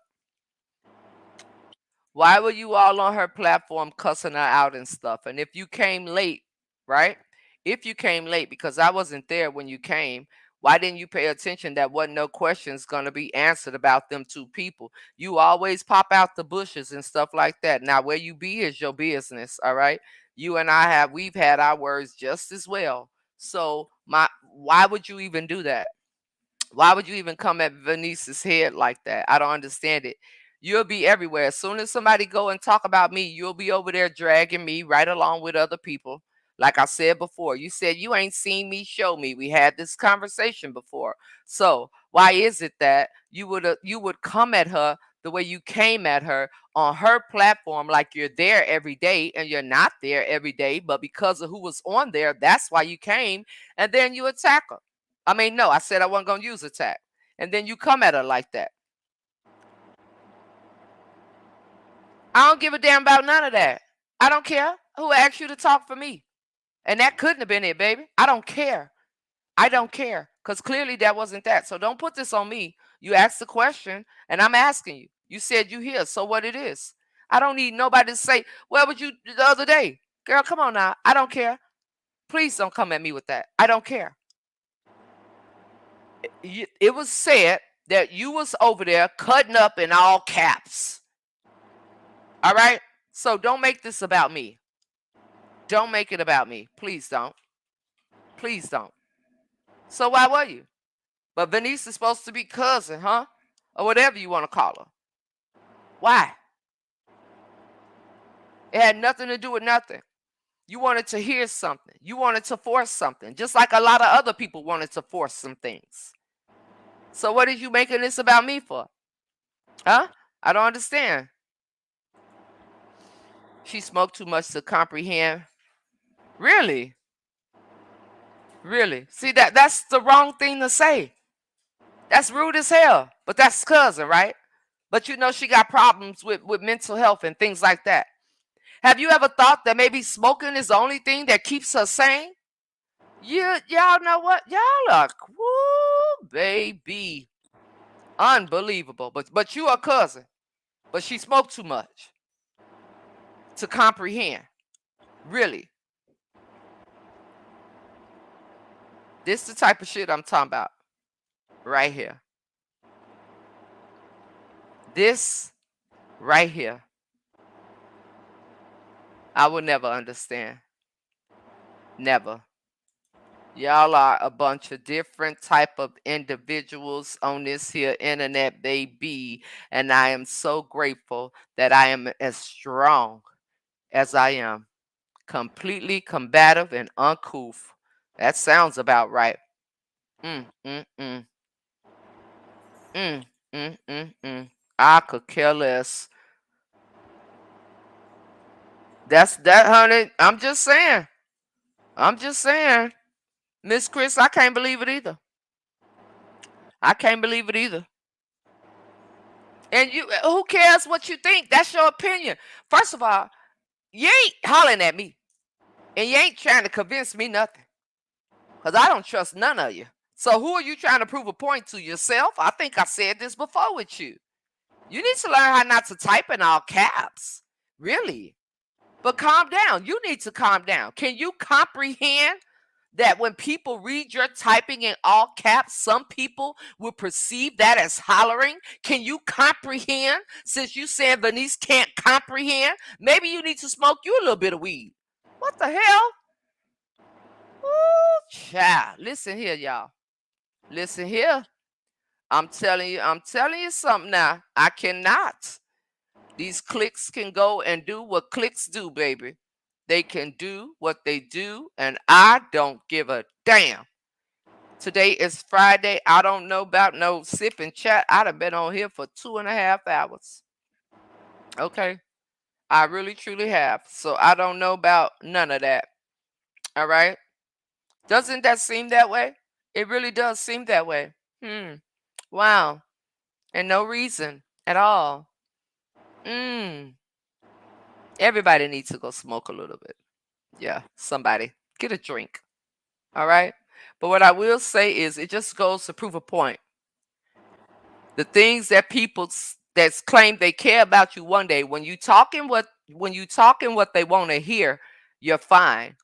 Why were you all on her platform cussing her out and stuff? And if you came late, right? If you came late, because I wasn't there when you came, Why didn't you pay attention that wasn't no questions going to be answered about them two people? You always pop out the bushes and stuff like that. Now, where you be is your business, all right? You and we've had our words just as well. So, why would you even do that? Why would you even come at Venice's head like that? I don't understand it. You'll be everywhere. As soon as somebody go and talk about me, you'll be over there dragging me right along with other people. Like I said before, you said you ain't seen me, show me. We had this conversation before. So why is it that you would come at her the way you came at her on her platform, like you're there every day and you're not there every day, but because of who was on there, that's why you came, and then you attack her. I mean, no, I said I wasn't going to use attack. And then you come at her like that. I don't give a damn about none of that. I don't care who asked you to talk for me. And that couldn't have been it, baby. I don't care. I don't care. Because clearly that wasn't that. So don't put this on me. You asked the question, and I'm asking you. You said you here, so what it is. I don't need nobody to say, where was you the other day? Girl, come on now. I don't care. Please don't come at me with that. I don't care. It was said that you was over there cutting up in all caps. All right? So don't make this about me. Don't make it about me. Please don't. Please don't. So why were you? But Venice is supposed to be cousin, huh? Or whatever you want to call her. Why? It had nothing to do with nothing. You wanted to hear something. You wanted to force something. Just like a lot of other people wanted to force some things. So what are you making this about me for? Huh? I don't understand. She smoked too much to comprehend. Really? Really? See, that's the wrong thing to say. That's rude as hell. But that's cousin, right? But you know she got problems with mental health and things like that. Have you ever thought that maybe smoking is the only thing that keeps her sane? Y'all know what? Y'all are woo, baby. Unbelievable. But you are cousin. But she smoked too much to comprehend. Really. This the type of shit I'm talking about. Right here. This right here. I will never understand. Never. Y'all are a bunch of different type of individuals on this here internet, baby. And I am so grateful that I am as strong as I am. Completely combative and uncouth. That sounds about right. Mm, mm, mm. Mm, I could care less. That's that, honey. I'm just saying. I'm just saying. Miss Chris, I can't believe it either. I can't believe it either. And who cares what you think? That's your opinion. First of all, you ain't hollering at me. And you ain't trying to convince me nothing. Because I don't trust none of you. So who are you trying to prove a point to? Yourself? I think I said this before with you. You need to learn how not to type in all caps. Really. But calm down. You need to calm down. Can you comprehend that when people read your typing in all caps, some people will perceive that as hollering? Can you comprehend? Since you said Venice can't comprehend, maybe you need to smoke you a little bit of weed. What the hell? Ooh, child. Listen here, y'all. Listen here. I'm telling you something now. I cannot. These clicks can go and do what clicks do, baby. They can do what they do, and I don't give a damn. Today is Friday. I don't know about no sip and chat. I'd have been on here for 2.5 hours. Okay. I really truly have. So I don't know about none of that. All right. Doesn't that seem that way? It really does seem that way. Wow. And no reason at all. Everybody needs to go smoke a little bit. Yeah, somebody. Get a drink. All right. But what I will say is it just goes to prove a point. The things that people that claim they care about you one day, when you talking what they want to hear, you're fine.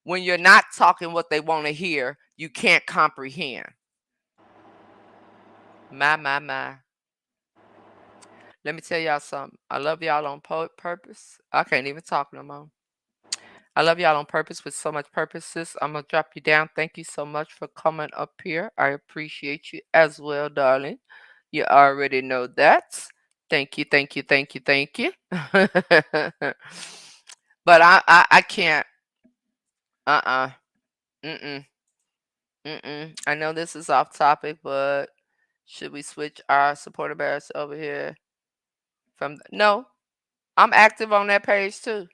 When you're not talking what they want to hear, you can't comprehend. My. Let me tell y'all something. I love y'all on purpose. I can't even talk no more. I love y'all on purpose with so much purposes. I'm gonna drop you down. Thank you so much for coming up here. I appreciate you as well, darling. You already know that. Thank you, thank you, thank you, thank you. But I can't. Uh-uh. Mm-mm. Mm-mm. I know this is off topic, but should we switch our supporter bears over here from no. I'm active on that page too.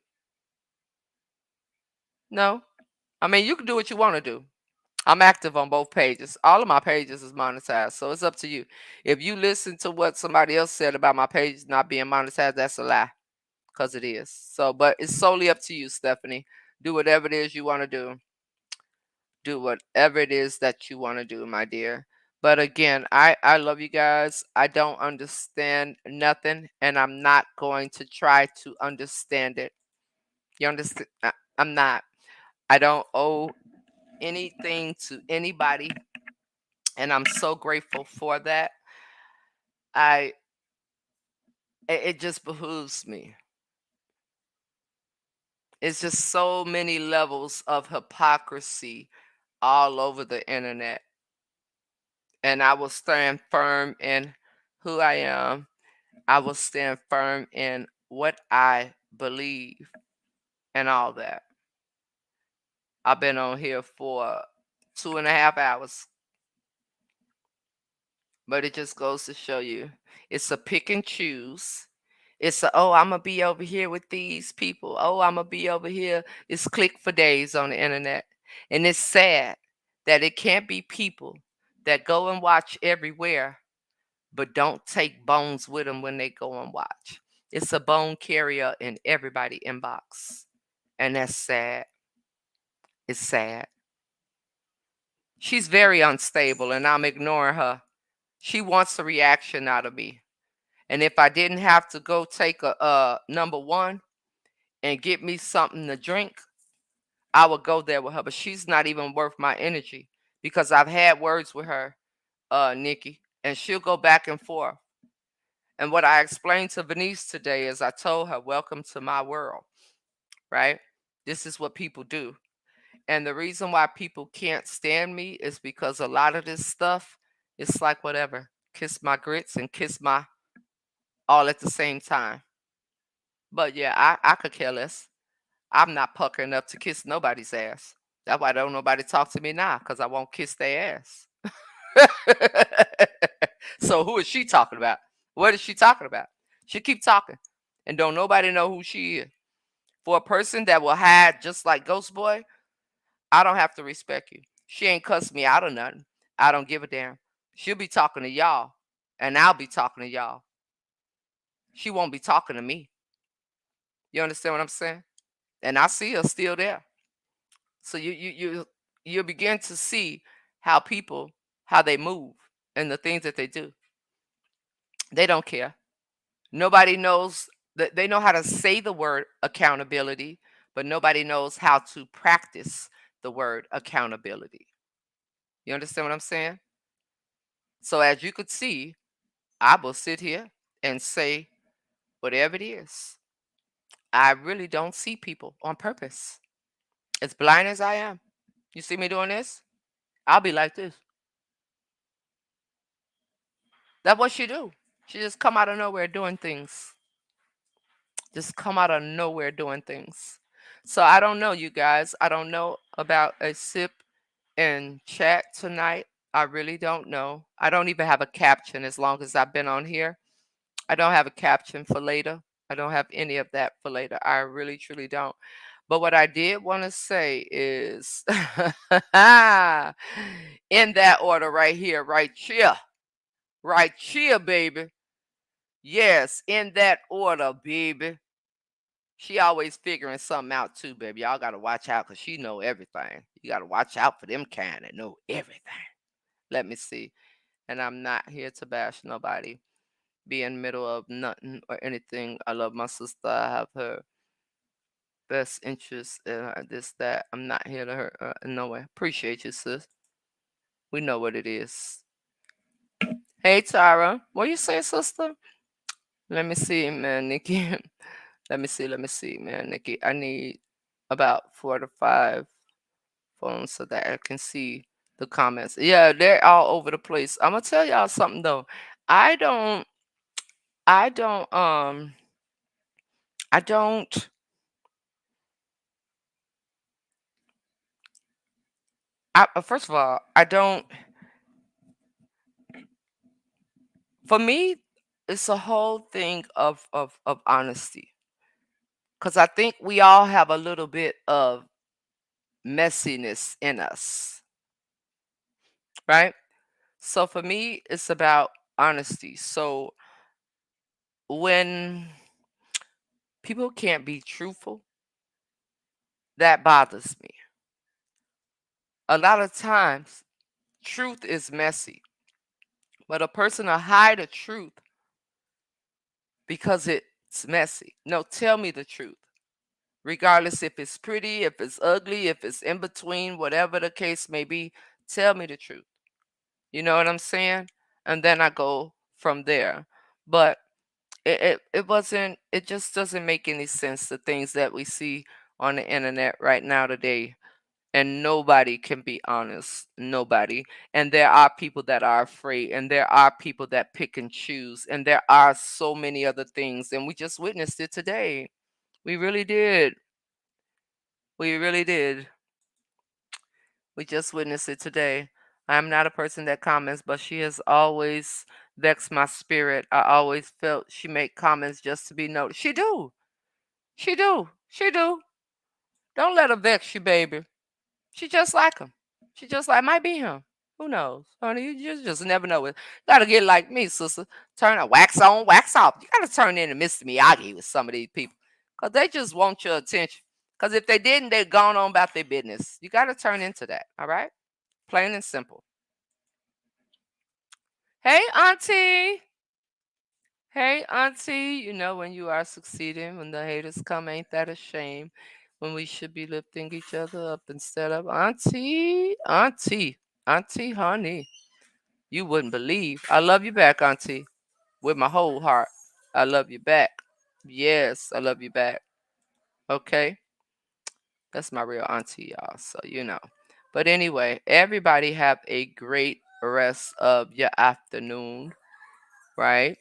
No. I mean you can do what you want to do. I'm active on both pages. All of my pages is monetized, so it's up to you. If you listen to what somebody else said about my page not being monetized, that's a lie, because it is. So, but it's solely up to you, Stephanie. Do whatever it is you want to do. Do whatever it is that you want to do, my dear. But again, I love you guys. I don't understand nothing, and I'm not going to try to understand it. You understand? I'm not. I don't owe anything to anybody, and I'm so grateful for that. I it just behooves me. It's just so many levels of hypocrisy all over the internet, and I will stand firm in who I am. I will stand firm in what I believe and all that. I've been on here for 2.5 hours, but it just goes to show you it's a pick and choose. It's a, oh, I'm going to be over here with these people. Oh, I'm going to be over here. It's click for days on the internet. And it's sad that it can't be people that go and watch everywhere, but don't take bones with them when they go and watch. It's a bone carrier in everybody inbox. And that's sad. It's sad. She's very unstable, and I'm ignoring her. She wants a reaction out of me. And if I didn't have to go take a number one and get me something to drink, I would go there with her. But she's not even worth my energy because I've had words with her, Nikki, and she'll go back and forth. And what I explained to Venice today is I told her, welcome to my world, right? This is what people do. And the reason why people can't stand me is because a lot of this stuff, it's like whatever. Kiss my grits and kiss my all at the same time. But yeah, I could care less. I'm not puckering up to kiss nobody's ass. That's why don't nobody talk to me now, because I won't kiss their ass. So who is she talking about? What is she talking about? She keep talking. And don't nobody know who she is. For a person that will hide just like Ghost Boy, I don't have to respect you. She ain't cussed me out or nothing. I don't give a damn. She'll be talking to y'all, and I'll be talking to y'all. She won't be talking to me. You understand what I'm saying? And I see her still there. So you begin to see how people how they move and the things that they do. They don't care. Nobody knows that they know how to say the word accountability, but nobody knows how to practice the word accountability. You understand what I'm saying? So as you could see, I will sit here and say whatever it is. I really don't see people on purpose. As blind as I am. You see me doing this? I'll be like this. That's what she do. She just come out of nowhere doing things. Just come out of nowhere doing things. So I don't know, you guys. I don't know about a sip and chat tonight. I really don't know. I don't even have a caption as long as I've been on here. I don't have a caption for later. I don't have any of that for later. I really, truly don't. But what I did want to say is in that order right here, baby. Yes, in that order, baby. She always figuring something out too, baby. Y'all gotta watch out because she know everything. You gotta watch out for them kind that know everything. Let me see. And I'm not here to bash nobody. Be in the middle of nothing or anything. I love my sister. I have her best interest in her, this, that. I'm not here to hurt her in no way. Appreciate you, sis. We know what it is. Hey, Tara. What you say, sister? Let me see, man, Nikki. Let me see, man, Nikki. I need about 4 to 5 phones so that I can see the comments. Yeah, they're all over the place. I'm gonna tell y'all something though. I don't, I don't, I don't. First of all, I don't. For me, it's a whole thing of honesty, because I think we all have a little bit of messiness in us, right? So for me, it's about honesty. So when people can't be truthful, that bothers me. A lot of times, truth is messy, but a person will hide a truth because it's messy. No, tell me the truth. Regardless if it's pretty, if it's ugly, if it's in between, whatever the case may be, tell me the truth. You know what I'm saying? And then I go from there. But it wasn't, it just doesn't make any sense, the things that we see on the internet right now today. And nobody can be honest. Nobody. And there are people that are afraid, and there are people that pick and choose, and there are so many other things. And we just witnessed it today. We really did. We really did. We just witnessed it today. I'm not a person that comments, but she has always vexed my spirit. I always felt she made comments just to be noticed. She do. She do. She do. Don't let her vex you, baby. She just like him. She just like might be him. Who knows? Honey, you just never know it. Gotta get like me, sister. Turn a wax on, wax off. You gotta turn into Mr. Miyagi with some of these people. Cause they just want your attention. Cause if they didn't, they're gone on about their business. You gotta turn into that. All right? Plain and simple. Hey, Auntie. Hey, Auntie. You know when you are succeeding, when the haters come, ain't that a shame? When we should be lifting each other up instead of Auntie, Auntie, Auntie, honey. You wouldn't believe. I love you back, Auntie, with my whole heart. I love you back. Yes, I love you back. Okay? That's my real auntie, y'all. So, you know. But anyway, everybody have a great rest of your afternoon, right?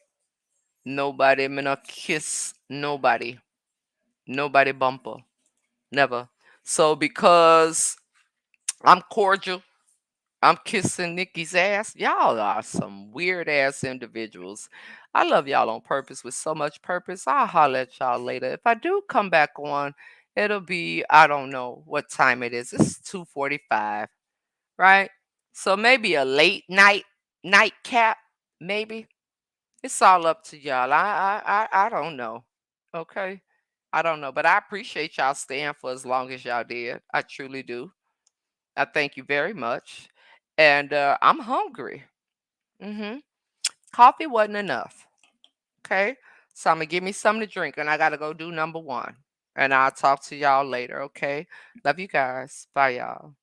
Nobody I'm gonna kiss nobody. Nobody bumper. Never. So because I'm cordial, I'm kissing Nikki's ass. Y'all are some weird ass individuals. I love y'all on purpose with so much purpose. I'll holler at y'all later. If I do come back on, it'll be, I don't know what time it is. It's 2:45, right? So maybe a late nightcap, maybe. It's all up to y'all. I don't know. Okay. I don't know. But I appreciate y'all staying for as long as y'all did. I truly do. I thank you very much. And I'm hungry. Hmm. Coffee wasn't enough. Okay. So I'm going to give me something to drink and I got to go do number one. And I'll talk to y'all later. Okay. Love you guys. Bye, y'all.